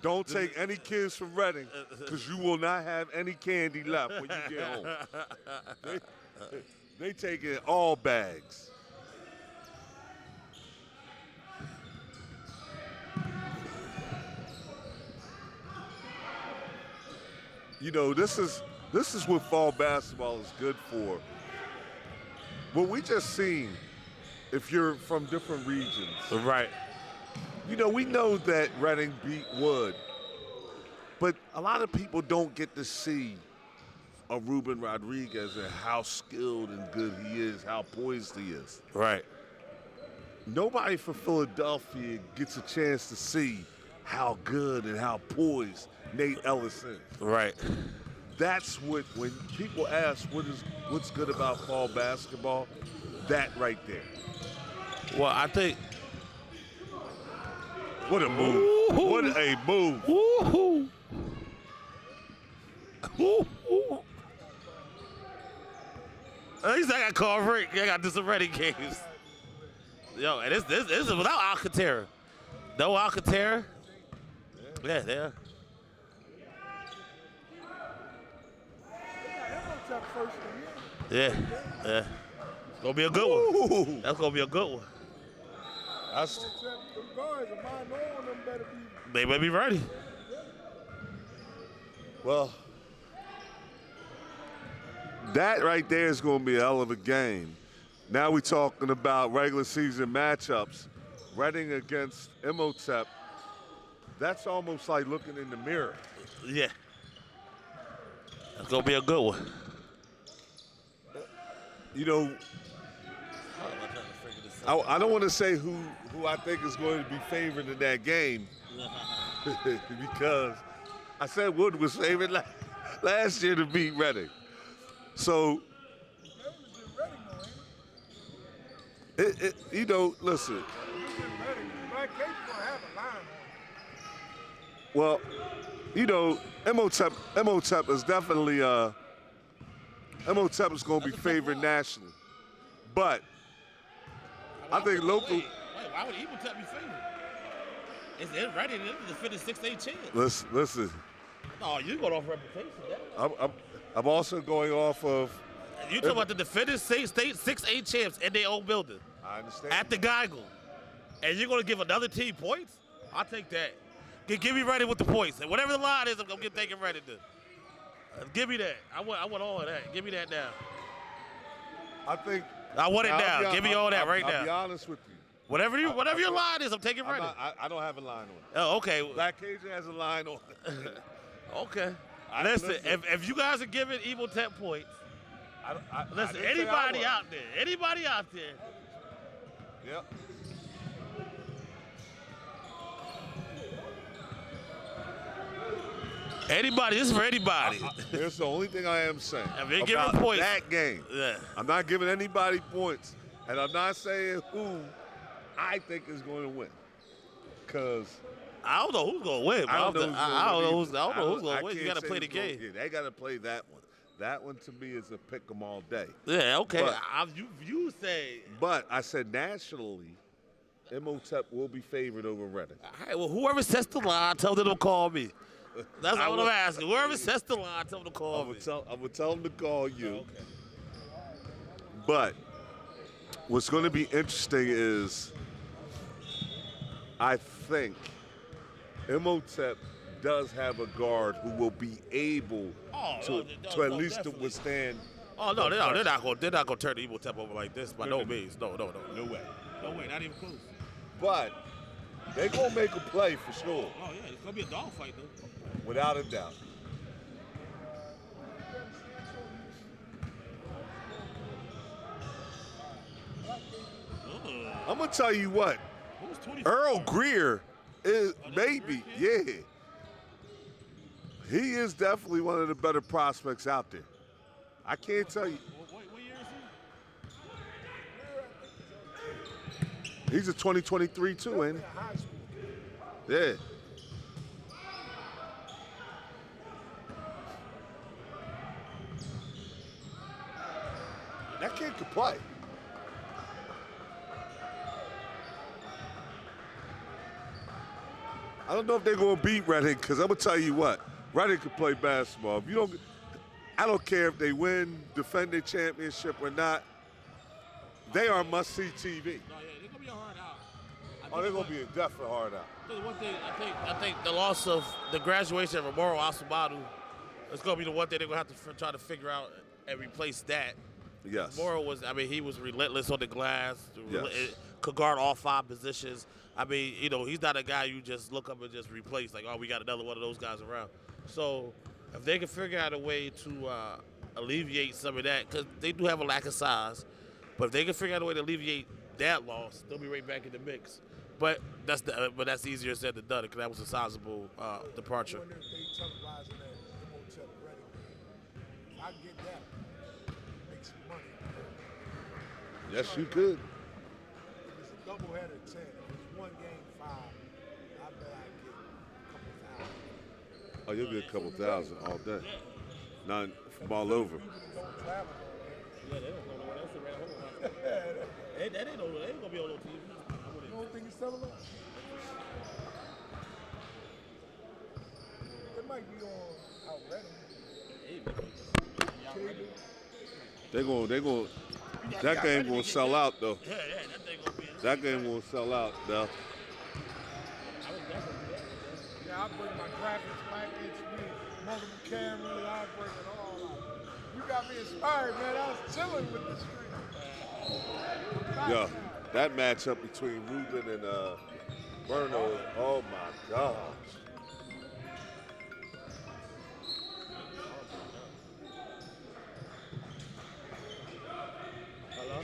don't take any kids from Reading, because you will not have any candy left when you get home. They taking all bags. You know, this is what fall basketball is good for. What we just seen, if you're from different regions, Right. you know, we know that Reading beat Wood, but a lot of people don't get to see a Ruben Rodriguez and how skilled and good he is, how poised he is. Right. Nobody from Philadelphia gets a chance to see how good and how poised Nate Ellis is. Right. That's what, when people ask what's good about fall basketball, that right there. Well, I think. What a move. Woo-hoo. What a move. Woo-hoo. Woo-hoo. At least I got called break. I got to do some Reading games. Yo, and this is without Alcantara. No Alcantara. Yeah. Yeah. It's gonna be a good one. Ooh. That's gonna be a good one. That's, They may be ready. well, that right there is going to be a hell of a game. Now we're talking about regular season matchups. Reading against Imhotep. That's almost like looking in the mirror. Yeah. That's gonna be a good one. You know, I don't want to say who I think is going to be favored in that game because I said Wood was favored last year to beat Reading. So, you know, listen. Well, you know, Imhotep is definitely Imhotep is going to be favored nationally, but I think local. Wait, why would Imhotep be favored? It's Reading. It's a 56-8 chance. Listen. Oh, you going off reputation? I'm also going off of. You talking about the defending state 6-8 champs in their own building I understand. at the Geigle, and you're gonna give another team points? I'll take that. Give me Reading with the points, and whatever the line is, I'm gonna get taking Reading to. Give me that. I want all of that. Give me that now. I think. I want it now. Give me all that right now. I'll be honest with you. Whatever your line is, I'm taking Reading. I don't have a line on it. Oh, okay. Black Cajun has a line on it. Okay. Listen, if you guys are giving Imhotep points, listen, anybody out there. Yep. Anybody, this is for anybody. Here's the only thing I am saying If you're about giving points, that game. Yeah. I'm not giving anybody points, and I'm not saying who I think is going to win, because I don't know who's gonna win. I don't know who's gonna win. You gotta play the game. Yeah, they gotta play that one. That one to me is a pick 'em all day. Yeah, okay. But- You say. But I said nationally, MOTEP will be favored over Reading. All right, well, whoever sets the line, tell them to call me. That's I what will- I'm asking. Whoever sets the line, tell them to call me. I'm gonna tell them to call you. Okay. But what's going to be interesting is I think MOTEP does have a guard who will be able to at least to definitely. withstand. Oh no, they're not gonna turn the Evil Tep over like this by no means. No way, not even close. But they're going to make a play for sure, Oh yeah, it's gonna be a dogfight though. without a doubt. I'm going to tell you what, Who's 20? Earl Greer is maybe, yeah. He is definitely one of the better prospects out there. I can't tell you. What year is he? He's a 2023 too, ain't he? Yeah. That kid could play. I don't know if they're going to beat Reading, because I'm going to tell you what, Reading could play basketball. If you don't, I don't care if they win, defend their championship or not. They are must-see TV. No, yeah, they're gonna be a hard out. Oh, they're going to be a definite hard out. The one thing I think the loss of the graduation of Romero Asubadu is gonna be the one thing they're gonna have to try to figure out and replace that. Yes. Romero was, he was relentless on the glass. Yes. Could guard all 5 positions. He's not a guy you just look up and just replace. Like, oh, we got another one of those guys around. So if they can figure out a way to alleviate some of that, because they do have a lack of size, but if they can figure out a way to alleviate that loss, they'll be right back in the mix. But that's easier said than done, because that was a sizable departure. I wonder if they televising that MOTEP Reading game. If I get that, make some money. Yes, you could. If it's a doubleheader, 10. If it's one game, 5. I bet I get a couple thousand. Oh, you'll get a couple thousand all day. None from all over. People that don't travel, Yeah, they don't go nowhere. That's around home. They ain't gonna be on no TV. you don't think it's televised? It might be on out Reading. They going that game gonna sell out though. Yeah, that thing gonna be. That game gonna sell out though. Yeah, I bring my graphics package, multiple cameras, I bring it all out. You got me inspired, man. I was chilling with the street. Yeah, that matchup between Ruben and Berno, oh my gosh. Hello?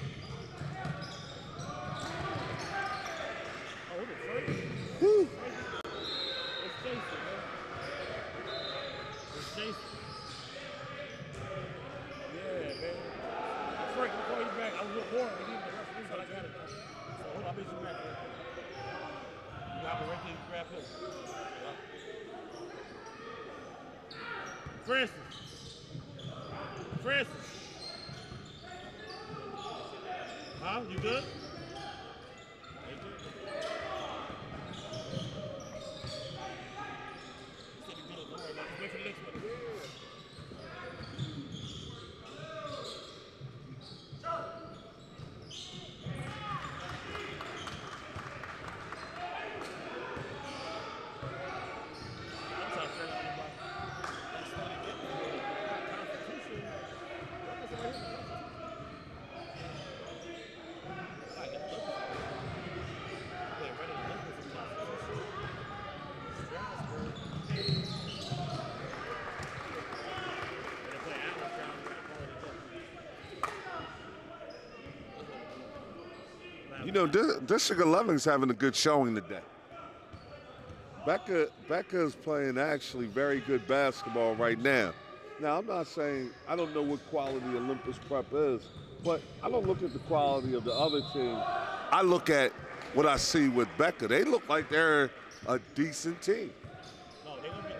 Whew. It's Jason, man. It's Jason. Yeah, man. Frank, I'll call you back. I was with Warren. We need the referees, but I got it. So hold on, I'll be you back, man. You got me right there. You grab him. Francis. Huh? You good? You know, District 11 is having a good showing today. Becca is playing actually very good basketball right now. Now, I'm not saying, I don't know what quality Olympus Prep is, but I don't look at the quality of the other team. I look at what I see with Becca. They look like they're a decent team. No, they're gonna be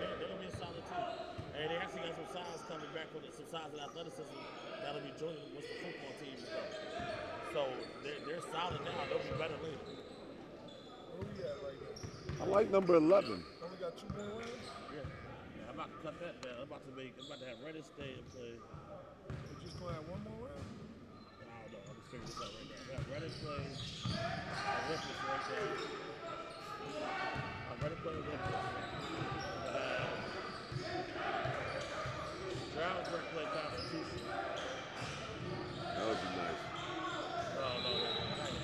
a solid team. And they actually got some size coming back with some size and athleticism that'll be joining with the football team as well. So they're solid now. They'll be better later. Where we at right now? I like number 11. Only got 2 more rounds? Yeah, I'm about to cut that down. I'm about to have Reddish stay and play. We just gonna have 1 more round? I don't know. I'm just figuring this out right now. We have Reddish play. Olympus right there. I'm ready to play Olympus. Stroudsburg play Constitution. That would be nice. No. Allen is like,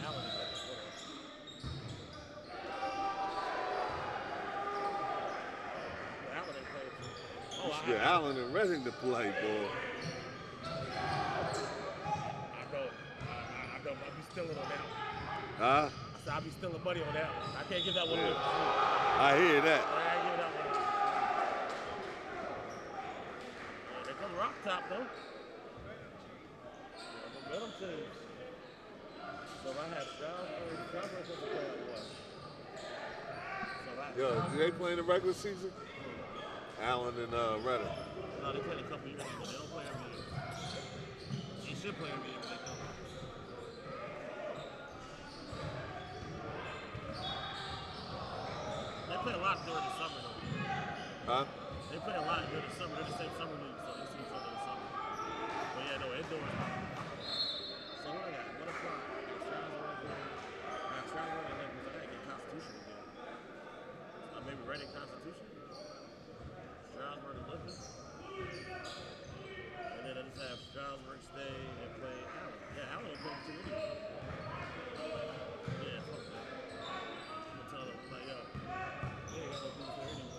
Allen ain't playing too. Oh, Yeah, Allen and Redding to play, boy. I know. I'll be stealing on that one. Huh? I said I'll be stealing money on that one. I can't give that one away for free. I hear that. I ain't giving that one away. Yeah, there comes Rock Top, though. Momentum team. So if I have Stroudsburg supposed to play at what? So if I have Yo, do they play in the regular season? Allen and Redding. No, they played a couple years ago. They don't play every year. They should play every year, but they don't. They play a lot during the summer, though. Huh? They play a lot during the summer. They're the same summer league, so they see each other in the summer. But yeah, no, indoors. So what I got? 1 o'clock. Stroudsburg and Lakers. I gotta get Constitution again. Maybe Reading Constitution. Stroudsburg and Lakers. And then I just have Stroudsburg stay and play Allen. Yeah, Allen will play too anyway. Yeah, fuck that. I'm gonna tell them, like, yo, yeah, you gotta do this anyway.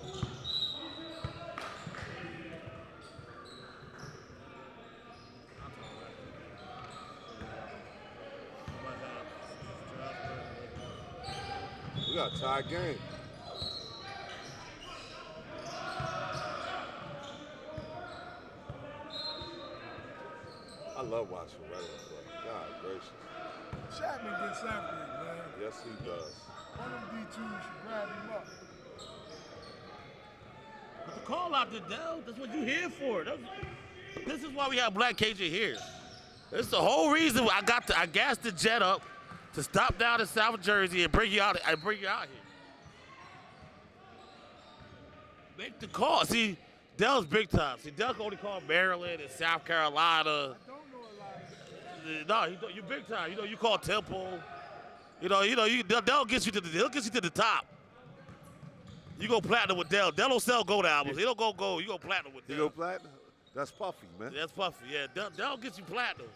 I'll talk about it. I might have Stroudsburg and Lakers. We got a tie game. I love watching Redding play. God gracious. Chapman gets after it, man. Yes, he does. One of them D2s should grab him up. But the call out to Dell, that's what you here for. This is why we have Black Cajun here. This is the whole reason I gassed the jet up to stop down in South Jersey and bring you out here. Make the call. See, Dell's big time. See, Dell can only call Maryland and South Carolina. I don't know a lot of No, you big time. You know, you call Temple. Dell gets you to the top. You go platinum with Dell. Dell don't sell gold albums. He don't go gold. You go platinum with Dell. You go platinum? That's Puffy, man. That's Puffy. Yeah, Dell gets you platinum.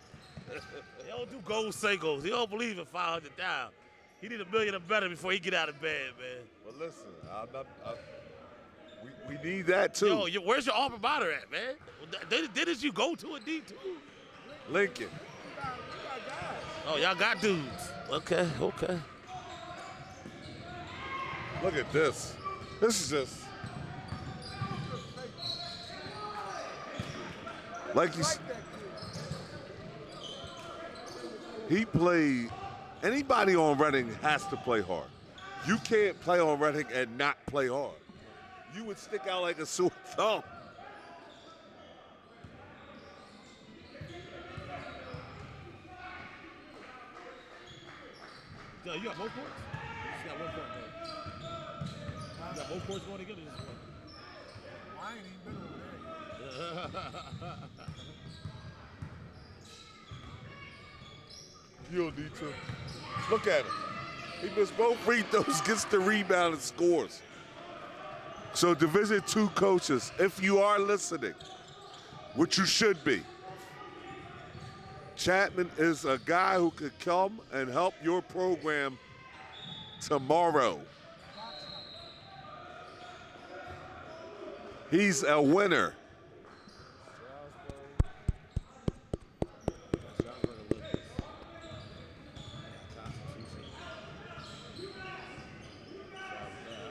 He don't do gold singles. He don't believe in 500 down. He need $1 million or better before he get out of bed, man. But listen, we need that too. Yo, where's your alma mater at, man? Didn't you go to a D2? Lincoln. Oh, y'all got dudes. Okay. Look at this. This is just like he played. Anybody on Reading has to play hard. You can't play on Reading and not play hard. You would stick out like a sore thumb. Yo, you got both courts? You got one court, man. You got both courts going together this morning. I ain't even been over there. You don't need to. Look at him. He missed both free throws, gets the rebound and scores. So Division II coaches, if you are listening, which you should be, Chapman is a guy who could come and help your program tomorrow. He's a winner.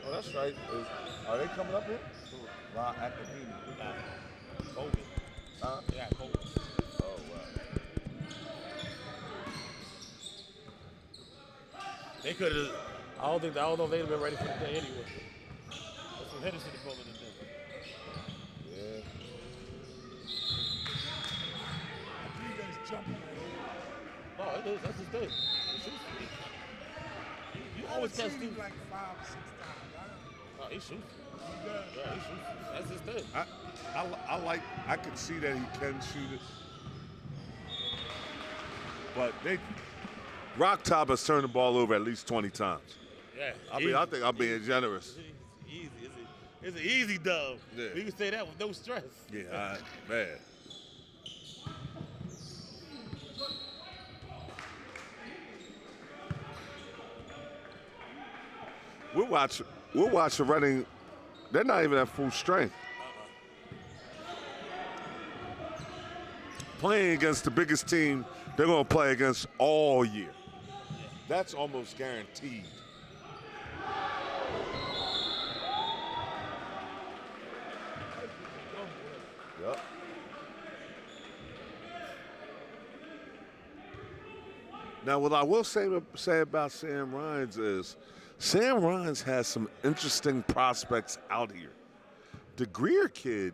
Oh, that's right. Are they coming up here? Wow, Academia. COVID. Huh? Yeah, COVID. They could have. I don't know if they'd have been ready for the day anyway. That's what Henderson is pulling today. Yeah. You guys jumping. No, that's his thing. You always catch Steve Steve. like 5 or 6 times. No, he shoots. He does. Yeah, he shoots. That's his thing. I can see that he can shoot it. But Rock Top has turned the ball over at least 20 times. Yeah. I think I'm being generous. Easy. It's an easy dub. Yeah. You can say that with no stress. Yeah, man. We're watching Reading. They're not even at full strength. Playing against the biggest team they're going to play against all year. That's almost guaranteed. Yep. Now, what I will say about Sam Rines is Sam Rines has some interesting prospects out here. The Greer kid,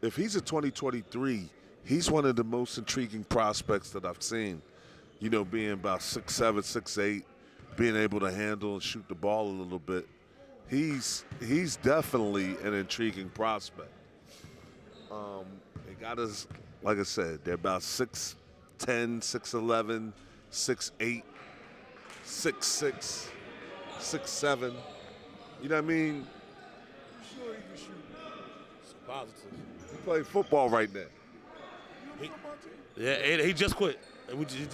if he's a 2023, he's one of the most intriguing prospects that I've seen. You know, being about 6'7", 6'8", being able to handle and shoot the ball a little bit. He's definitely an intriguing prospect. They got us, like I said, they're about 6'10", 6'11", 6'8", 6'6", 6'7". You know what I mean? Sure he can shoot. It's positive. He plays football right now. Yeah, he just quit. He just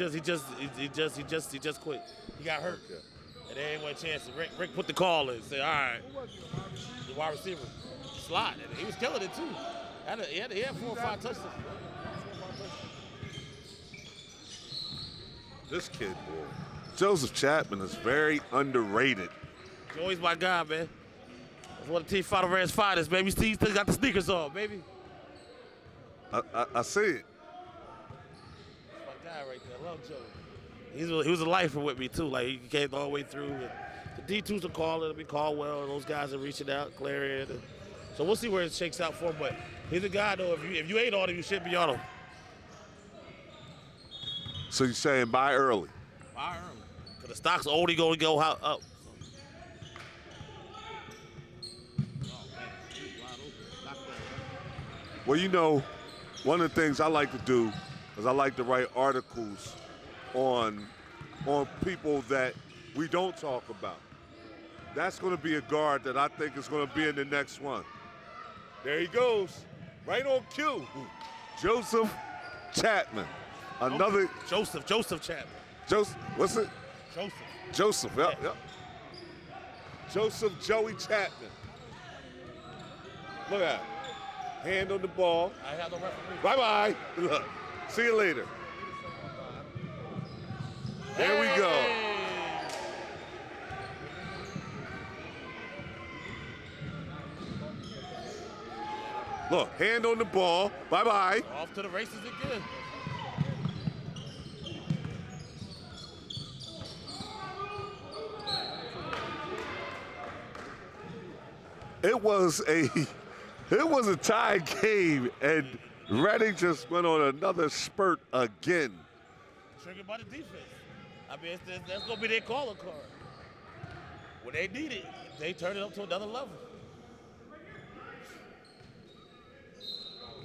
quit. He got hurt. Okay. And they ain't one chance. Rick put the call in. Say, all right, the wide receiver, slot. And he was killing it too. He had 4 or 5 touchdowns. This kid, boy, Joseph Chapman is very underrated. Joey's my guy, man. That's one of the Team Final Reds finest, baby. Steve still got the sneakers on, baby. I see it. That's my guy right there. I love Joey. He was a lifer with me too. Like he came the whole way through. And the D2s are calling. It'll be Caldwell, and those guys are reaching out, Clarion. So we'll see where it shakes out for him. But he's a guy though. If you ain't on him, you should be on him. So you're saying buy early? Buy early. Cause the stock's only going to go up. Well, you know, one of the things I like to do is I like to write articles on people that we don't talk about. That's going to be a guard that I think is going to be in the next one. There he goes, right on cue. Joseph Chapman. Another Joseph Chapman. Joseph, what's it? Joseph. Yep. Joseph Joey Chapman. Look at him. Hand on the ball. I have no referee. Bye-bye. Look, see you later. There we go. Look, hand on the ball. Bye-bye. Off to the races again. It was a tie game, and Reading just went on another spurt again. Triggered by the defense. I mean, that's going to be their calling card. When they need it, they turn it up to another level.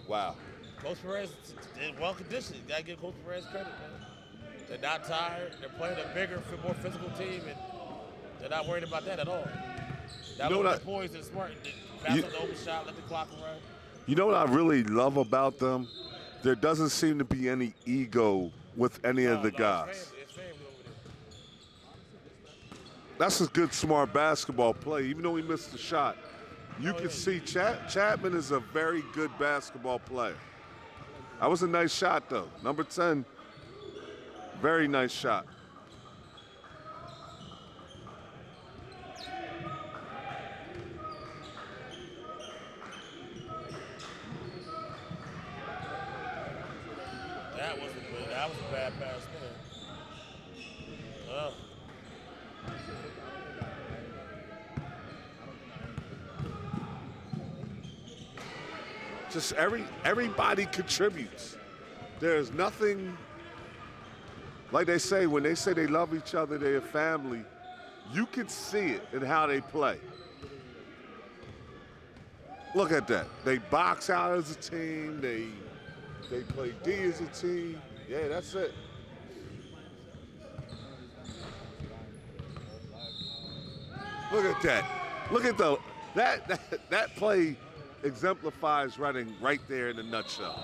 Wow. Coach Perez is well conditioned. You got to give Coach Perez credit, man. They're not tired. They're playing a bigger, more physical team, and they're not worried about that at all. That was the poise and smart. Pass up the open shot, let the clock run. You know what I really love about them? There doesn't seem to be any ego with any of the guys. It's family over there. That's a good, smart basketball play. Even though he missed the shot, you can see Chapman is a very good basketball player. That was a nice shot, though. Number 10, very nice shot. That was a bad pass there. just everybody contributes. There's nothing, like they say, when they say they love each other, they're a family, you can see it in how they play. Look at that. They box out as a team. They play D as a team. Yeah, that's it. Look at that. Look at that play exemplifies Reading right there in a nutshell.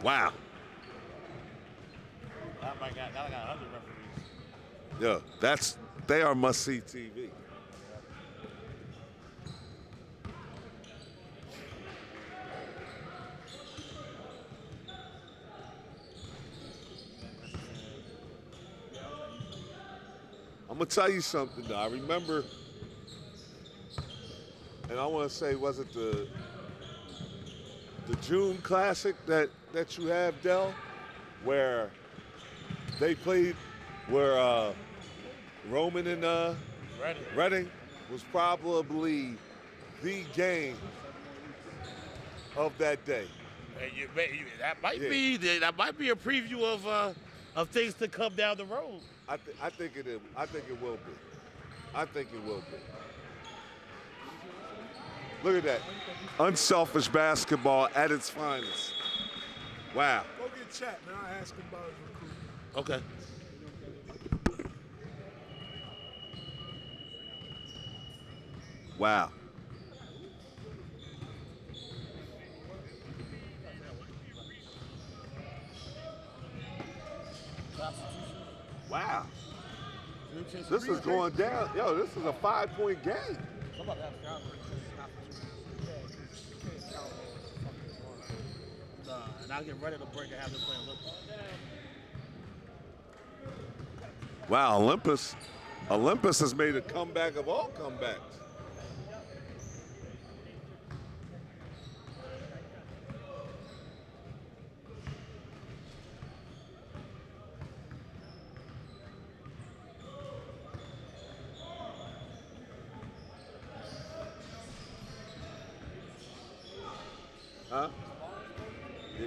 Wow. That got 100 referees. Yeah, they are must-see TV. I'm gonna tell you something though. I remember, and I want to say, was it the June Classic that you have, Dell, where they played, where Roman and Reading was probably the game of that day. That might be a preview of things to come down the road. I think it is. I think it will be. I think it will be. Look at that. Unselfish basketball at its finest. Wow. Go get chat, man. I'll ask him about his recruitment. Okay. Wow. Wow. This is going down. Yo, this is a 5-point game. And I'll get ready to break and have them play Olympus. Wow, Olympus has made a comeback of all comebacks. Huh? Yeah.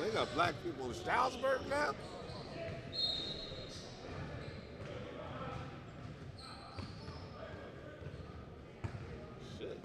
They got black people in Stroudsburg now? Shit.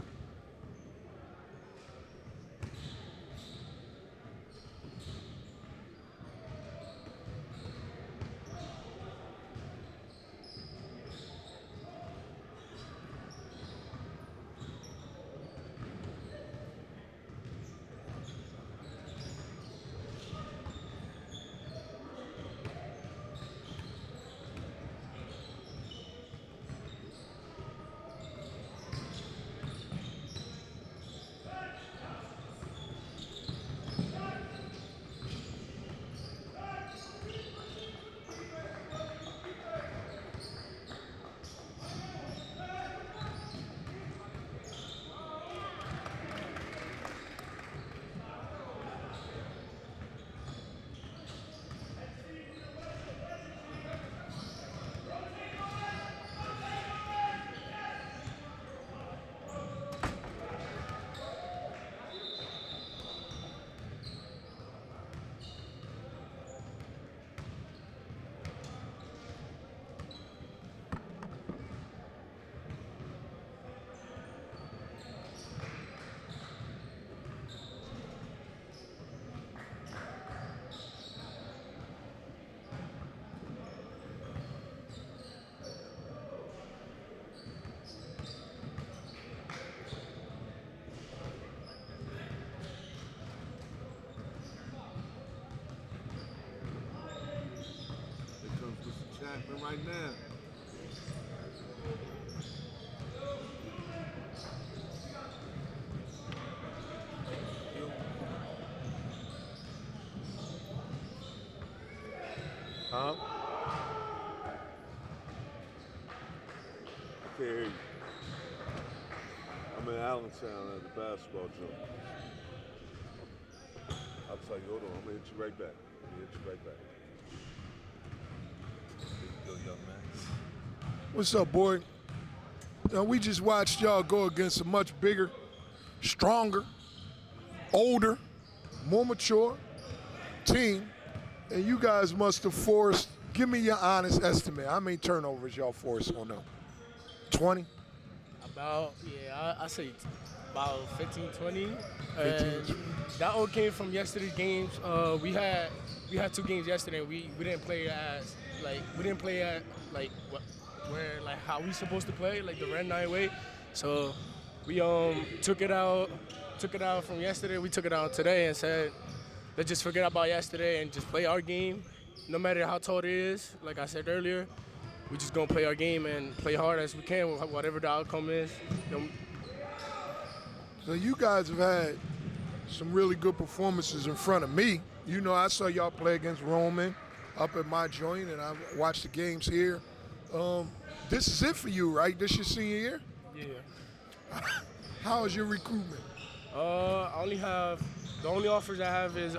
Chapman right now. Huh? I can't hear you. I'm in Allentown at the basketball joint. I'll tell you, hold on, I'm gonna hit you right back. There you go, young man. What's up, boy? We just watched y'all go against a much bigger, stronger, older, more mature team, and you guys must have forced, give me your honest estimate, how many turnovers y'all forced on them? 20? About, I say about 15, 20. 15. That all came from yesterday's games. We had 2 games yesterday. We didn't play how we supposed to play, like the Red 9 way. So we took it out from yesterday. We took it out today and said, let's just forget about yesterday and just play our game, no matter how tall it is. Like I said earlier, we just gonna play our game and play hard as we can, whatever the outcome is. So you guys have had some really good performances in front of me. You know, I saw y'all play against Roman up at my joint, and I watched the games here. This is it for you, right? This your senior year? Yeah. How is your recruitment? The only offers I have is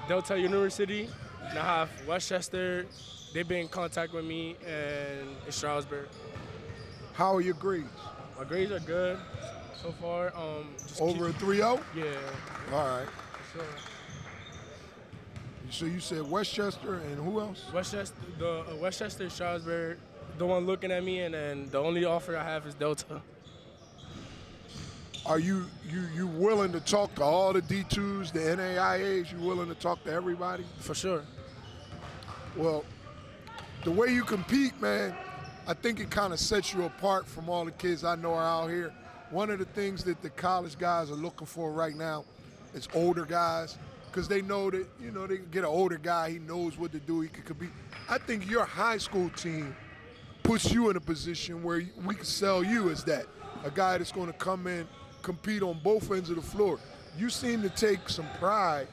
Delta University, and I have Westchester. They've been in contact with me, and in Stroudsburg. How are your grades? My grades are good so far. Over a 3.0? Yeah. All right. Sure. So you said Westchester and who else? Westchester, Stroudsburg, the one looking at me, and then the only offer I have is Delta. Are you willing to talk to all the D2s, the NAIAs? You willing to talk to everybody? For sure. Well, the way you compete, man, I think it kind of sets you apart from all the kids I know are out here. One of the things that the college guys are looking for right now is older guys, because they know that, you know, they can get an older guy, he knows what to do, he can compete. I think your high school team puts you in a position where we can sell you as that, a guy that's going to come in, compete on both ends of the floor. You seem to take some pride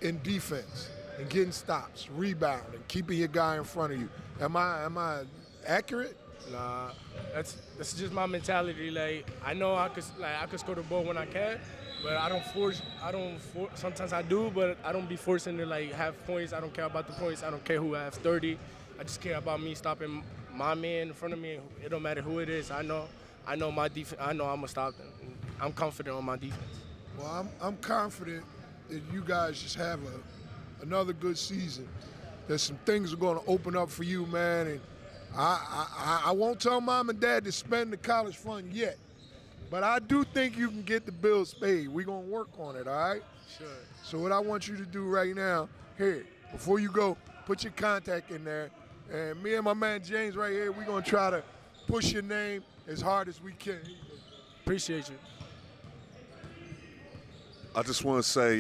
in defense and getting stops, rebounding, keeping your guy in front of you. Am I accurate? Nah, that's just my mentality. Like, I know I could score the ball when I can, but I don't force. Sometimes I do, but I don't be forcing to like have points. I don't care about the points. I don't care who has 30. I just care about me stopping my man in front of me. It don't matter who it is. I know my defense. I know I'm gonna stop them. I'm confident on my defense. Well, I'm confident that you guys just have another good season. There's some things are going to open up for you, man, and I won't tell mom and dad to spend the college fund yet, but I do think you can get the bills paid. We're going to work on it, all right? Sure. So what I want you to do right now, here, before you go, put your contact in there, and me and my man James right here, we're going to try to push your name as hard as we can. Appreciate you. I just want to say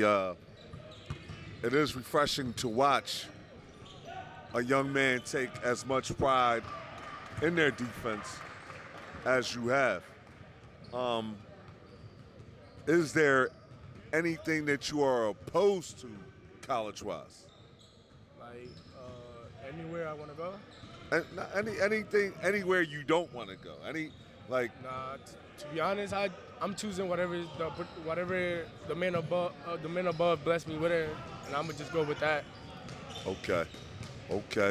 it is refreshing to watch a young man take as much pride in their defense as you have. Is there anything that you are opposed to college-wise? Like anywhere I want to go? Anything, anywhere you don't want to go? Nah, to be honest, I'm choosing whatever the man above bless me with it, and I'm gonna just go with that. Okay.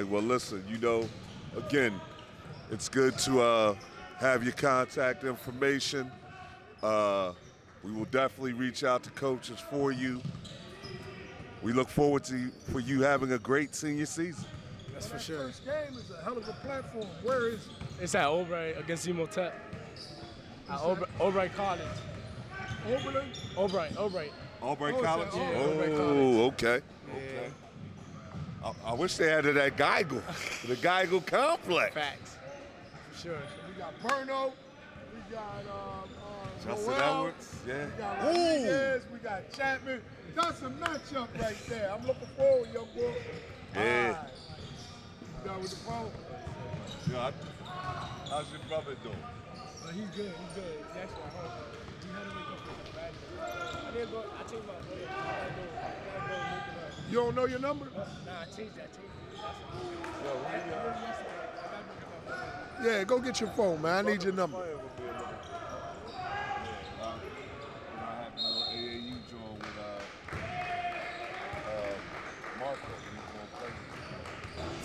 Well, listen. You know, again, it's good to have your contact information. We will definitely reach out to coaches for you. We look forward for you having a great senior season. That's for sure. First game is a hell of a platform. Where is it? It's at Albright against Zemo Tech. At Albright College. Albright. Albright Oh, College? it's at Albright Oh, College. okay. Yeah. I wish they added that Geigel, the Geigel complex. Facts. For sure. We got Burno. We got Justin Noel. Edwards, yeah. We got Rodriguez. We got Chapman. That's a matchup right there. I'm looking forward, young boy. Yeah. All right. You done with the phone? Yeah, how's your brother doing? He's good. He's actually at home. He had to wake up for the bad. I changed my brother. I gotta go look him up. You don't know your number? Nah, I changed that. Yeah, go get your phone, man. I need your number. I had the little AAU joint with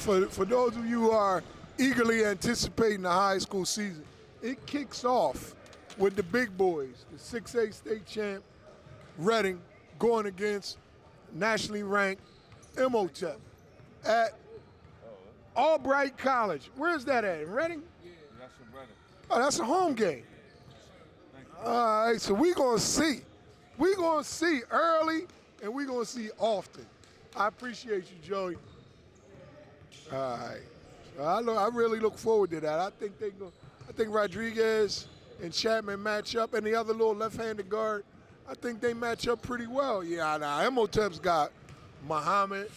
Marco. For those of you who are eagerly anticipating the high school season, it kicks off with the big boys, the 6A state champ, Reading, going against nationally ranked Imhotep at Albright College. Where's that at? In Reading? That's in Reading. Oh, that's a home game. All right, so we're going to see. We're going to see early, and we're going to see often. I appreciate you, Joey. All right. I really look forward to that. I think Rodriguez and Chapman match up, and the other little left-handed guard, I think they match up pretty well. Yeah, now Imhotep's got Muhammad,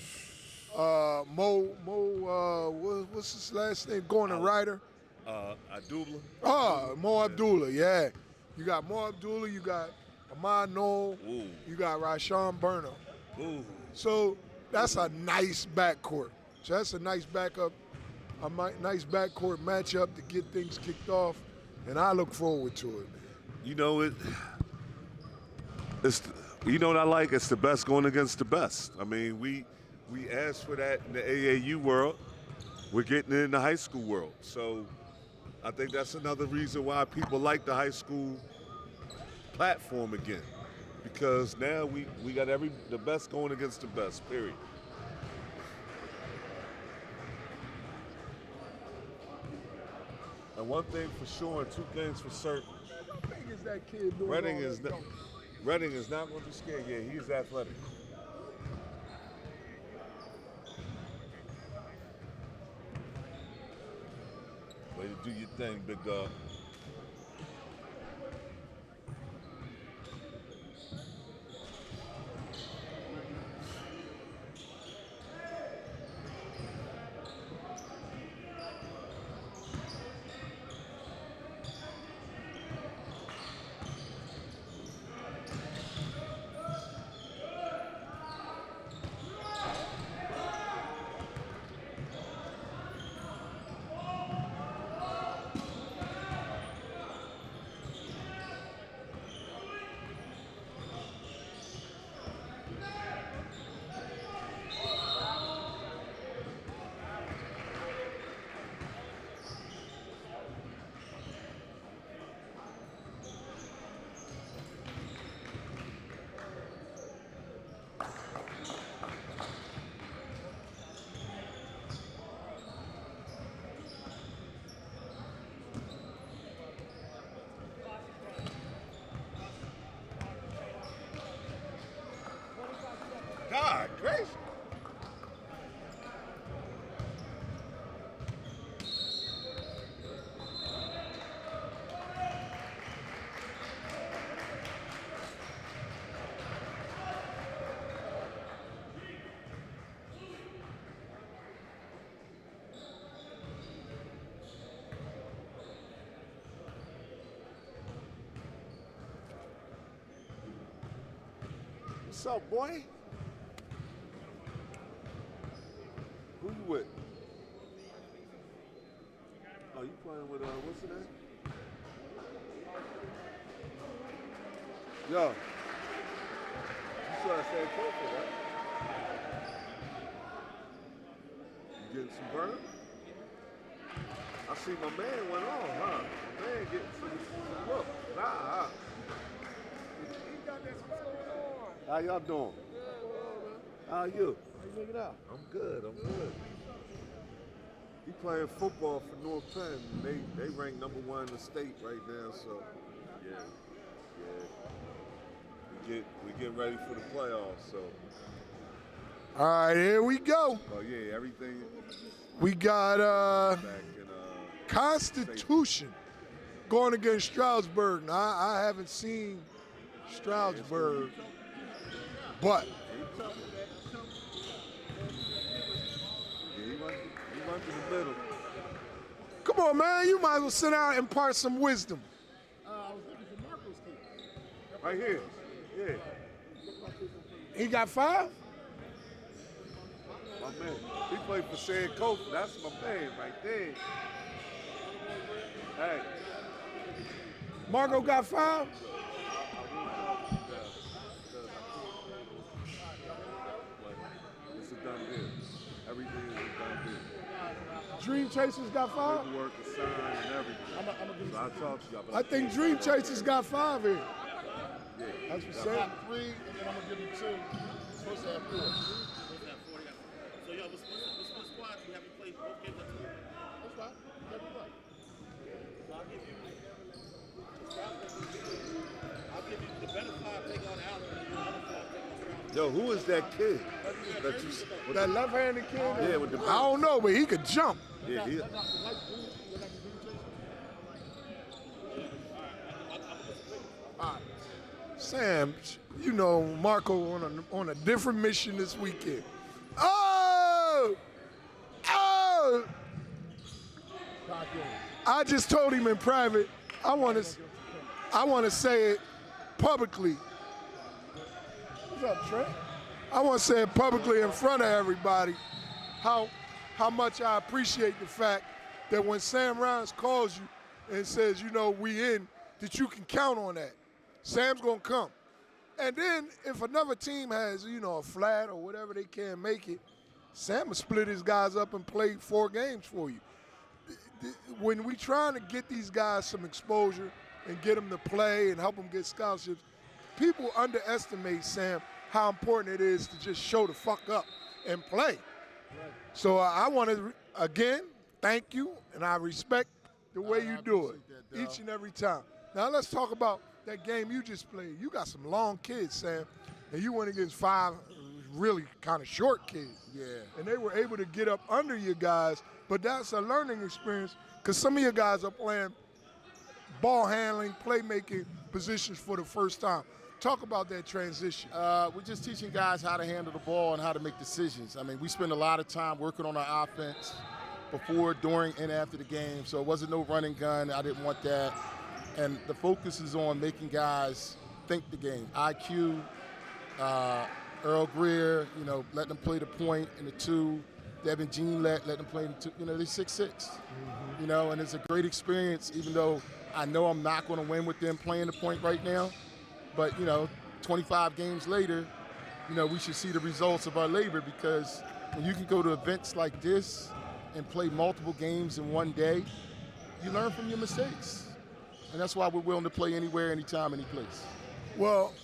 what's his last name? Gordon Ryder. Abdullah. Oh, Mo Abdullah, yeah. You got Mo Abdullah, you got Ahmad Knoll, you got Rashawn Burnham. Ooh. So that's a nice backcourt. So that's a nice backcourt matchup to get things kicked off, and I look forward to it, man. You know you know what I like? It's the best going against the best. I mean, we asked for that in the AAU world. We're getting it in the high school world. So I think that's another reason why people like the high school platform again, because now we got the best going against the best, period. And one thing for sure, and two things for certain. How big is that kid doing? Reading is not going to be scared. Yeah, he's athletic. Way to do your thing, big dog. God gracious. What's up, boy? Who you with? Oh, you playing with, what's his name? Yo. You saw that same profile, right? You getting some burn? I see my man went on, huh? My man getting some look. Nah. How y'all doing? How are you? How you making out? I'm good. He playing football for North Penn. They rank number 1 in the state right now. So yeah. We get ready for the playoffs. So. All right, here we go. Oh yeah, everything. We got back in, Constitution going against Stroudsburg. Now, I haven't seen Stroudsburg, but he went to the middle. come on, man, you might as well sit down and impart some wisdom. Right here. Yeah. He got 5? my man. He played for San Coast. That's my man right there. Hey. Marco got fouled? It's a done deal. Everything is a done deal. Dream Chasers got fouled? Paperwork, the sign, and everything. So I'll talk to y'all. I think Dream Chasers got 5 here. Yeah. That's what Sam. 3, and then I'm going to give you 2. You're supposed to have 4. So, yo, what squad do you have you played both games? That's right. That'd be right. So I'll give you the better 5 take on Allen and the other 5 take on Yo, who is that kid? That left-handed kid? Yeah, with the I don't know, but he could jump. Yeah, he. Sam, you know Marco on a different mission this weekend. Oh! Oh! I just told him in private, I want to say it publicly. What's up, Trent? I want to say it publicly in front of everybody how much I appreciate the fact that when Sam Rines calls you and says, you know, we in, that you can count on that. Sam's going to come. And then if another team has, you know, a flat or whatever, they can't make it, Sam will split his guys up and play 4 games for you. When we trying to get these guys some exposure and get them to play and help them get scholarships, people underestimate, Sam, how important it is to just show the fuck up and play. Right. So I want to, again, thank you, and I respect the way you do it each and every time. Now let's talk about that game you just played. You got some long kids, Sam, and you went against 5 really kind of short kids. Yeah. And they were able to get up under you guys, but that's a learning experience because some of your guys are playing ball handling, playmaking positions for the first time. Talk about that transition. We're just teaching guys how to handle the ball and how to make decisions. I mean, we spend a lot of time working on our offense before, during, and after the game, so it wasn't no run and gun. I didn't want that. And the focus is on making guys think the game. IQ, Earl Greer, you know, letting them play the point and the 2. Devin Jean let them play the 2. You know, they're 6'6". You know, and it's a great experience, even though I know I'm not going to win with them playing the point right now. But, you know, 25 games later, you know, we should see the results of our labor because when you can go to events like this and play multiple games in one day, you learn from your mistakes. And that's why we're willing to play anywhere, anytime, any place. Well,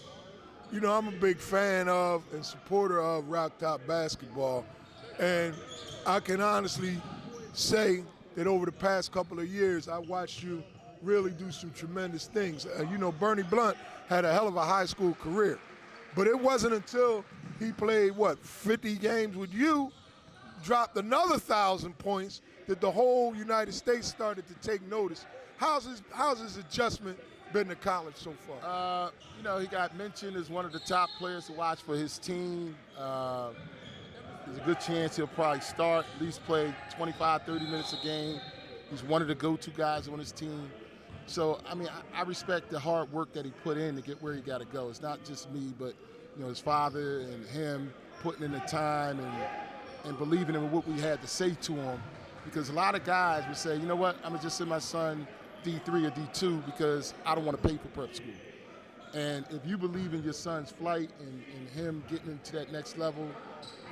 you know, I'm a big fan of and supporter of Rock Top basketball. And I can honestly say that over the past couple of years, I watched you really do some tremendous things. You know, Bernie Blunt had a hell of a high school career. But it wasn't until he played, 50 games with you, dropped another 1,000 points, that the whole United States started to take notice. How's his adjustment been to college so far? You know, he got mentioned as one of the top players to watch for his team. There's a good chance he'll probably start, at least play 25, 30 minutes a game. He's one of the go-to guys on his team. So, I mean, I respect the hard work that he put in to get where he got to go. It's not just me, but, you know, his father and him putting in the time and believing in what we had to say to him. Because a lot of guys would say, you know what, I'm going to just send my son D3 or D2 because I don't want to pay for prep school. And if you believe in your son's flight and him getting into that next level,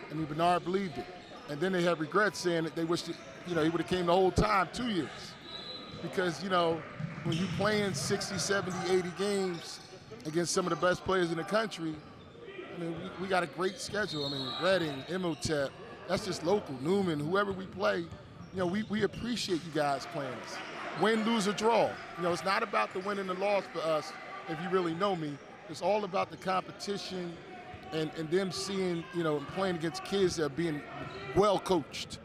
I mean, Bernard believed it. And then they have regrets saying that they wish that, you know, he would have came the whole time, 2 years. Because, you know, when you're playing 60, 70, 80 games against some of the best players in the country, I mean, we got a great schedule. I mean, Reading, Imhotep, that's just local. Newman, whoever we play, you know, we appreciate you guys playing us. Win, lose, or draw. You know, it's not about the win and the loss for us, if you really know me. It's all about the competition and them seeing, you know, playing against kids that are being well coached.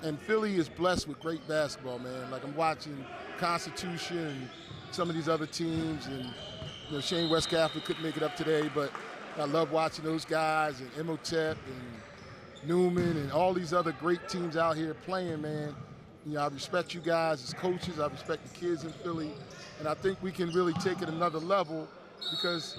And Philly is blessed with great basketball, man. Like, I'm watching Constitution and some of these other teams, and, you know, Shane West Catholic couldn't make it up today, but I love watching those guys, and Imhotep and Newman and all these other great teams out here playing, man. You know, I respect you guys as coaches. I respect the kids in Philly. And I think we can really take it another level because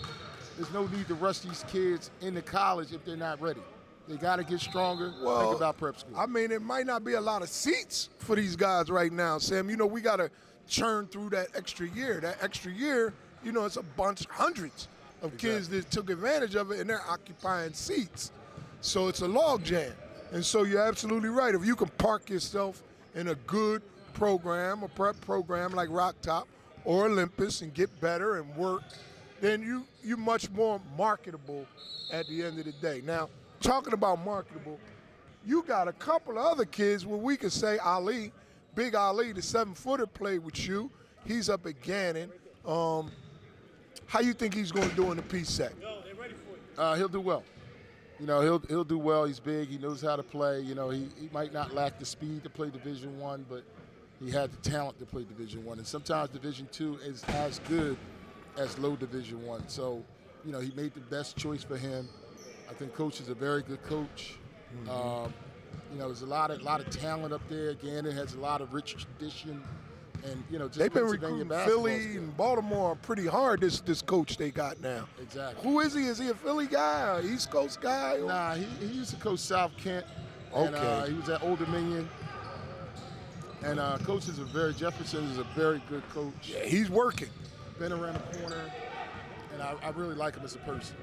there's no need to rush these kids into college if they're not ready. They got to get stronger. Well, think about prep school. I mean, it might not be a lot of seats for these guys right now, Sam. You know, we got to churn through that extra year. That extra year, you know, it's a bunch, hundreds of kids that took advantage of it, and they're occupying seats. So it's a log jam. And so you're absolutely right. If you can park yourself in a good program, a prep program like Rock Top or Olympus and get better and work, then you're much more marketable at the end of the day. Now, talking about marketable, you got a couple of other kids where we could say Ali, Big Ali, the 7-footer, played with you. He's up at Gannon. How you think he's going to do in the PSAC? He'll do well. You know, he'll do well. He's big. He knows how to play. You know, he might not lack the speed to play Division I, but he had the talent to play Division I. And sometimes Division II is as good as low Division I. So, you know, he made the best choice for him. I think Coach is a very good coach. You know, there's a lot of talent up there. Gannon has a lot of rich tradition. And, you know, just they've been Pennsylvania recruiting basketball Philly skill. and Baltimore pretty hard, this coach they got now. Exactly. Who is he? Is he a Philly guy or East Coast guy? Or? Nah, he used to coach South Kent. Okay. And, he was at Old Dominion. And Coach Jefferson is a very good coach. Yeah, he's working. Been around the corner, and I really like him as a person.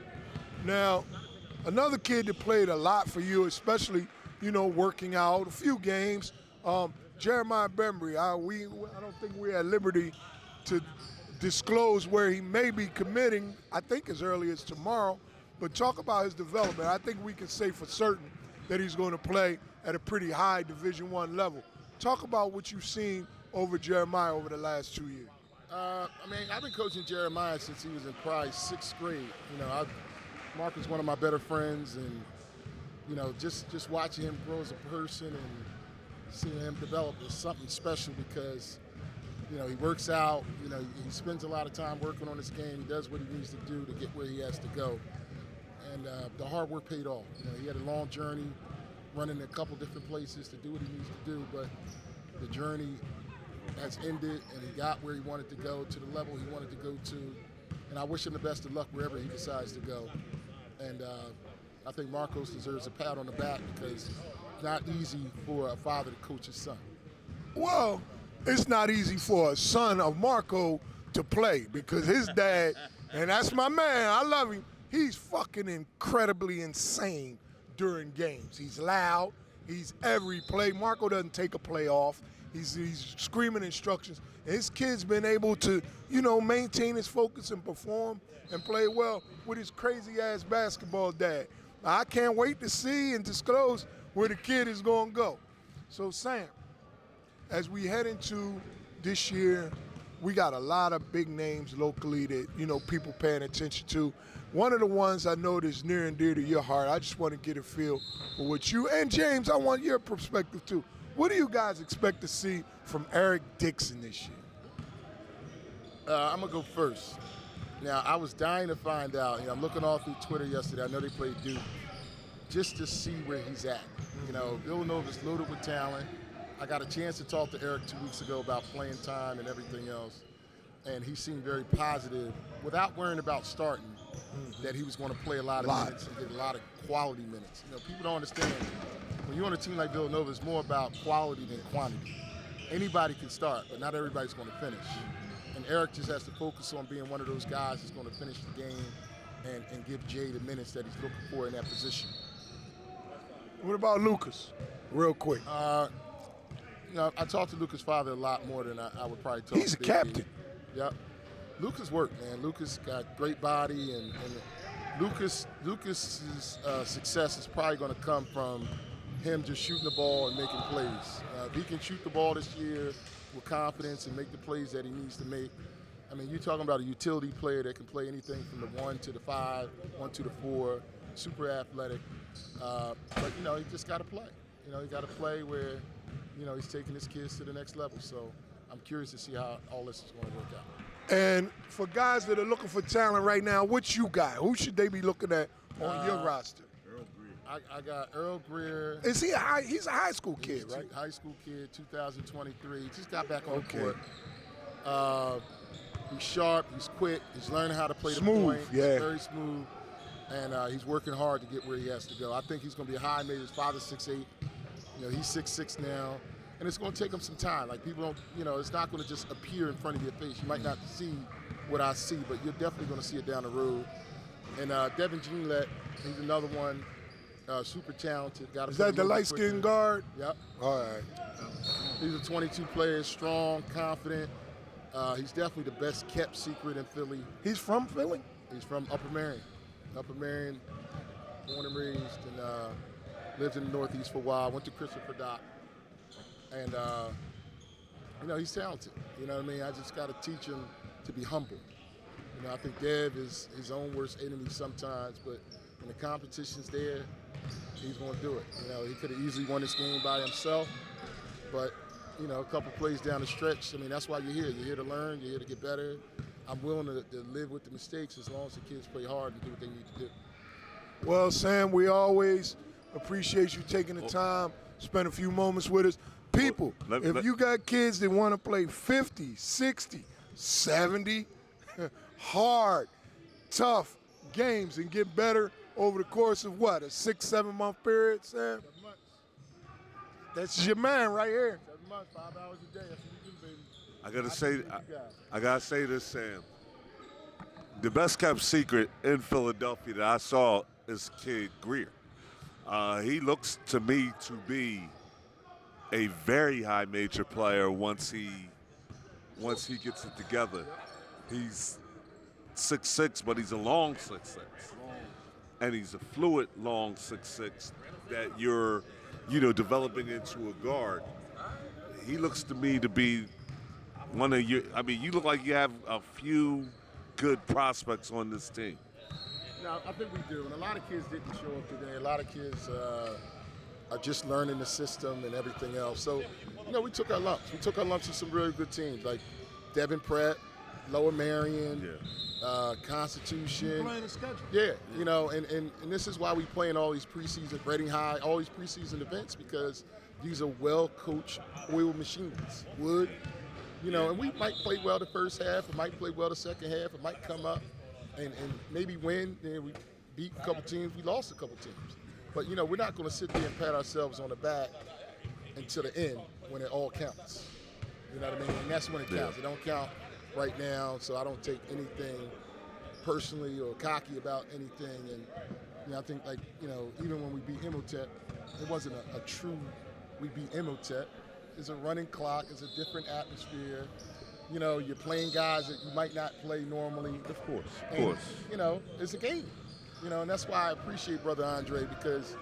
Now, another kid that played a lot for you, especially, you know, working out, a few games, Jeremiah Bembry. I don't think we're at liberty to disclose where he may be committing, I think as early as tomorrow, but talk about his development. I think we can say for certain that he's going to play at a pretty high Division I level. Talk about what you've seen over Jeremiah over the last 2 years. I mean, I've been coaching Jeremiah since he was in probably 6th grade. You know, Mark is one of my better friends, and, you know, just watching him grow as a person and seeing him develop is something special because, you know, he works out, you know, he spends a lot of time working on his game. He does what he needs to do to get where he has to go. And the hard work paid off. You know, he had a long journey, running a couple different places to do what he needs to do, but the journey has ended and he got where he wanted to go, to the level he wanted to go to. And I wish him the best of luck wherever he decides to go. And I think Marcos deserves a pat on the back because it's not easy for a father to coach his son. Well, it's not easy for a son of Marco to play because his dad, and that's my man, I love him, he's fucking incredibly insane during games. He's loud, he's every play. Marco doesn't take a play off. He's screaming instructions. And his kid's been able to, you know, maintain his focus and perform and play well with his crazy-ass basketball dad. I can't wait to see and disclose where the kid is going to go. So, Sam, as we head into this year, we got a lot of big names locally that, you know, people paying attention to. One of the ones I know that's near and dear to your heart, I just want to get a feel for what you, and James, I want your perspective too. What do you guys expect to see from Eric Dixon this year? I'm going to go first. Now, I was dying to find out. You know, I'm looking all through Twitter yesterday. I know they played Duke. Just to see where he's at. You know, Villanova's loaded with talent. I got a chance to talk to Eric 2 weeks ago about playing time and everything else. And he seemed very positive, without worrying about starting, that he was going to play a lot of minutes and get a lot of quality minutes. You know, people don't understand. When you're on a team like Villanova, it's more about quality than quantity. Anybody can start, but not everybody's going to finish. And Eric just has to focus on being one of those guys that's going to finish the game and give Jay the minutes that he's looking for in that position. What about Lucas, real quick? You know, I talked to Lucas' father a lot more than I would probably talk to He's a captain. Yep. Lucas worked, man. Lucas got great body, and Lucas's success is probably going to come from him just shooting the ball and making plays. If he can shoot the ball this year with confidence and make the plays that he needs to make, I mean, you're talking about a utility player that can play anything from the 1 to the 5, 1 to the 4, super athletic. But, you know, he just got to play. You know, he got to play where, you know, he's taking his kids to the next level. So I'm curious to see how all this is going to work out. And for guys that are looking for talent right now, what you got? Who should they be looking at on your roster? Earl Greer. I got Earl Greer. Is he he's a high school kid, right? High school kid, 2023. He just got back on the court. He's sharp. He's quick. He's learning how to play the point. Yeah. He's very smooth. and he's working hard to get where he has to go. I think he's going to be a high major. His father's 6'8". He's 6'6" now, and it's going to take him some time. Like, people don't, it's not going to just appear in front of your face. You might not see what I see, but you're definitely going to see it down the road. And Devin Jeanlett, he's another one, super talented. Is that the light-skinned guard? Yep. All right. He's a 22 player, strong, confident. He's definitely the best kept secret in Philly. He's from Philly? He's from Upper Marion. Upper Marion, born and raised, and lived in the Northeast for a while. Went to Christopher Dock. And, he's talented. You know what I mean? I just got to teach him to be humble. I think Dev is his own worst enemy sometimes, but when the competition's there, he's going to do it. He could have easily won this game by himself, but, a couple plays down the stretch, that's why you're here. You're here to learn. You're here to get better. I'm willing to live with the mistakes as long as the kids play hard and do what they need to do. Well, Sam, we always appreciate you taking the time, spend a few moments with us. People, if you got kids that want to play 50, 60, 70, hard, tough games and get better over the course of what, a 6-7 month period, Sam? 7 months. That's your man right here. 7 months, 5 hours a day. That's what we do, baby. I gotta say this, Sam. The best kept secret in Philadelphia that I saw is kid Greer. He looks to me to be a very high major player once he gets it together. He's 6'6", but he's a long 6'6", and he's a fluid long 6'6" that you're, developing into a guard. He looks to me to be one of your. You look like you have a few good prospects on this team. No, I think we do, and a lot of kids didn't show up today. A lot of kids are just learning the system and everything else. So, we took our lumps. We took our lumps with some really good teams like Devin Pratt, Lower Marion, Constitution. Playing the schedule. Yeah, and this is why we play in all these preseason, Reading High, all these preseason events, because these are well-coached oil machines. Wood, and we might play well the first half, it might play well the second half, it might come up and maybe win. We beat a couple teams, we lost a couple teams. But, we're not going to sit there and pat ourselves on the back until the end when it all counts. You know what I mean? And that's when it counts. It don't count right now, so I don't take anything personally or cocky about anything. And I think, even when we beat Imhotep, it wasn't a true we beat Imhotep. It's a running clock. It's a different atmosphere. You're playing guys that you might not play normally. Of course. It's a game. And that's why I appreciate Brother Andre, because,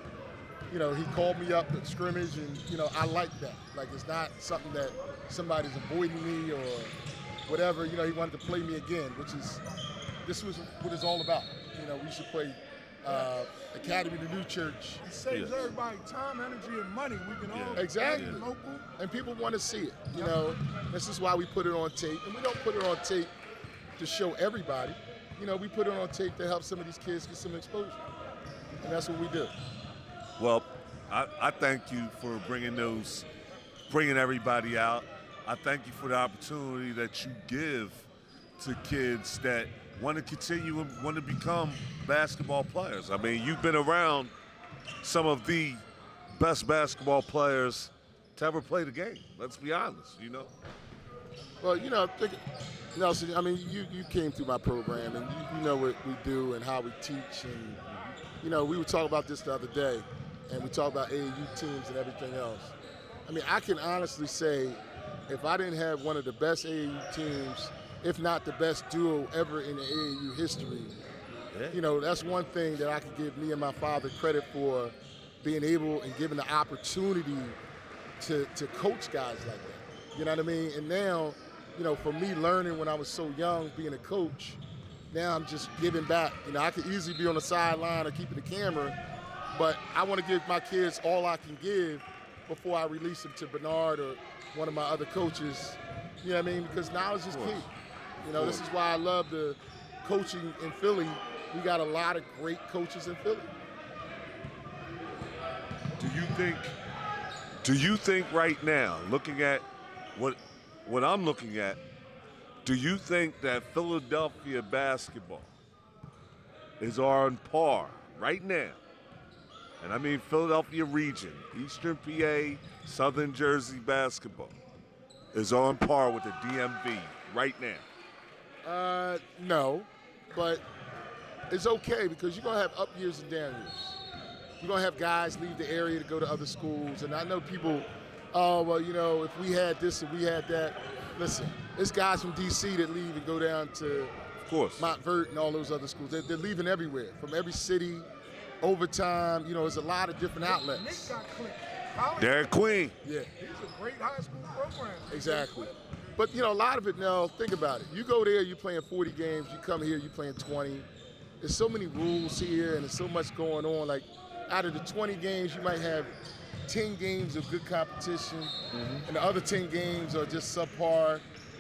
he called me up at scrimmage, and, I like that. Like, it's not something that somebody's avoiding me or whatever. He wanted to play me again, this was what it's all about. We should play Academy to New Church. It saves everybody time, energy, and money. We can all exactly local. And people want to see it. This is why we put it on tape, and we don't put it on tape to show everybody. We put it on tape to help some of these kids get some exposure, and that's what we do. Well, I thank you for bringing everybody out. I thank you for the opportunity that you give to kids that want to continue and want to become basketball players. You've been around some of the best basketball players to ever play the game. Let's be honest, Well, you came through my program, and you know what we do and how we teach. And, we were talking about this the other day, and we talked about AAU teams and everything else. I can honestly say, if I didn't have one of the best AAU teams, if not the best duo ever in the AAU history, that's one thing that I could give me and my father credit for, being able and given the opportunity to coach guys like that. You know what I mean? And now, for me learning when I was so young, being a coach, now I'm just giving back. I could easily be on the sideline or keeping the camera, but I want to give my kids all I can give before I release them to Bernard or one of my other coaches. You know what I mean? Because knowledge is key. This is why I love the coaching in Philly. We got a lot of great coaches in Philly. Do you think right now, looking at what I'm looking at, do you think that Philadelphia basketball is on par right now, and I mean Philadelphia region, Eastern PA, Southern Jersey basketball, is on par with the DMV right now? No, but it's okay because you're going to have up years and down years. You're going to have guys leave the area to go to other schools, and I know people, oh, well, you know, if we had this and we had that. Listen, there's guys from D.C. that leave and go down to Montvert and all those other schools. They're leaving everywhere, from every city, overtime. You know, there's a lot of different outlets. Derek Queen. Yeah. These are great high school programs. Exactly. But, you know, a lot of it now, think about it. You go there, you're playing 40 games. You come here, you're playing 20. There's so many rules here, and there's so much going on. Like, out of the 20 games, you might have 10 games of good competition, and the other 10 games are just subpar.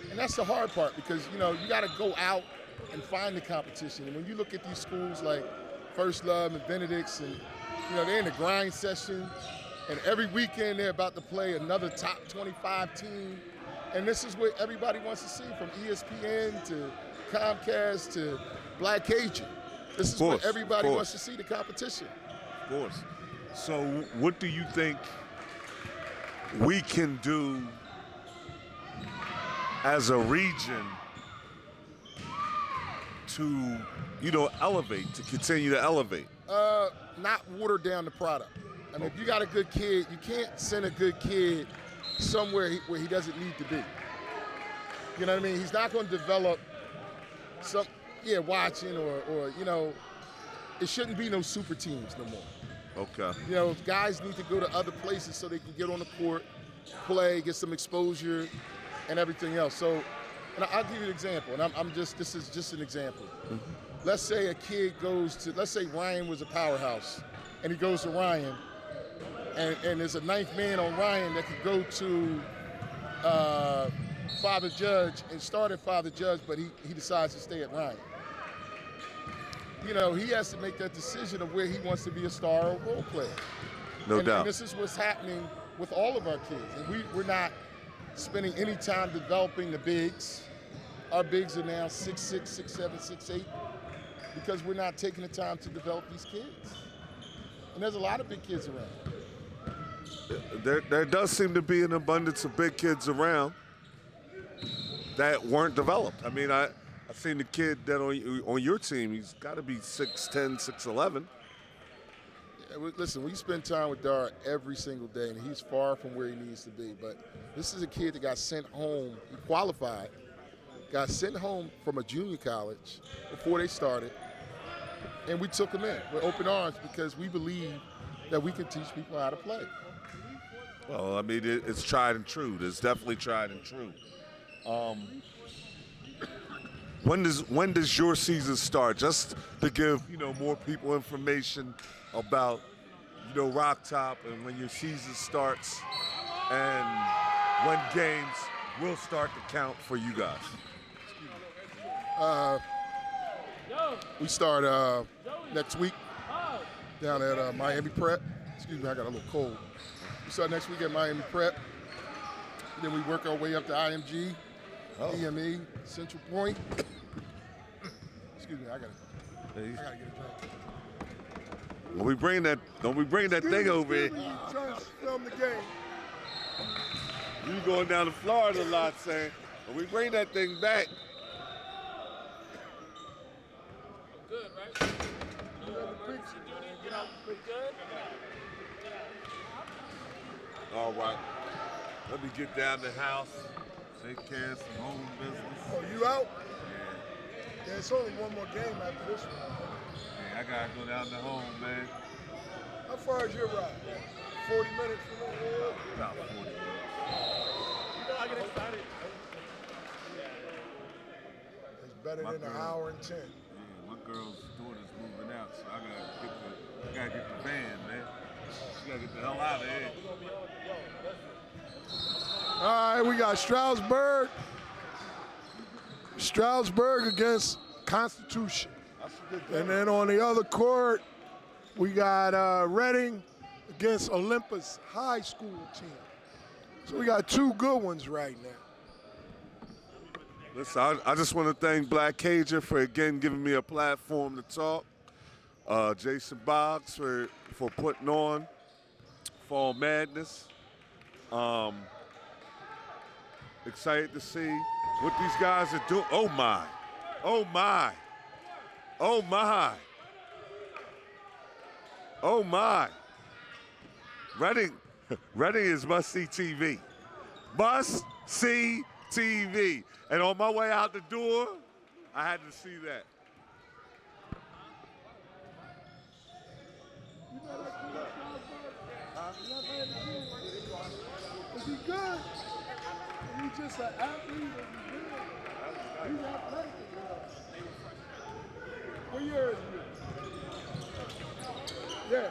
And that's the hard part because, you know, you got to go out and find the competition. And when you look at these schools like First Love and Benedict's, and, you know, they're in the grind session, and every weekend they're about to play another top 25 team. And this is what everybody wants to see, from ESPN to Comcast to Black Cajun. This is what everybody wants to see, the competition. Of course. So what do you think we can do as a region to, you know, elevate, to continue to elevate? Not water down the product. I mean, if you got a good kid, you can't send a good kid somewhere where he doesn't need to be. You know what I mean? He's not going to develop watching or, you know, it shouldn't be no super teams no more. Okay. You know, guys need to go to other places so they can get on the court, play, get some exposure, and everything else. So, and I'll give you an example, and this is just an example. Mm-hmm. Let's say a kid let's say Ryan was a powerhouse, and he goes to Ryan, and there's a ninth man on Ryan that could go to Father Judge and start at Father Judge, but he decides to stay at Ryan. You know, he has to make that decision of where he wants to be a star or role player. No doubt. And this is what's happening with all of our kids. And we're not spending any time developing the bigs. Our bigs are now 6'6", 6'7", 6'8", because we're not taking the time to develop these kids. And there's a lot of big kids around. There does seem to be an abundance of big kids around that weren't developed. I mean, I've seen the kid that on your team, he's got to be 6'10", 6'11". Yeah, listen, we spend time with Dar every single day, and he's far from where he needs to be. But this is a kid that got sent home. He qualified, got sent home from a junior college before they started, and we took him in with open arms because we believe that we can teach people how to play. Well, I mean, it's tried and true. It's definitely tried and true. When does your season start? Just to give, you know, more people information about, you know, Rock Top and when your season starts and when games will start to count for you guys. We start next week down at Miami Prep. Excuse me, I got a little cold. We start next week at Miami Prep. Then we work our way up to IMG, EME, Central Point. Excuse me, I gotta get a drink. Don't we bring that thing over here. Trying to film the game. You going down to Florida a lot, saying, when we bring that thing back. Good, right? Good? All right. Let me get down the house, take care of some home business. Oh, you out? Yeah. Yeah, it's only one more game after this one. Hey, I gotta go down to home, man. How far is your ride? 40 minutes from there? About 40 minutes. You know, I get excited. It's better than an hour and 10. Yeah, my girl's daughter's moving out, so I gotta get the van, man. She gotta get the hell out of here. All right, we got Stroudsburg against Constitution. And then on the other court, we got Reading against Olympus High School team. So we got two good ones right now. Listen, I just want to thank Black Cajun for again giving me a platform to talk. Jason Boggs for putting on Fall Madness. Excited to see what these guys are doing. Oh my, oh my, oh my, oh my. Reading is must-see TV. Must-see TV. And on my way out the door, I had to see that. Is he good? He's just an athlete. He's athletic. What year is he? Yeah.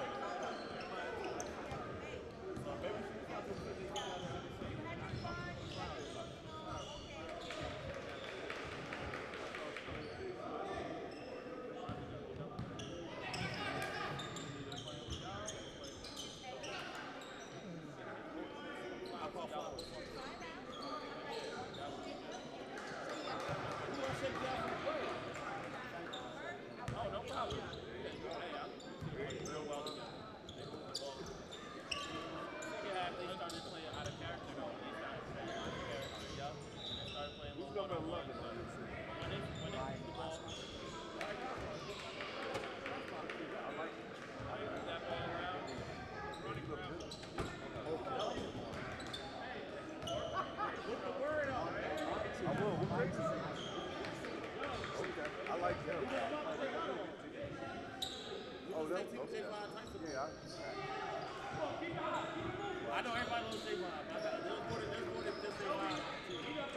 I know everybody knows J-Rob. There's more than just J-Rob.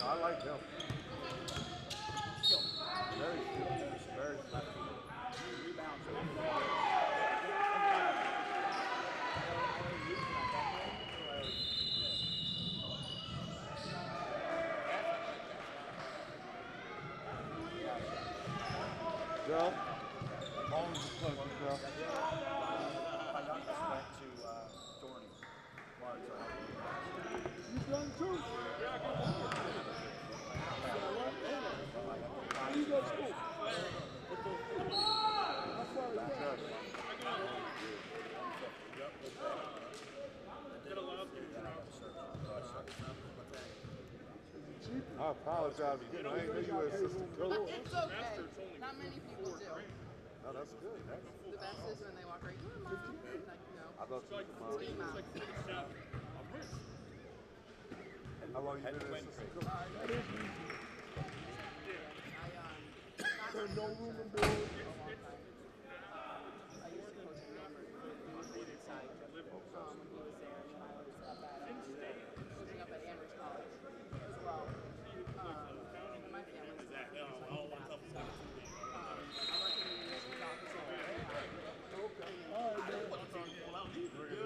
I like him. Very Joe? Always a pleasure, Joe. You done too? You go to school. I apologize again. I ain't know you were assistant coach. It's okay. Not many people do. No, that's good. The best is when they walk right, come on, Mom. Like, no. I thought you were Team Mom. How long you been an assistant coach? No room and board. I used to coach him number inside when he was there, and then I was up at coaching up at Andrews College as well. My family's I work in the municipal's office over there. Okay. All right, man. Appreciate it.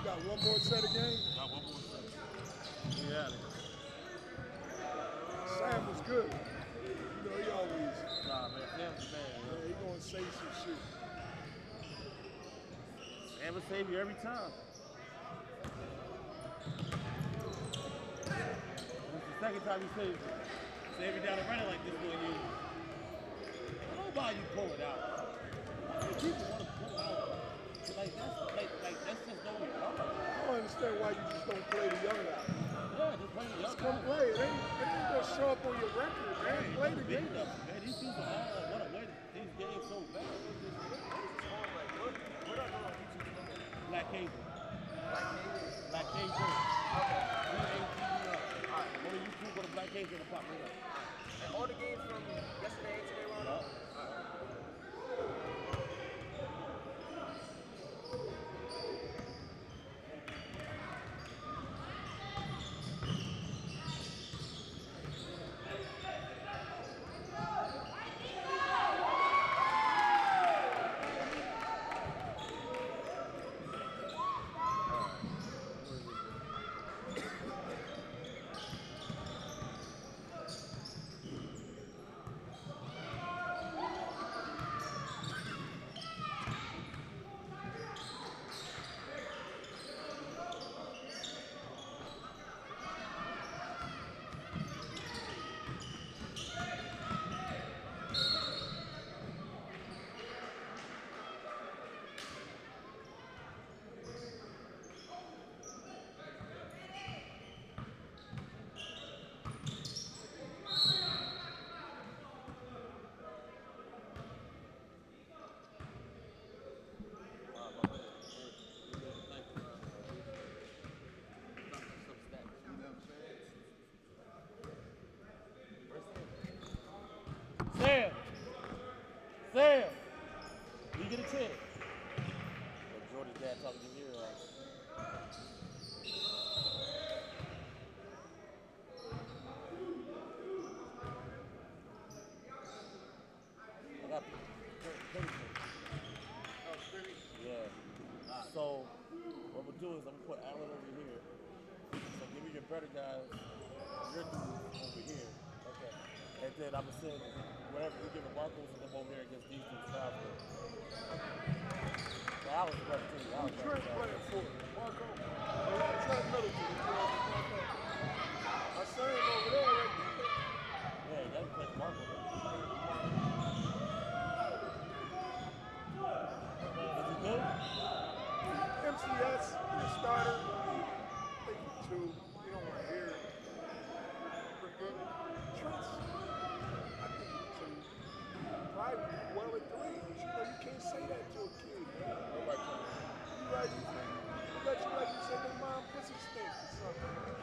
got one more set of games? Got one more set. Yeah. Sam was good. You know, he always. Nah, man, Sam's the man. Yeah, he gonna say some shit. Sam will save you every time. This is the second time he saved you. Save you down the running like this doing you. I don't know why you pull it out. People want to pull out. Like that's just no way. I don't understand why you just don't play the young guy. Yeah, just play the young Just come play. They ain't gonna show up on your record, man. Play the game. Man, these dudes are all want to win these games so bad. Black Cajun. Black Cajun. Okay. Go to YouTube, go to Black Cajun and pop it up. And all the games from yesterday and today were on up? Sam! You get a chance. Jordan's dad talking to you here. I got yeah. So what we'll do is I'm gonna put Allen over here. So give me your better guys, your dudes over here. Okay. And then I'm gonna send whatever you give the Marcos and them over here against these two travelers. So I was better too. I was Trent playing for Marco. Trent Middleton. I saw him over there right there. Yeah, you gotta play Marco. Is he good? MCS, the starter. I think he's 2. You don't want to hear it. Pretty good. Trent's, I think he's 2. Probably well at 3. But you know, you can't say that to a kid, man. Nobody can. You right, you think. You bet you like you said their mom pussy stinks or something.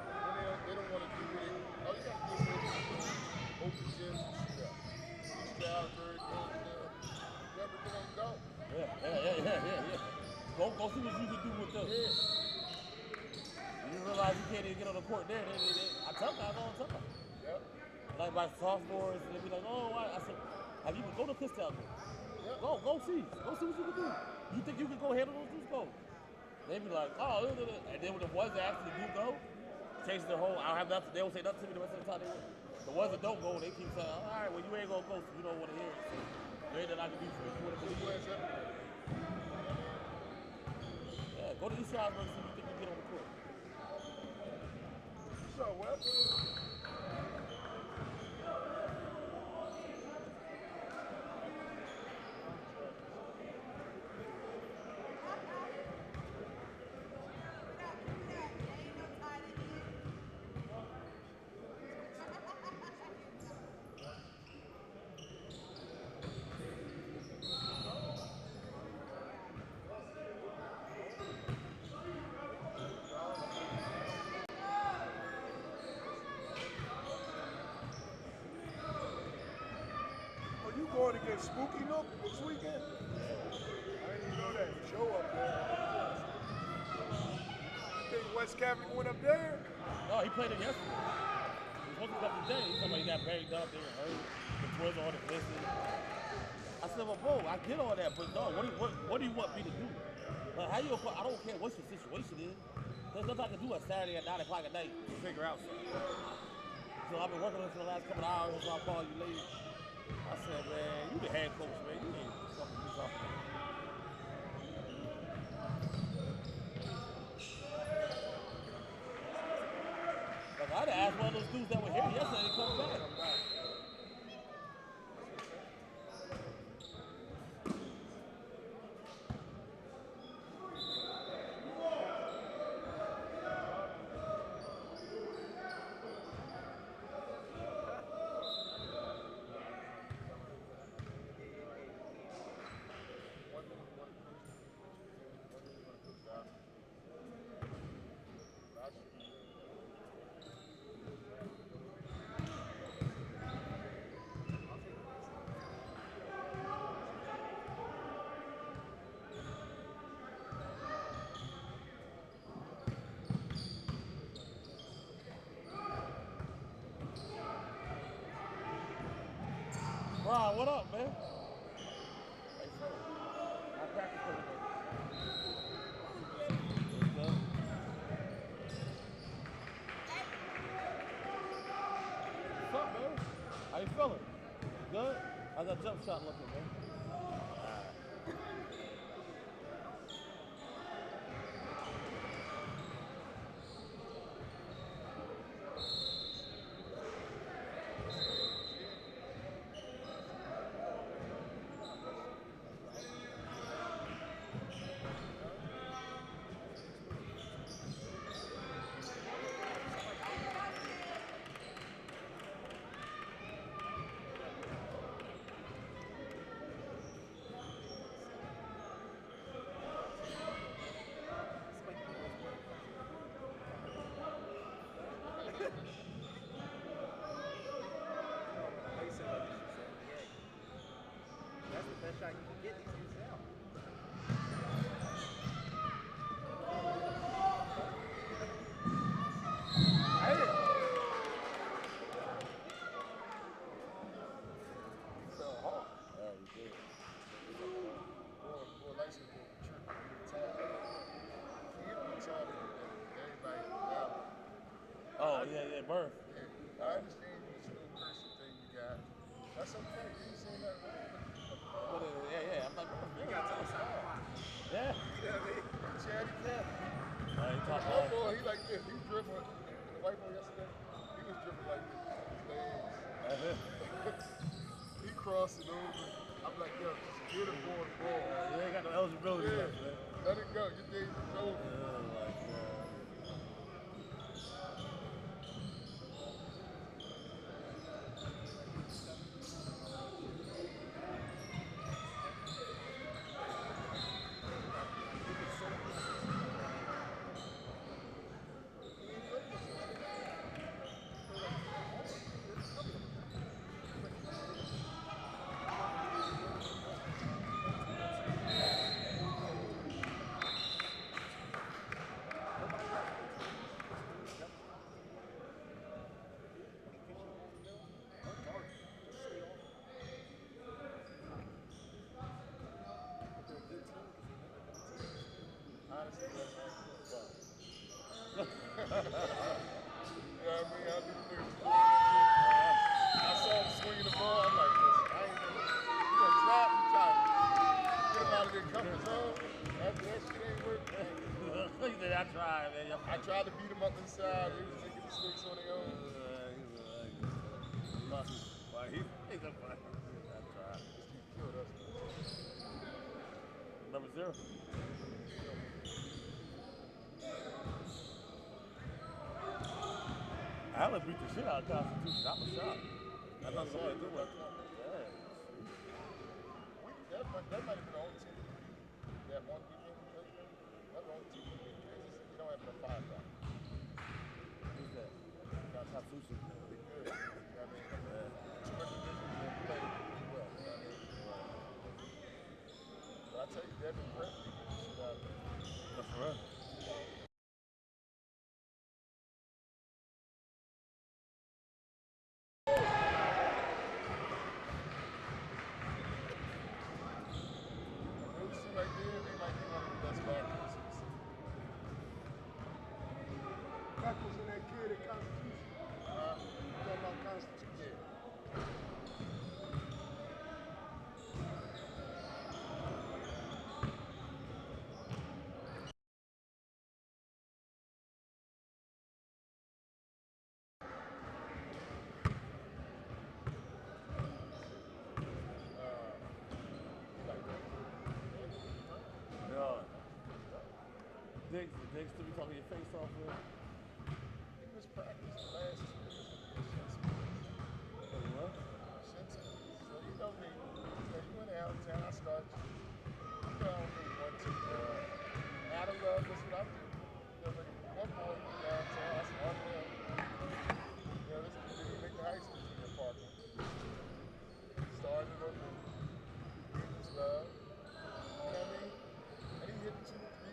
And they don't want to do it. All you got to do is open gyms and shoot up. Strawberry, everything on go. Yeah. Go see what you can do with them. Yeah. You realize you can't even get on the court there. I tell guys all the time. Yep. Like my sophomores, they be like, oh, why? I said, have you go to Kutztown? Yep. Go see. Go see what you can do. You think you can go handle those dudes? Go. They be like, oh, and then when the ones that actually do go, change their whole, I don't have nothing, they don't say nothing to me the rest of the time. The ones that don't go, they keep saying, all right, well, you ain't gonna go, so you don't want to hear it. So there ain't nothing I can do for you. You want to believe it? Yeah, go to East Stroudsburg and see if you think you can get on the court. So, what? Going against Spooky Nook this weekend? I didn't even know that. Show up there. You think West Catholic went up there? No, he played it yesterday. He was supposed to come today. He's talking about he got banged up, they were hurt. The twins on the visit. I said, well, bro, I get all that, but no, what do you want me to do? Like, how you? I don't care what your situation is. There's nothing I can do on Saturday at 9 o'clock at night to figure out something. So I've been working on this for the last couple of hours. So I called you late. I said, man, you the head coach, man. You ain't fucking do something. Like, I'd have asked one of those dudes that were here yesterday to come back. Ron, what up, man? I practice every day. What's up, man? How you feeling? Good? How's that jump shot looking, man? Oh, yeah, birth. Yeah. I understand the school cursing thing you got. That's okay. You ain't saying that wrong. Yeah. I'm like, You got to tell us how. yeah. You know what I mean? Chatty Cat. He talked The white boy, he like this. He was dribbling. The white boy yesterday, he was dribbling like this. His legs. He crossed it over. I'm like, yo, just get him on the ball. You ain't got no eligibility left, man. Let it go. Your days is over. I tried to beat him up inside. He was making mistakes on their own. He's a funny. I tried. Number 0. Allen beat the shit out of Constitution. I was shocked. I thought somebody do it. That might have been the only team that one weekend we played them. That's the only team we played. You don't have no 5 guys. Who's that? Constitution. Pretty good. I mean, 2 divisions and played pretty well. But I tell you, Devin Brett beat the shit out of them. That's right. Right there, they might be one of the best back Dix to be talking your face off with. He missed practice last year. What? So you know me. So you went to Allentown, I started. You know me, 1, 2. Out of love, that's what I do. That boy went downtown, I started him. Yeah, this is make the high school team partner. Started him, gave his love. You know what I mean? And he hit 2 shots.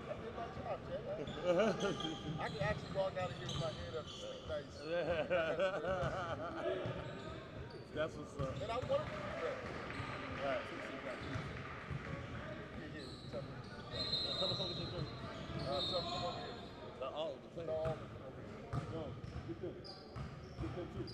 I did my job, Jay. I can actually walk out and give my head up to sleep nice. That's what's up. And I wanted to do that. Right. Tell me. Tell us what we can do. Tell me, come over here. Oh, the play. No, come over here. No, get them. Get them too.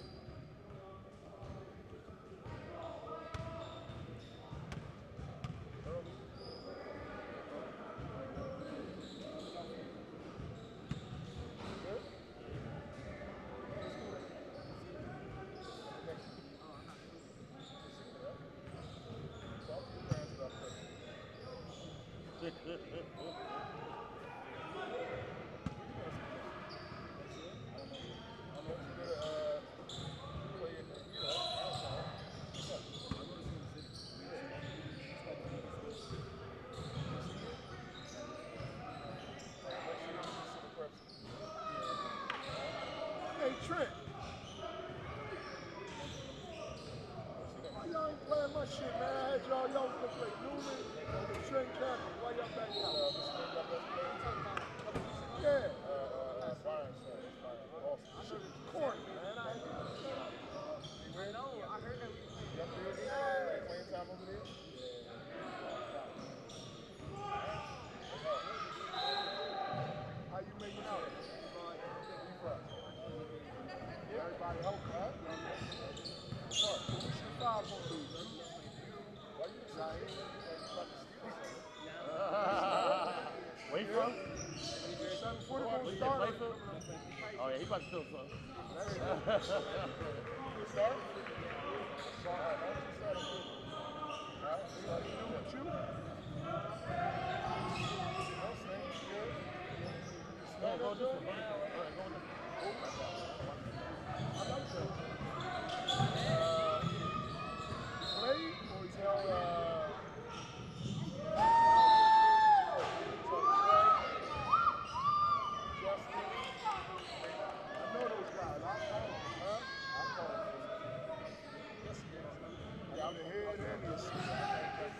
Hey, Trent. Why y'all ain't playing my shit, man? I had y'all was gonna play Newman and Trent Campbell. Why y'all back out? Yeah. Court, man. I No, I heard that Playing time over there? How you making out? Everybody help, right? What's your foul gonna be? Why you excited? Where you from? 740 Where gonna you start. play for? Oh yeah, he about to steal some. You start? Go this one. Go this Play or tell I know those guys. I call them. I call them. Yeah, I'm the head and the assistant.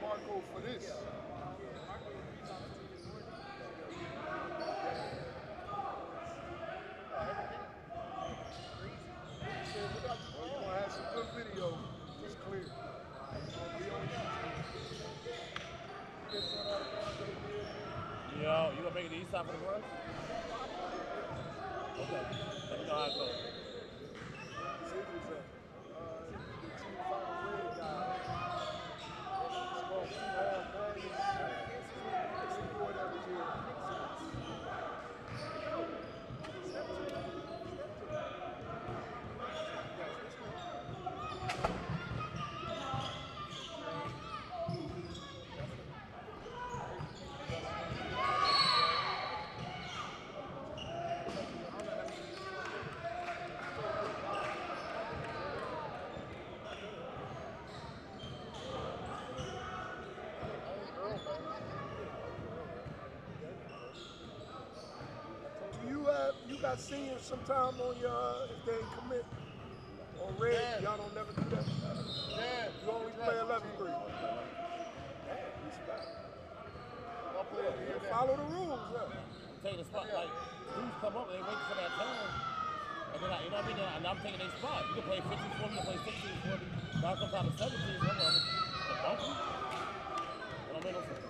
Marco for this. Well, you're gonna have some good video. It's clear. It's gonna be on YouTube. Yo, you gonna make it the east side for the run? Okay. Let me know how it goes. You got seniors sometime on your if they ain't commit on red. Yeah. Y'all don't never do that. Yeah. You only play 11th grade. Follow the rules. Take the spot like dudes come up and they wait for that time, and then you know what I mean. And I'm taking their spot. You can play 15 for me, you can play 16 for me. Now it comes out of 17. So I'm like, don't you? That don't make no sense.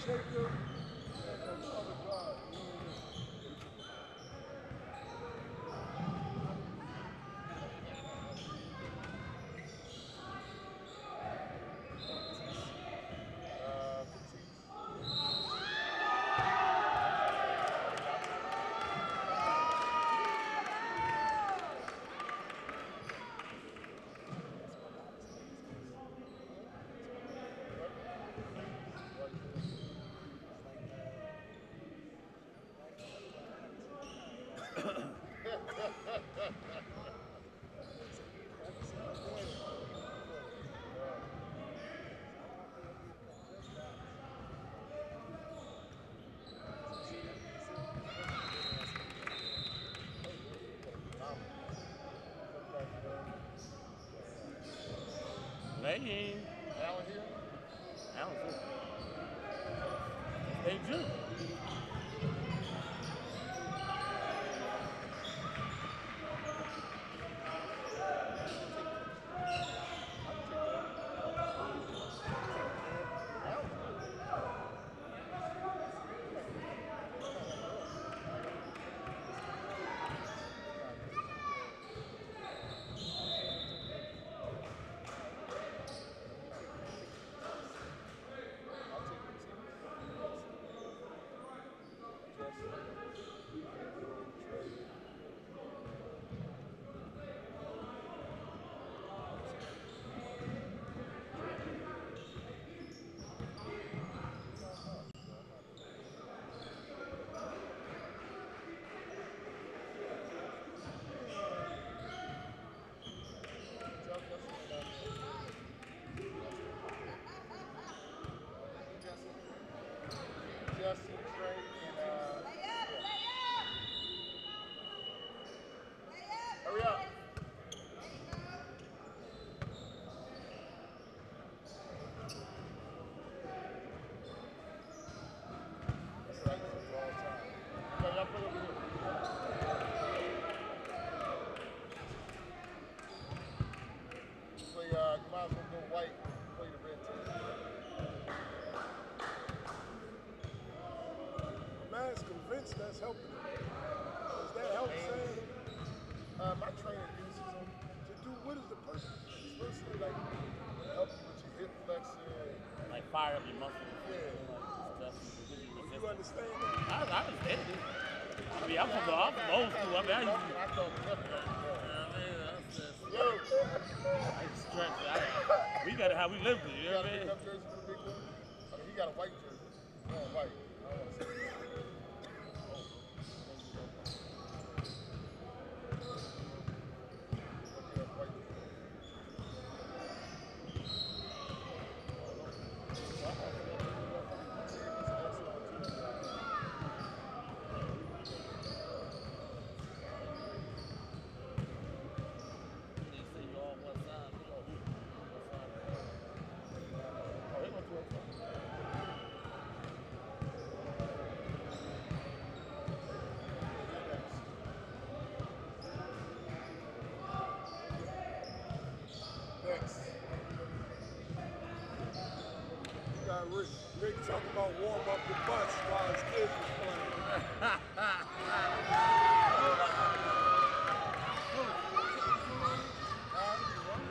Jacob and the other guard. Hey, Allen here? Allentown. They do. Justin, Trey, and hurry up. That's right, this is all time. Okay, y'all play over here. Play, you might as well go white and play the red team. Man's convinced that's helping him. Does that help, Sam? My trainer uses them. To do what is the purpose? It's mostly like help you with your hip flexor. Like fire up your muscles. Yeah. You understand that? I understand it. I mean, I'm from old school. I mean, I used to. I thought definitely. I used to stretch. We got it how we lived it. You know what I mean? Up jersey for the big one? I mean, he got a white jersey. Oh, white. I don't want to say that. Next. You got Rick talking about warm up the bus while his kids was playing.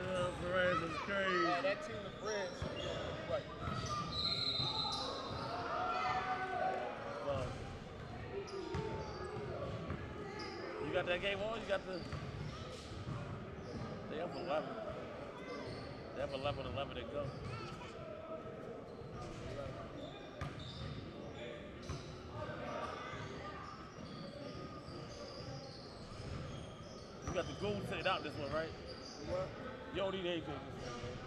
Yeah, Perez is crazy. That team of bread should be on the right. You got that game on? You got the. They up 11. They have 11 to go. You got the gold set out this one, right? What? You don't need AJ this one, man.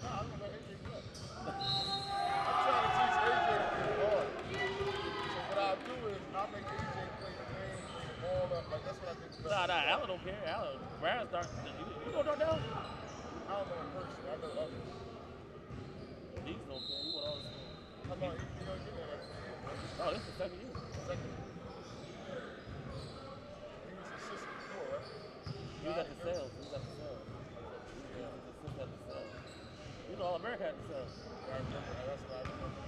No, I don't know AJ good. I'm trying to teach AJ to play hard. So what I'll do is I'll make AJ play the game, play the ball up. Like that's what I think is best. Nah, Allen don't care. Allen, Brad start. You go down now? I don't know in person. I know others. These don't care. You want all this. How about you don't get that every year? Oh, this is the second year. Second. He was assistant before, right? He was at the sales. He was at the sales. Yeah, he was assistant at the sales. You know, All America had the sales. I remember. That's what I remember.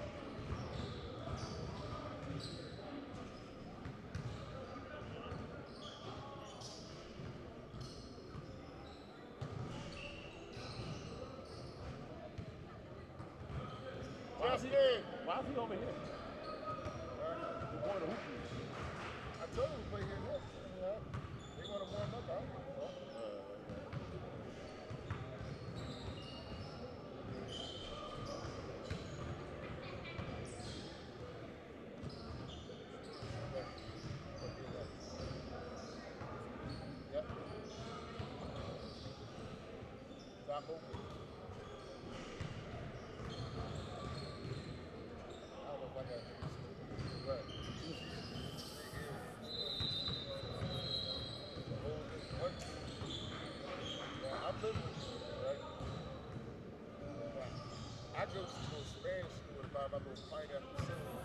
Why is he over here? We're going to hoop. I told him to play here next. They want to warm up. I don't give a fuck. Yep. Stop moving. I don't know if I got this. Right. I'm living with you, right? I go to a Spanish school and buy my little pineapple soda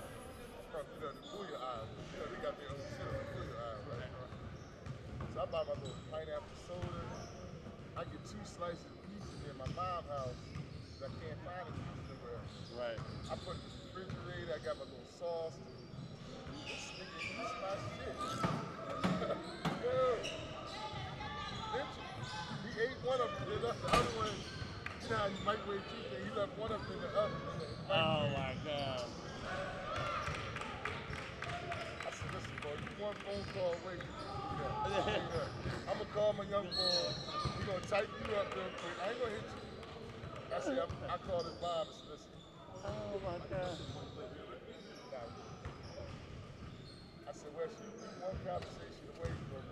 from, the Booyah aisle. They got their own shit on the Booyah aisle, right? So I buy my little pineapple soda. I get 2 slices of pizza in my mom's house because I can't find a pizza anywhere else. Right. I put it in the refrigerator. I got my little sauce. This nigga eats my shit. Yo. He ate one of them. He left the other one. You know how you microwave chicken? He left one of them in the oven. Oh my God. I said, listen, boy, you one phone call away. I'm gonna call my young boy. He gonna tighten you up real quick. I ain't gonna hit you. I said, I called his mom and said, listen. Oh my God. I said, Wes, you one conversation away from.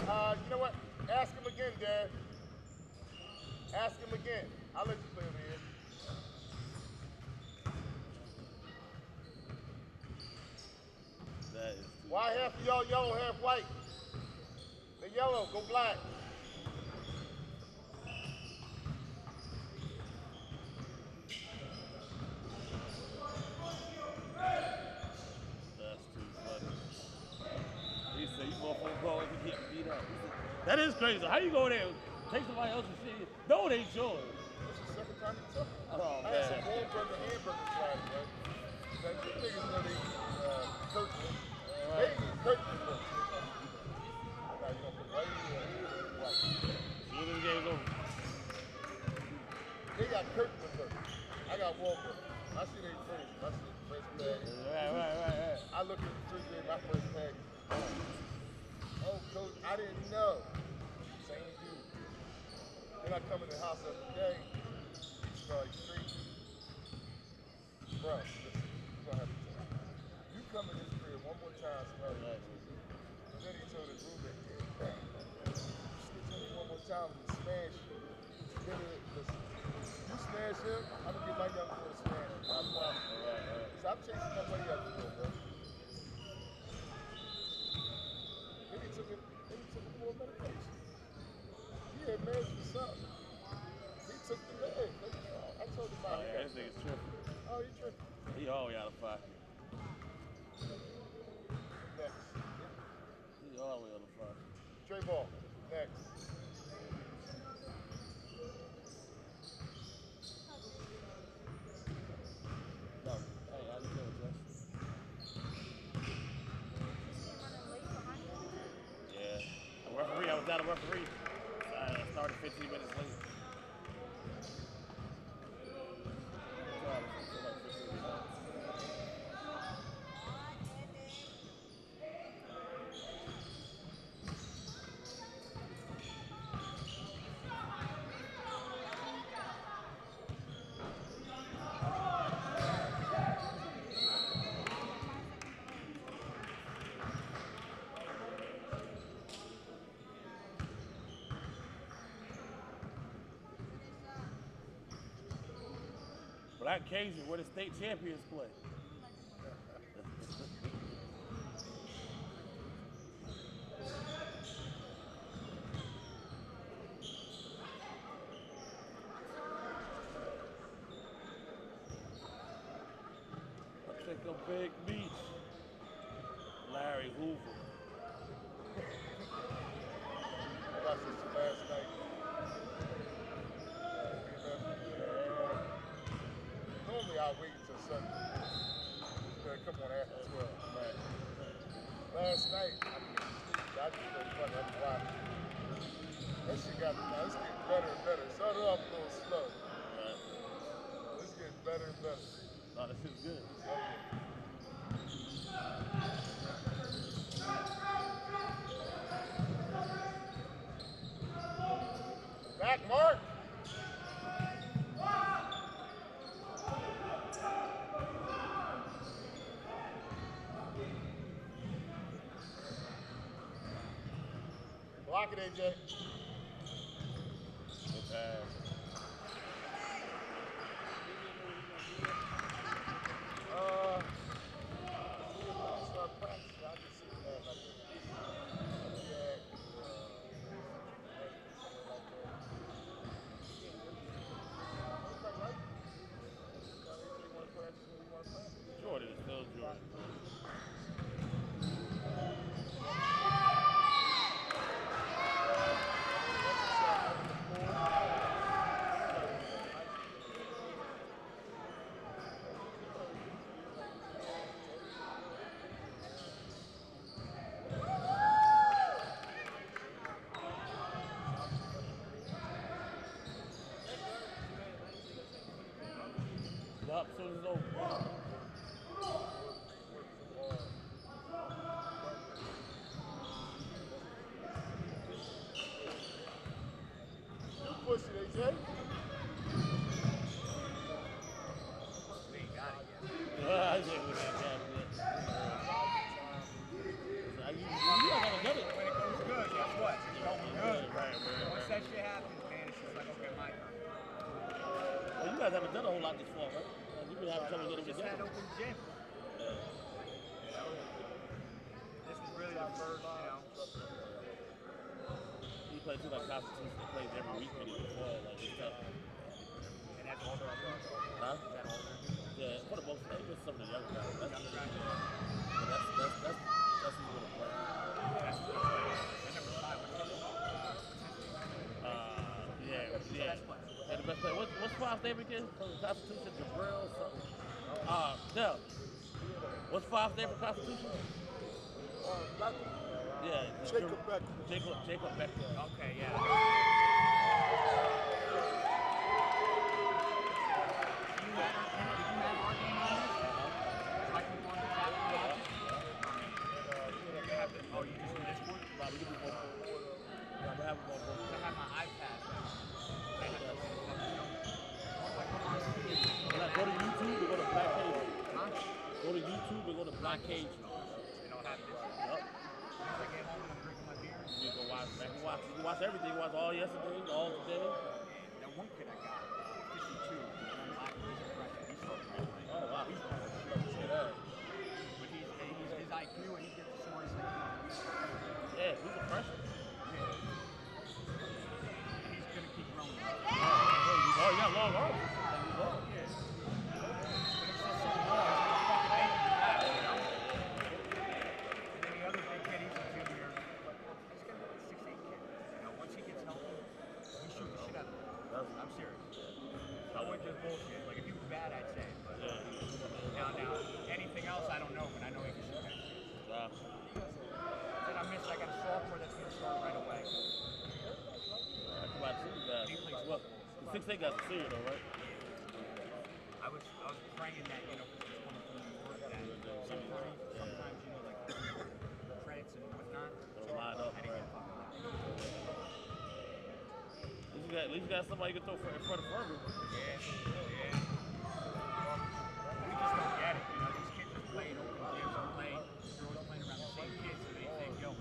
You know what? Ask him again, Dad. Ask him again. I'll let you play over here. That is. Why half of y'all yellow, half white? The yellow, go black. That's too funny. He said, you motherfucker go if you get beat up. That is crazy. How you go there and take somebody else's shit? No, it ain't yours. This is the second time you took it. Oh, I had some man. hamburgers Friday, right? Now, you niggas know they eat Kirkland. They eat Kirkland first. Now, you don't put white or white. When this game's over. They got Kirkland first. I got Walmart. I see they first. I see the first bag. Right. I look at the refrigerator, my first bag is gone. Oh, Coach, I didn't know. Same dude. Then I come in the house the other day, he smell like street. Bro, listen, you're gonna have to tell me. You come in this crib one more time, smell like street. Then he told his roommate, you snitch on me one more time, I'm gonna smash you. Nigga, listen, you smash him, I'm gonna get my young boy to smash you. I promise you. Stop chasing my money out the door, bro. Then he took him for medication. He had meds for something. He took the meds. I told him about it. This nigga's tripping. Oh, he tripping. He always out of pocket. Next. He always out of pocket. Trey Ball. Next. No. Hey, how you doing, Jess? Yeah. The referee, I was down a referee. I started 15 minutes late. Black Cajun, where the state champions play. I think a big beach. Larry Hoover. I got this last night. Normally I wait until Sunday. Come on after 12. Right. Last night, I just played fun. I was watching. That shit got, now it's getting better and better. It started off a little slow. Right. better and better. No, this is good. Back, Mark. Block it, AJ. Okay. Start practicing. I can see that like Jordan is still Jordan. Yup, so it's over. push it, AJ. I did with that cabinet. You not gonna get it. When it goes good, guess what? It's going good. Right. Once that shit happens, man, it's just like, okay, my turn. Well, you guys haven't done a whole lot this fall, right? You've been having trouble getting Just together. had open gym. This is really the first, You play too like Constitution plays every week when it's fall, like it's tough. And that's all they're doing. Huh? Is that all they're doing? Yeah, for the most part, it's some of the younger guys. That's Younger guys? That's who's gonna play. That's number 5. Yeah. Yeah, the best player. What's Fav's name again? From the Constitution, Jabril or something? Dell. What's Fav's name for Constitution? Yeah. Jacob Becker. Jacob Becker. Okay, yeah. Oh, you just in Discord? Nah, we can do both. Nah, we have both. I have my iPad. Go to YouTube and go to Black Cage. Huh? Go to YouTube and go to Black Cage. They don't have this. Yup. I get home and I'm drinking my beer. You go watch. You can watch everything. You watch all yesterday, all today. That one kid I got, 52, one black, he's a freshman. He's so right away. Oh wow. He's but he's his IQ and he gets the stories like Yeah, he's a freshman. and he's gonna keep growing. Oh, you got long arms. Yeah. But it's just so long. He's like a fucking baby for that, you know? And then the other big kid, he's a junior. He's gonna be a 6'8" kid. You know, once he gets healthy, he shoot the shit out of him. I'm serious. I wouldn't just bullshit. Like if he was bad, I'd say. But now anything else, I don't know. But I know he can shoot that shit. Then I got a sophomore that's gonna start right away. That's about 2 guys. He plays Well, the 6'8" guys are serious though, right? I was praying that, you know, because it's coming from New York, that sometimes, you know, like credits and whatnot. They'll line up. I didn't get fucking that. At least you got somebody you can throw in front of Furman. Yeah. We just don't get it, you know. These kids are playing open gyms and they're always playing around the same kids, so they think, yo, Yeah.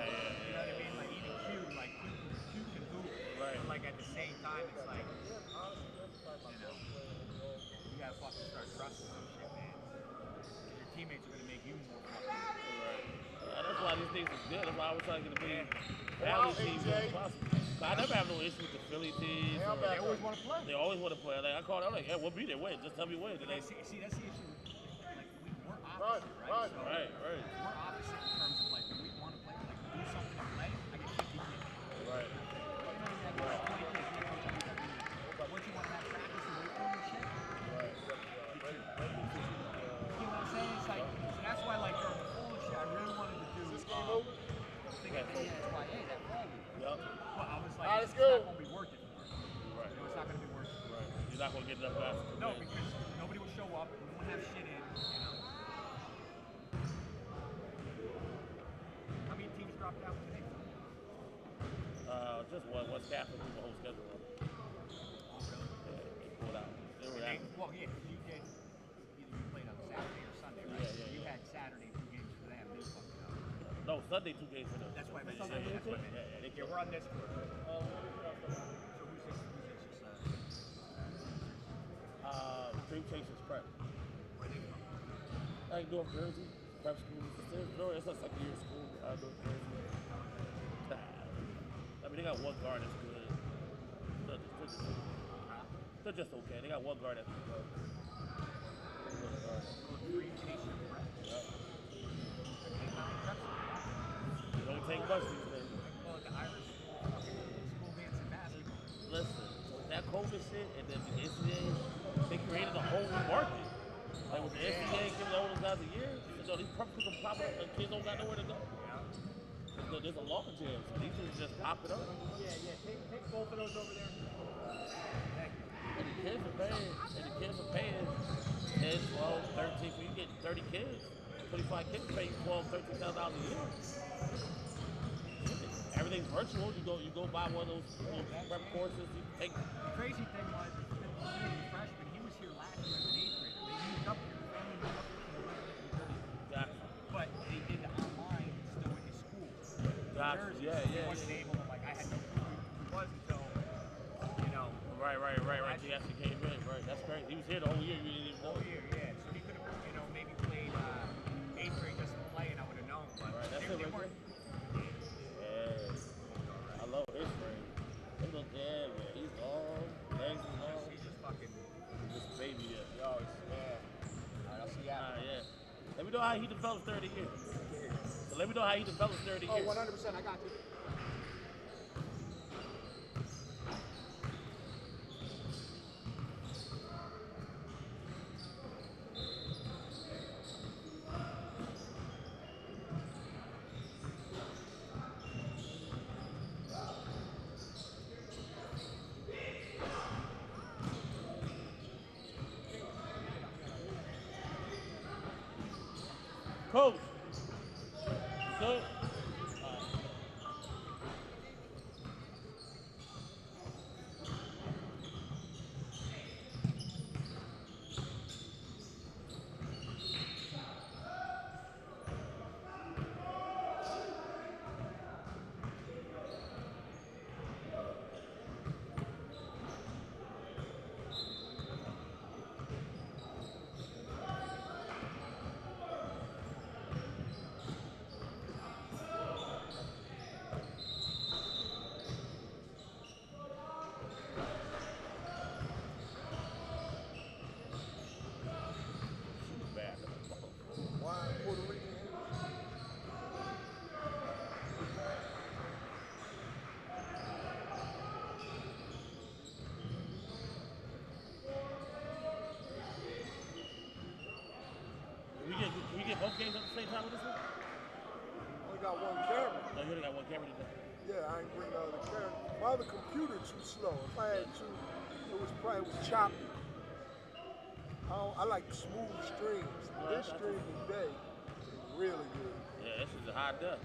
you know what I mean? Like even cute can hoop. Right. But like at the same time, it's like, you know, you gotta fucking start trusting some shit, man. Your teammates are gonna make you more fucking. Right. That's why these things is good. That's why I was trying to get the big Wow, Valley teams AJ. as possible. I never have no issue with the Philly teams. Yeah, They always want to play. They always want to play. Like I called, I'm like, yeah, we'll be there. Wait, just tell me when. See, that's the issue. Like we're Right, opposite, right. So Right. we're opposite in terms of like when we want to play, like do something and play. I get 50 kids. Right. You know, you have 20 kids. You know, but once you want to have practice and wait for your shit, Right. you know what I'm saying? It's like, so that's why like during the fall shit, I really wanted to do. Thing at the SYA that fall week. Yep. But I was like, All right, let's it's go. not gonna be worth it for me. Right. You know, it's not gonna be worth it. Right. You're not gonna get enough guys to No, commit. because nobody will show up. We won't have shit in. How many teams dropped out today? Just one. West Catholic threw the whole schedule up. Oh, really? Yeah, they pulled out. They were out. Well, yeah, you did. Either you played on Saturday or Sunday, right? Yeah. You had Saturday 2 games for them. They fucked it up. No, Sunday 2 games for them. That's what I meant. Yeah, Sunday, that's what I meant. yeah, Yeah, we're on this. So who's this? Dream Chasers Prep. Where they from? Like North Jersey, prep school. It's a second year school out of North Jersey. I mean, they got one guard that's good. They're just okay. They got one guard that's good. Dream Chasers Prep. Yep. It It don't take much these days. Well, the Irish school dance and basketball. Listen, with that COVID shit and then the NCAA, they created a whole new market. Like with the NCAA giving all those guys a year, you know, these prep schools can pop up and kids don't got nowhere to go. So there's a lot of jam. So these things just pop it up. Yeah. Take both of those over there. Thank you. And the kids are paying 10, 12, 13. When you get 30 kids, 25 kids paying $12,000, $13,000 a year. Everything's virtual. You go buy one of those prep courses. You take. The crazy thing was, the freshman, he was here last year as an 8th grader. They moved up here. The family moved up here from New Jersey. Gotcha. But they did it online still in his school. Gotcha. Jersey, Yeah. He wasn't able to, like, I had no clue who he was until, Right. He actually came in. Right. That's crazy. He was here the whole year. You didn't even know. whole year, yeah. So he could have, maybe played 8th grade just to play, and I would have known. But Right. That's they, it they right weren't. there. Yeah. I love his frame. He look, man. He's long. Legs is long. He's just fucking. This baby, yeah. All right, I'll see you after. Yeah. Let me know how he develops 30 years. So let me know how he develops 30 years. 100%. I got you. Coach. Good. Can we get both games at the same time with this one? Only got one camera. No, you only got one camera today. Yeah, I ain't bring the other camera. My other computer too slow. If I had two, it was choppy. I like smooth streams. This stream today is really good. Yeah, this is a high def.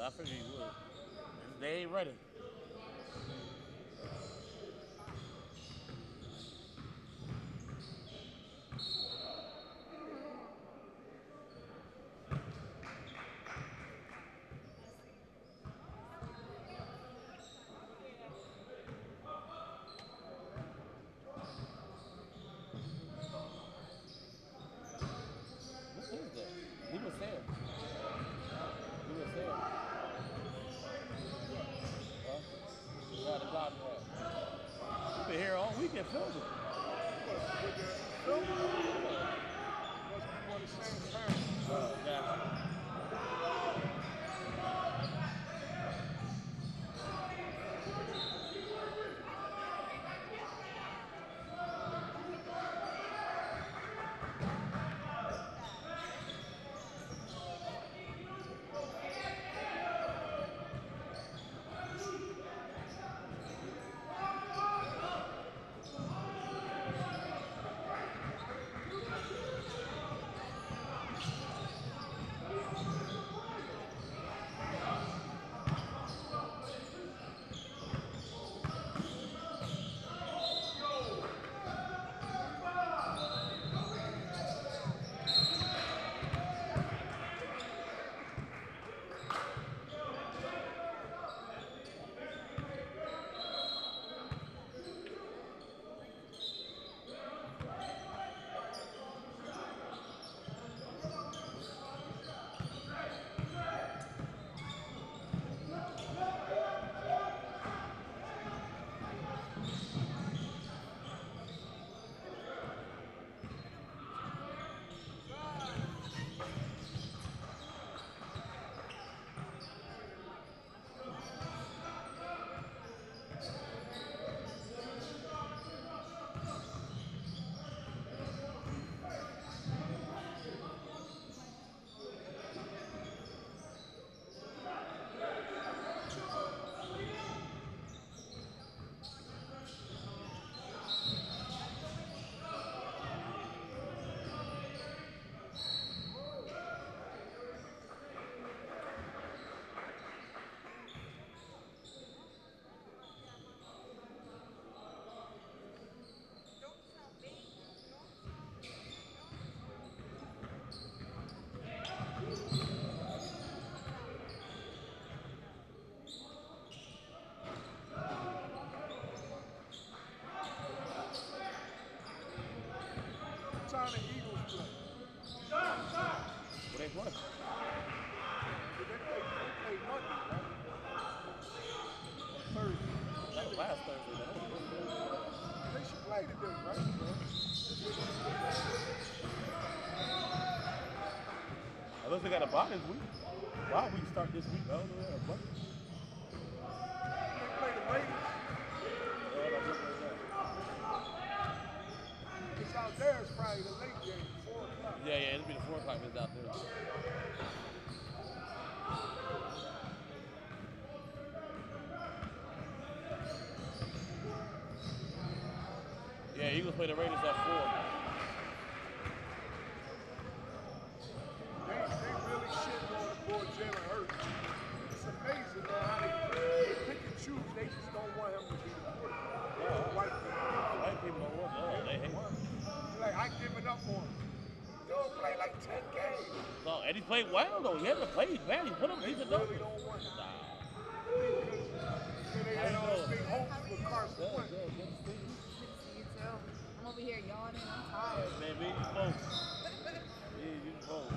So I figured he would. They ain't ready. What is that? He was there. He was there. Huh? Yeah, the dog was. We've been here all weekend filming. Gotcha. Time the Eagles play. What they play? They play Monday, right? Thursday. That was last Thursday. They should play today, right? Unless they got a bye this week. Why we start this week? I don't know. They play the Raiders. It's out there. It's probably the late game, 4 o'clock. Yeah, it'll be the 4 o'clock that's out there. Yeah, Eagles play the Raiders at 4. They really shitting on the boy Jalen Hurts. It's amazing, man, how they pick and choose. They just don't want him to be the quarterback. White people don't want him. They hate him. Like, I giving up on him. He'll play like 10 games. No, and he played well, though. He hasn't played bad. He put him decent numbers. Don't want him. They had all those big hopes for Carson Wentz. I'm over here yawning. I'm tired. Man, me and you both. Me and you both.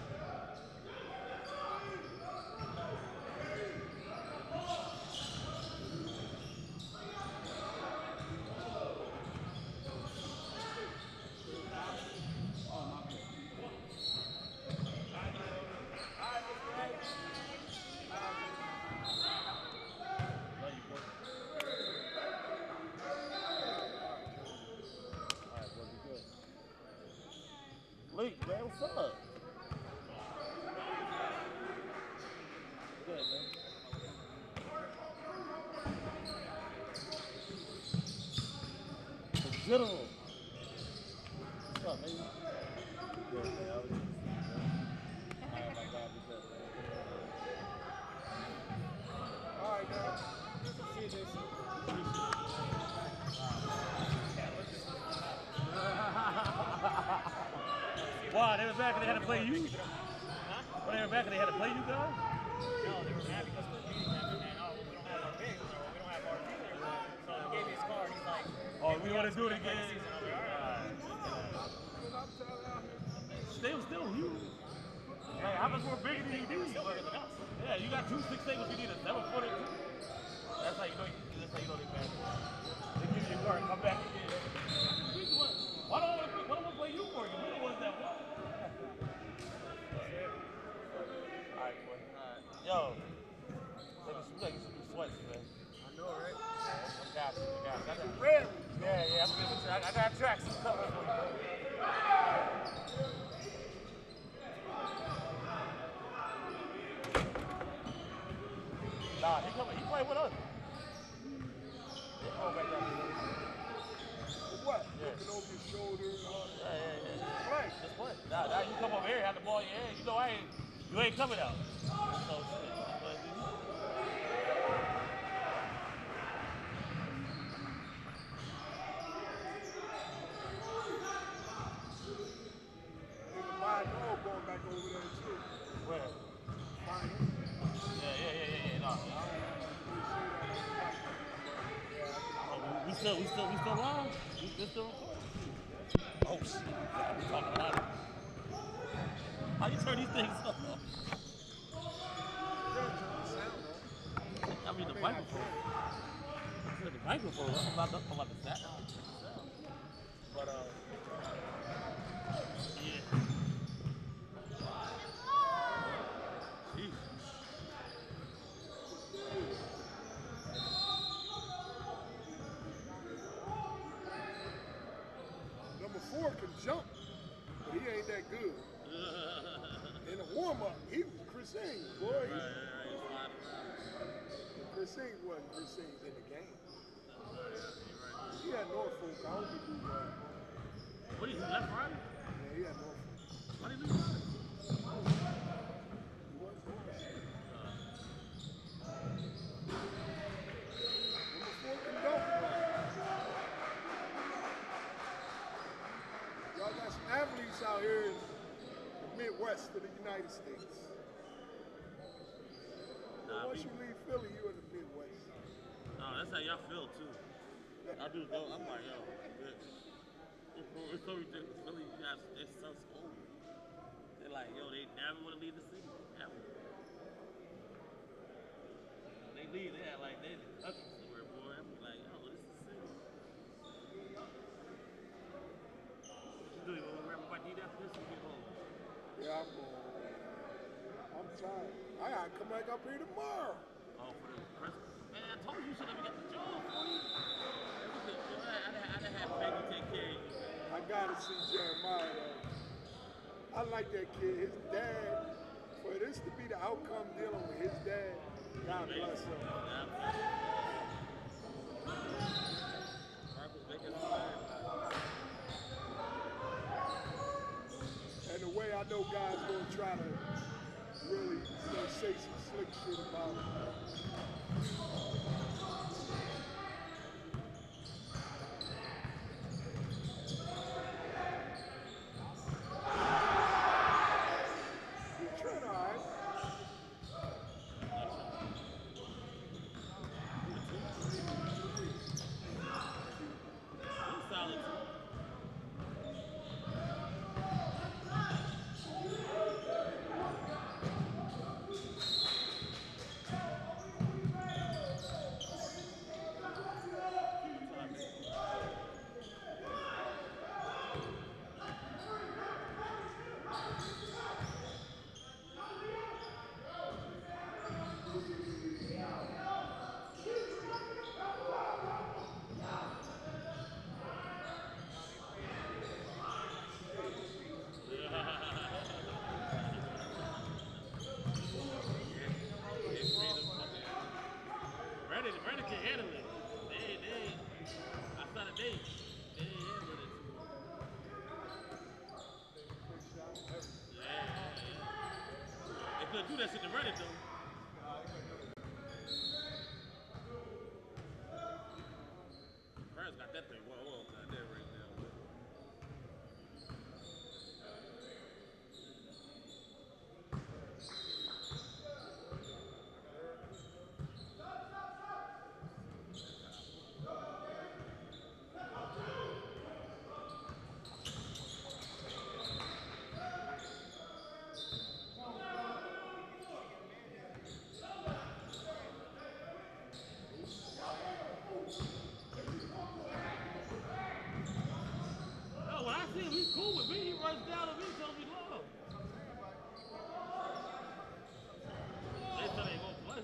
Lee, man, what's up? Good, man. The general. What's up, man? Good, man. I was just, man. All right, my God, what's up, man? Why? They were back and they had to play you? Huh? When they were back and they had to play you guys? No, they were mad because we're beating them, and then, oh, we don't have our bigs, or we don't have our either. So he gave me his card. He's like, Oh, we want to do it again. season. I was like, all right. They were still huge. Like, how much more bigger do you need? Yeah, you got 2'6", but you need a 7'2". That's how you know. That's how you know they bad. They give you a card, come back again. Why don't I want to play you for you? We're the ones that won. Alright, boy. Alright. Yo, take some sweats, man. I know, right? I got you. I got red. Yeah. I got tracks covered for you. Nah, he playing with us. He going back down there. What? Yeah. Looking over your shoulder and all that. Yeah. Play. Just play. Nah, you come over here, have the ball in your hand. You know you ain't coming out. So shit. Nigga, my dog going back over there too. Where? Fine. Yeah. No. We still live? We still recording? Oh shit. We talking about it. How you turn these things off? I mean the microphone. The microphone. I'm about to sat down. But yeah. Jeez. Number 4 can jump, but he ain't that good. In the warm-up, he was Chris Ings, boy. Chris Ings wasn't Chris Ings in the game. He had Norfolk. I hope he do well. What is he, left right? Yeah, he had Norfolk. Why did he lose right? He wasn't bad. Number 4 can dunk, bro. Y'all got some athletes out here in the Midwest of the United States. Once you leave Philly, you in the Midwest. No, that's how y'all feel too. I do though. I'm like, yo, it's so ridiculous. Philly, you guys, they're so cool. They're like, yo, they never want to leave the city. Ever. They leave, they act like they're the country somewhere, boy. I'm like, yo, this is the city. What you do? You want to grab my deed after this and get home? Yeah, I'm going. I'm tired. I gotta come back up here tomorrow. Oh, for the Christmas? Man, I told you should have got the job for you. I done had Peggy take care of you. I gotta see Jeremiah though. I like that kid. His dad, for this to be the outcome dealing with his dad, God bless him. And the way I know guys gonna try to really say some slick shit about him. Trent, all right. He's solid too. Brandon can handle it. Outside of Dave, they ain't handling it too much. Yeah. They couldn't do that shit to Reddit though. Okay, well, hold on, not there right now. No, when I see him, he's cool with me. He runs down to me, tells me love. They said they won't play.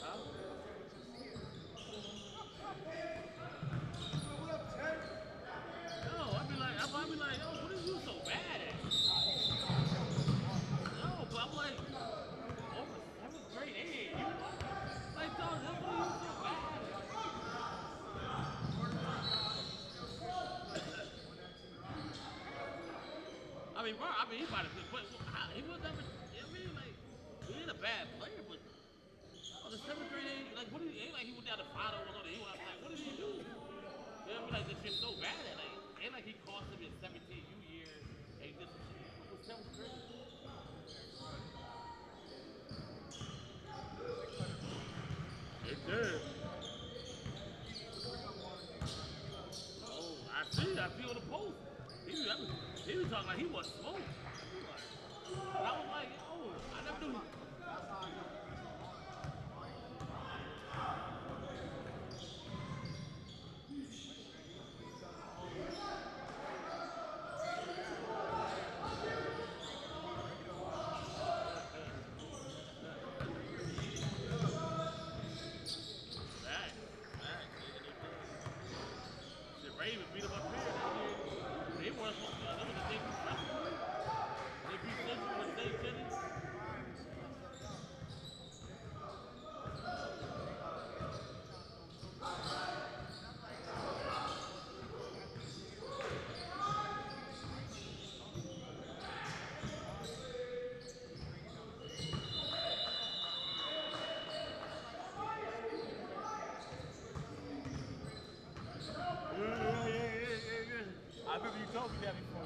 Huh? No, I be like, yo, what are you so bad at? No, but I'm like, over 7th grade age. Like, dog, that's what are you so bad at? I mean, bro, he might have been, but he was never, I mean, like, he ain't a bad player, but on the 7th grade age, like, what did he, ain't like he went down to 5-0 he was like, what did he do? You know what I mean? Like, that shit's so bad at, like, ain't like he cost him his 17U year and he did some shit. It was 7th grade. It did. Oh, I see on the post. He was talking like he was smoke. And I was like, yo, I never knew. Shit, Ravens beat him up here that year. They weren't supposed to. That was the thing. They beat Central and St. Kenny. Yeah. I remember you told me that before.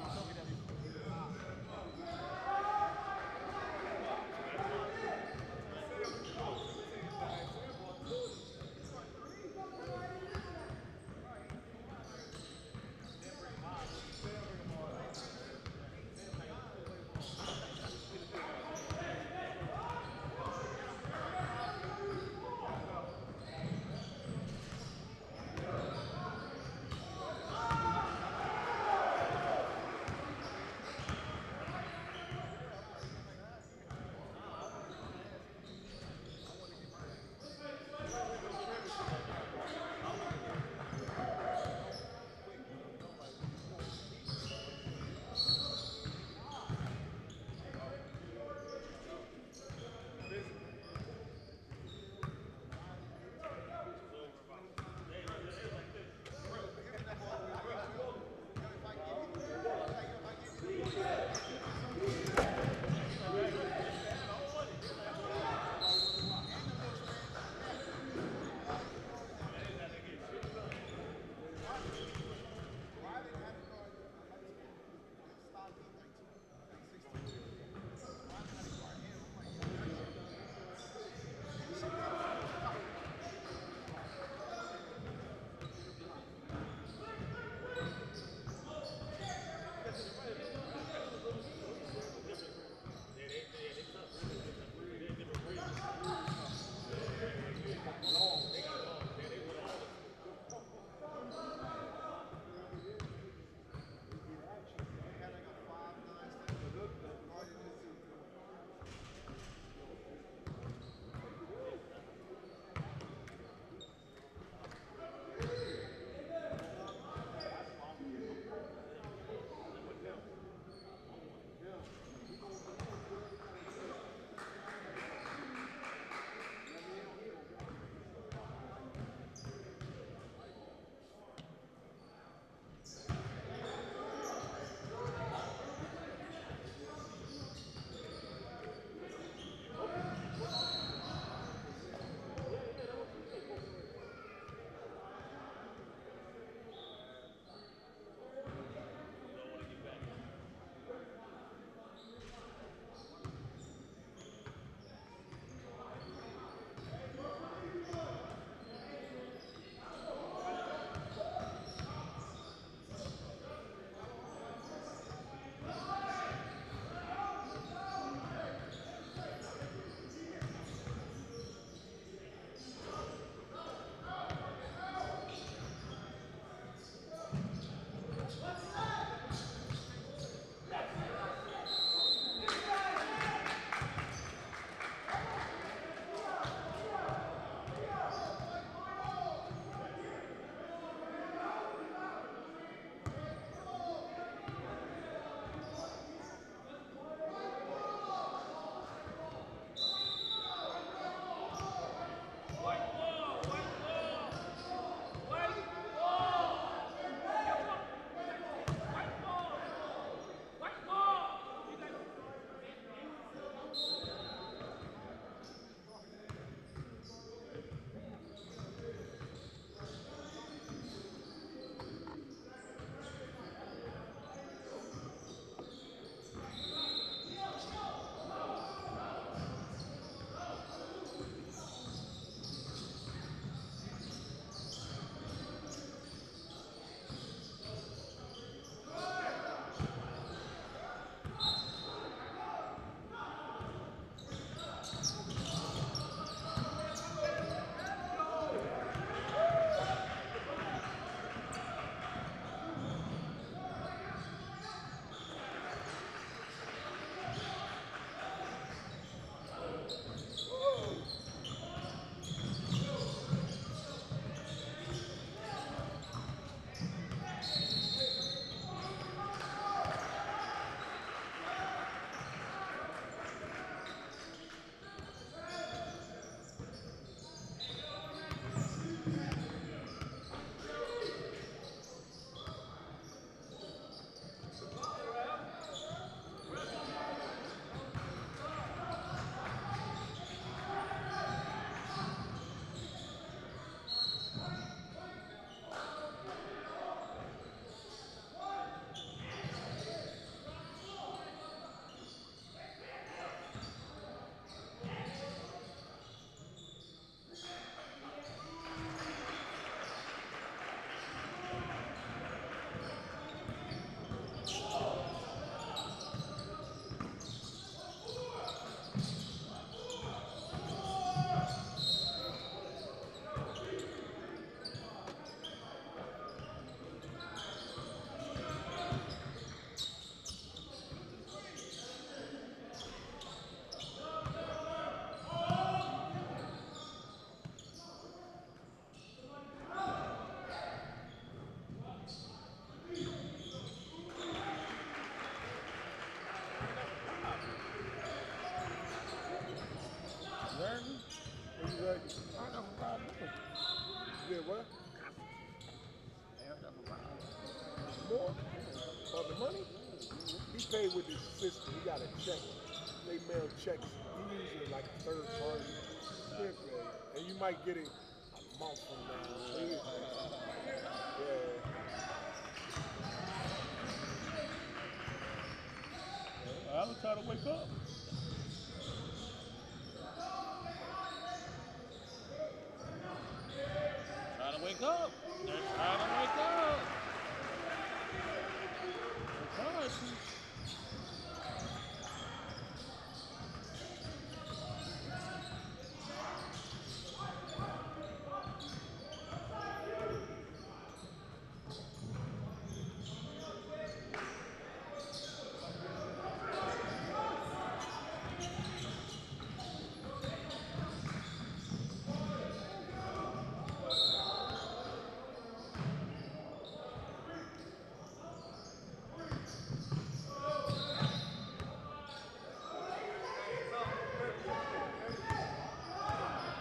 more of the money? He paid with his sister. He got a check. They mail checks. He usually like a third party. And you might get it a month from now. Yeah. I was trying to wake up. Trying to wake up. They're trying to wake up. They're trying to.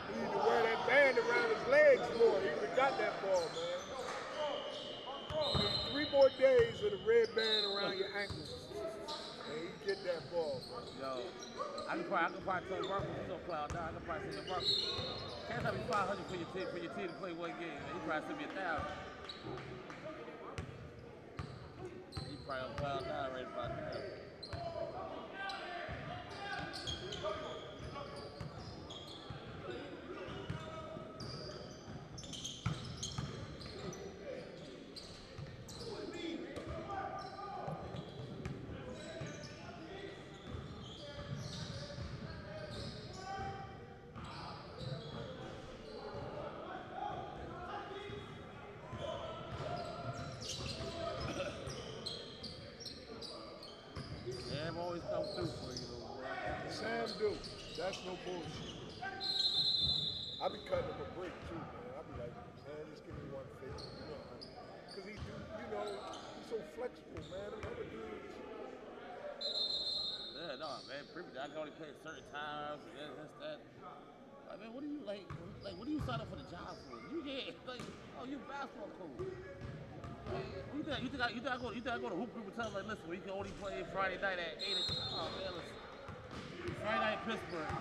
He need to wear that band around his legs more. He would have got that ball, man. 3 more days of the red band around your ankles. And he get that ball, bro. Yo, I can probably tell Marcus he's gonna play out now. I can probably send Marcus. Can't tell me 500 for your team to play one game. Man. He probably send me 1,000. He probably gonna play out now right about now. Sam always come through for you, little boy. Sam do. That's no bullshit. I be cutting him a break too, man. I be like, man, just give me 150, you know. Cause he do, you know, he's so flexible, man. Them other dudes. Yeah, no, man. I can only play at certain times. And this, that. Like, man, what do you like? What do you sign up for the job for? You get like, oh, you basketball coach. You think I go to hoop group and tell them like, listen, we can only play Friday night at 8 o'clock. Oh man, listen. Friday night in Pittsburgh,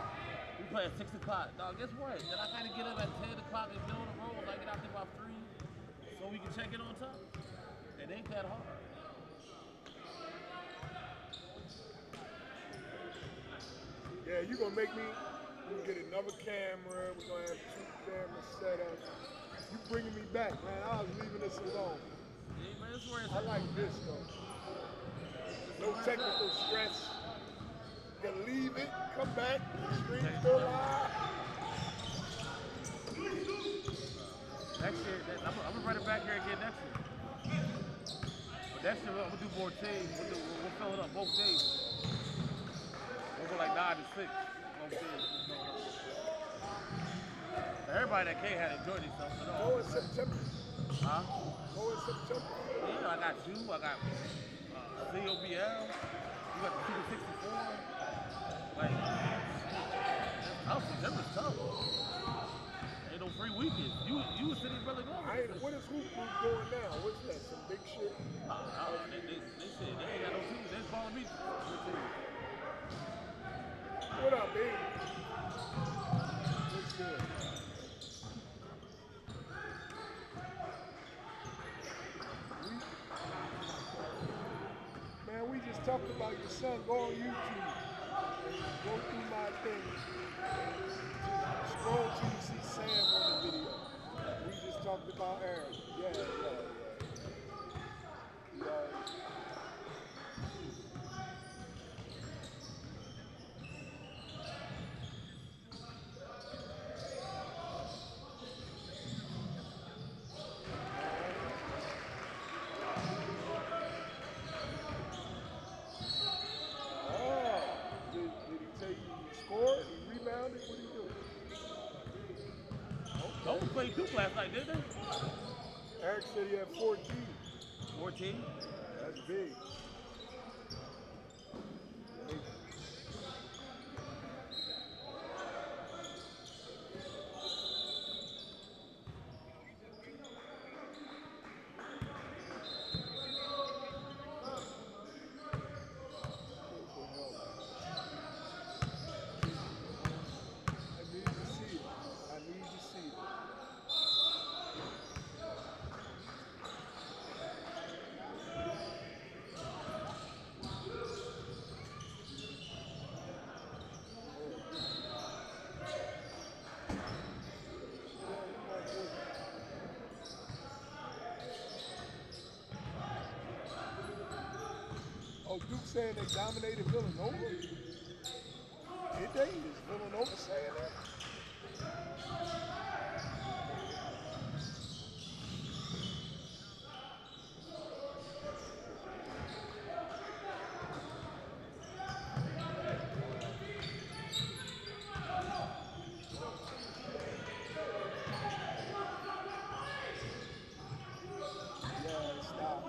we play at 6 o'clock. Dog, guess what? Then I gotta get up at 10 o'clock and build a roll. I get out there by 3, so we can check in on time. It ain't that hard. Yeah, you gonna make me. We'll get another camera. We're gonna have 2 cameras set up. You bringing me back, man. I was leaving this alone. Yeah, man, that's where it's I like this though. No technical stress. You can leave it, come back, stream still live. Next year, I'm gonna run it back here again next year. But next year, we'll do more teams. We'll fill it up both days. We'll go like 9 to 6. Both days. Everybody that came had enjoyed themselves. Go in September. Huh? Go in September. Yeah, I got you. I got COBL. You got the Super 64. Like, that's tough. September's tough. Ain't no free weekends. You was sitting really good. What is Hoop Group doing now? What's that? Some big shit? They said they ain't got no team. They calling me for the team. What up, baby? What's good? Man, we just talked about your son. Go on YouTube. Go through my thing. Scroll till you see Sam on the video. We just talked about Aaron. Yeah. Those played 2 last night, didn't they? Eric said he had 14. 14? That's big. Oh, Duke saying they dominated Villanova? Did they? Is Villanova saying that? Yeah, stop.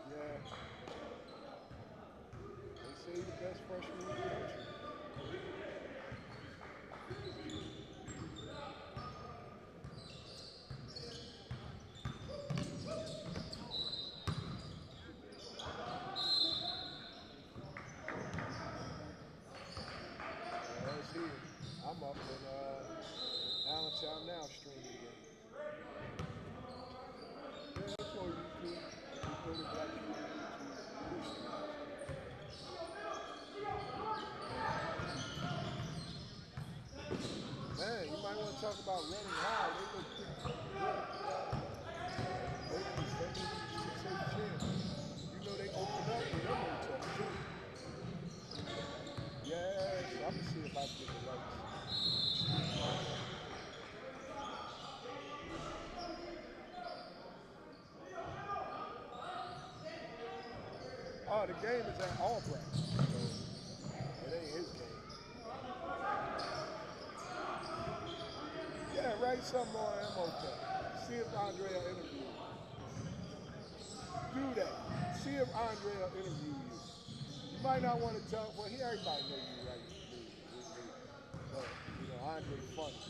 Yeah. They say he's the best freshman in the country. Well, it's here. I'm up in Allentown now streaming the game. Yeah, it's on YouTube. You go to Black People YouTube. Man, you might want to talk about running high. They look pretty fucking good. They can be 6'8" champs. You know they open up with them on top too. Yes, I'm gonna see if I can get the rights. Oh, the game is at Albright, so it ain't his game. Yeah, write something on Imhotep. See if Andre will interview you. Do that. See if Andre will interview you. You might not want to tell, well, everybody know you right. But, you know, Andre's funny.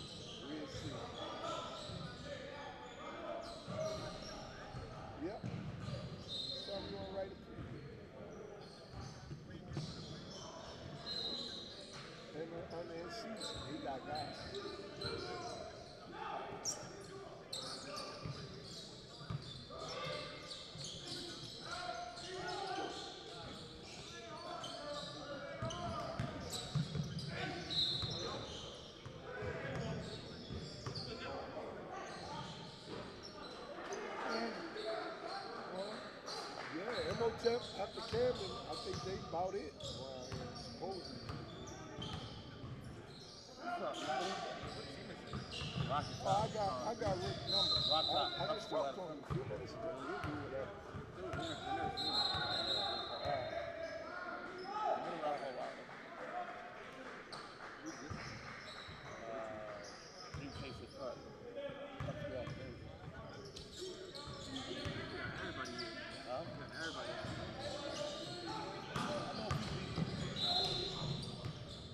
We'll see. Yep. Something you want to write a preview. And under his season, he got guys. Yeah, Imhotep after Camden, I think they about it around here, supposedly. Oh, I got Rick's number. I just talked to him a few minutes ago. He'll do whatever.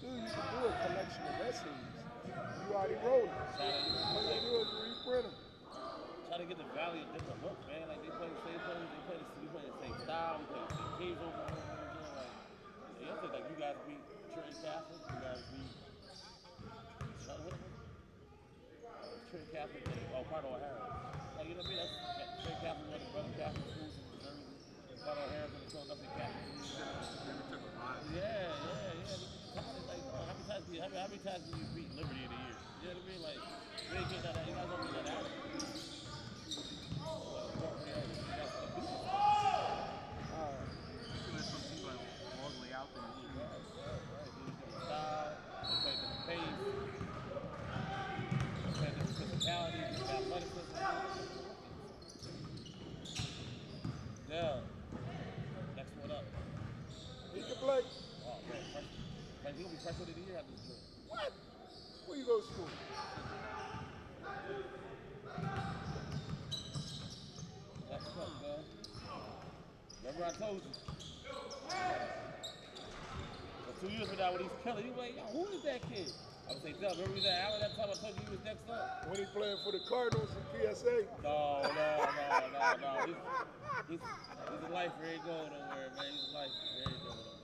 Dude, you can do a collection of essays. You already wrote them. All you do is reprint them. Try to get the value of different looks, man. Like they play the same thing, we play the same style, we play the same keys over and over again. Like, yeah, I think like you guys beat Trey Catholic, you guys beat Trey Catholic, Pardo O'Hara. Like, you know what I mean? That's Trey Catholic, one of the brother Catholic schools in Missouri. Pardo O'Hara's going to show up in Catholic. Yeah. Like, how many times do you beat Liberty in a year? You know what I mean? Like, you ain't getting that. You guys don't get that out. Yeah. Next one up. He can play. Oh, man. Like, he'll be freshman of the year after this year. What? Where you go to school? Next up, man. Remember I told you. But 2 years from now, when he's killing, he's like, yo, who is that kid? I would say, Doug, remember that hour that time I told you he was next up? When he playing for the Cardinals in PSA? No. He's a lifer. He ain't going nowhere, man. He's a lifer. He ain't going nowhere.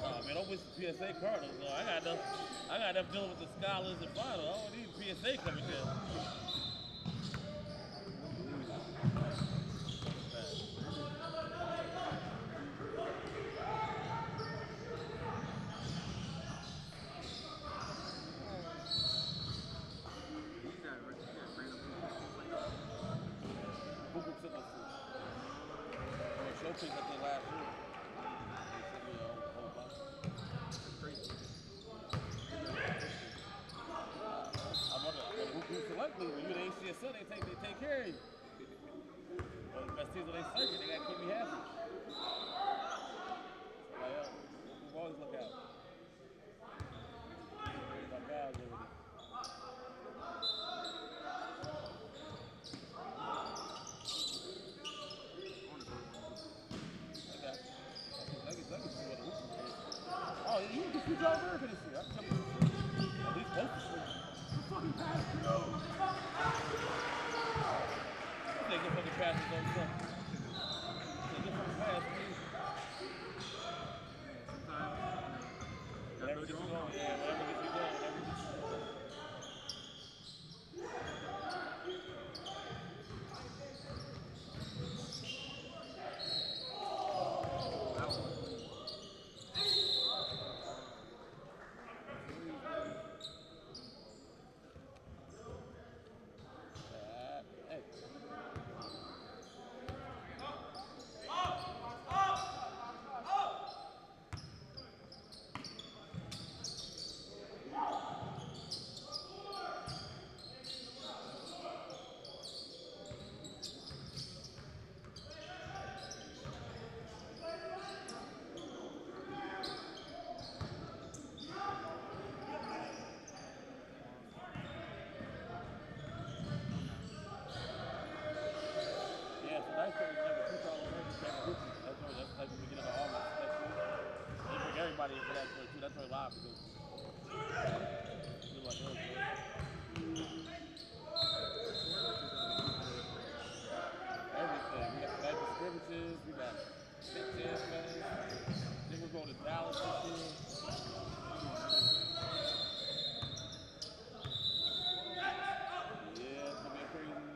Oh, man, don't wish the PSA Cardinals. No, I got enough dealing with the scholars and finals. I don't need PSA coming down. son, they take care of you. But the best teams when they circuit, they gotta keep me happy. Like, we always look out. My guys over there. Oh, you can switch over for this year. I'm telling you. At least both of them. Fucking pass, bro. They get fucking passes on something. They get fucking pass, please. Whatever gets you going, yeah, whatever gets you going, whatever gets you going. Everybody in for that joint too. That's where live to go. Everything. We got the baby scrimmages. We got Big Ten fans. Then we're going to Dallas this year. Yeah, it's gonna be a crazy year.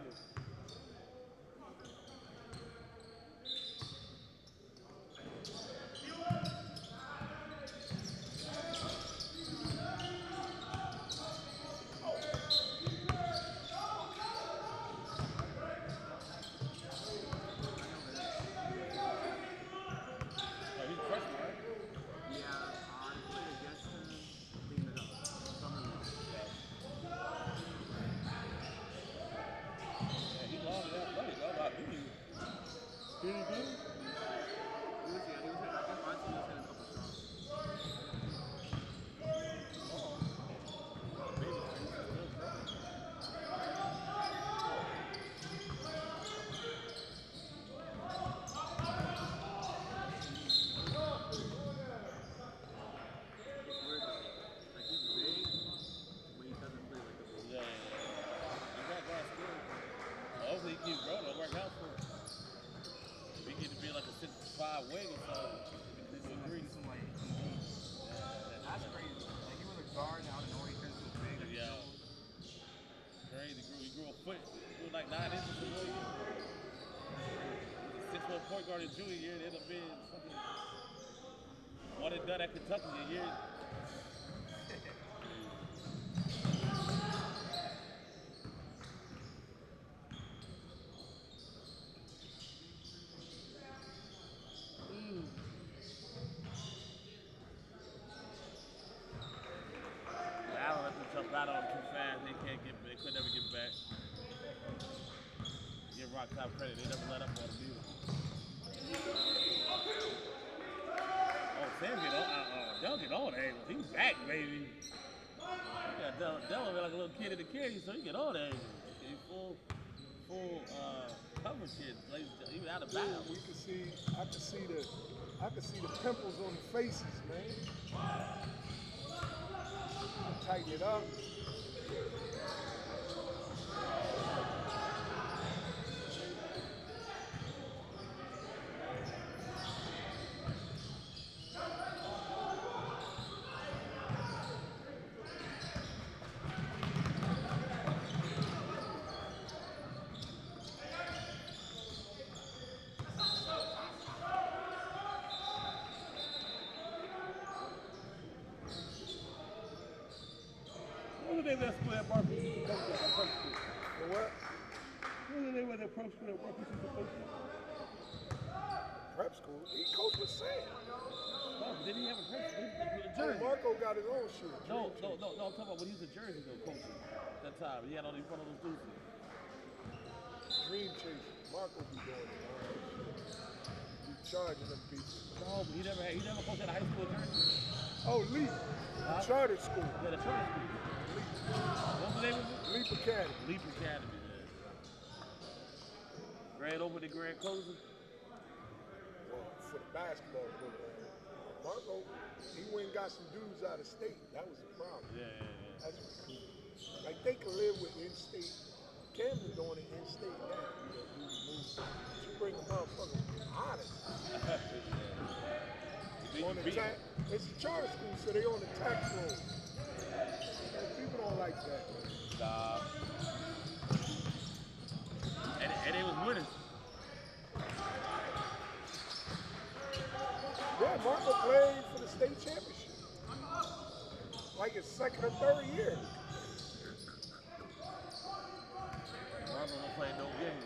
Hopefully he keeps growing. It'll work out for him. If he gets to be like a 6'5" wing or something, he's agree. That's crazy. Like he was a guard out in Norway, turned to a big. Yeah. Crazy. He grew a foot. He grew like 9 inches in 1 year. 6-foot point guard in junior year. It ended up being fucking one and done at Kentucky a year. Got on too fast, they could never get back. Give Rock Top credit, they never let up on the music. Oh, Sam get on, Del get on that. He's back, baby. Yeah, Del like a little kid in the carry, so he get on that. He full cover kid, even out of bounds. I can see the pimples on the faces, man. Tighten it up. What did they let school at Barclays? The what? What did they let that prep school at Barclays? Prep school? He coached with Sam. No, did he have a prep school? Oh, Marco got his own shit. No, I'm talking about when he was a Jersey though, coaching that time. He had all these one of those dudes. dream chasing. Marco be doing it, man. Be charging them people. No, but he never coached at a high school jersey. Oh, Leap. Charter school. Yeah, the charter school. Leap. What's the name of it? Leap Academy. Leap Academy, yeah. Grand opening, grand closing. Well, for the basketball program. Marco, he went and got some dudes out of state. That was the problem. Yeah. That's what's cool. Like, they can live with in-state. Camden's doing it in-state now. You move. You bring a motherfucker out of it. On the tax, it's a charter school, so they on the tax roll. And people don't like that. Nah. And they was winning. Yeah, Marco played for the state championship. Like his second or third year. Marco don't play no games.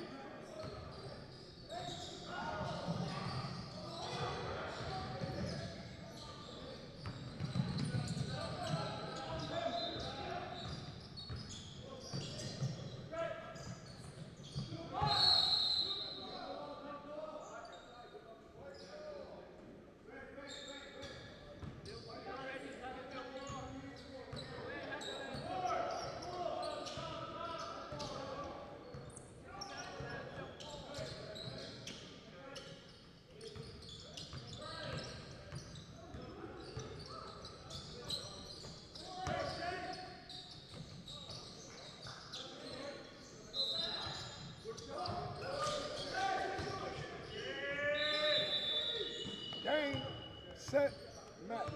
Game, set, match.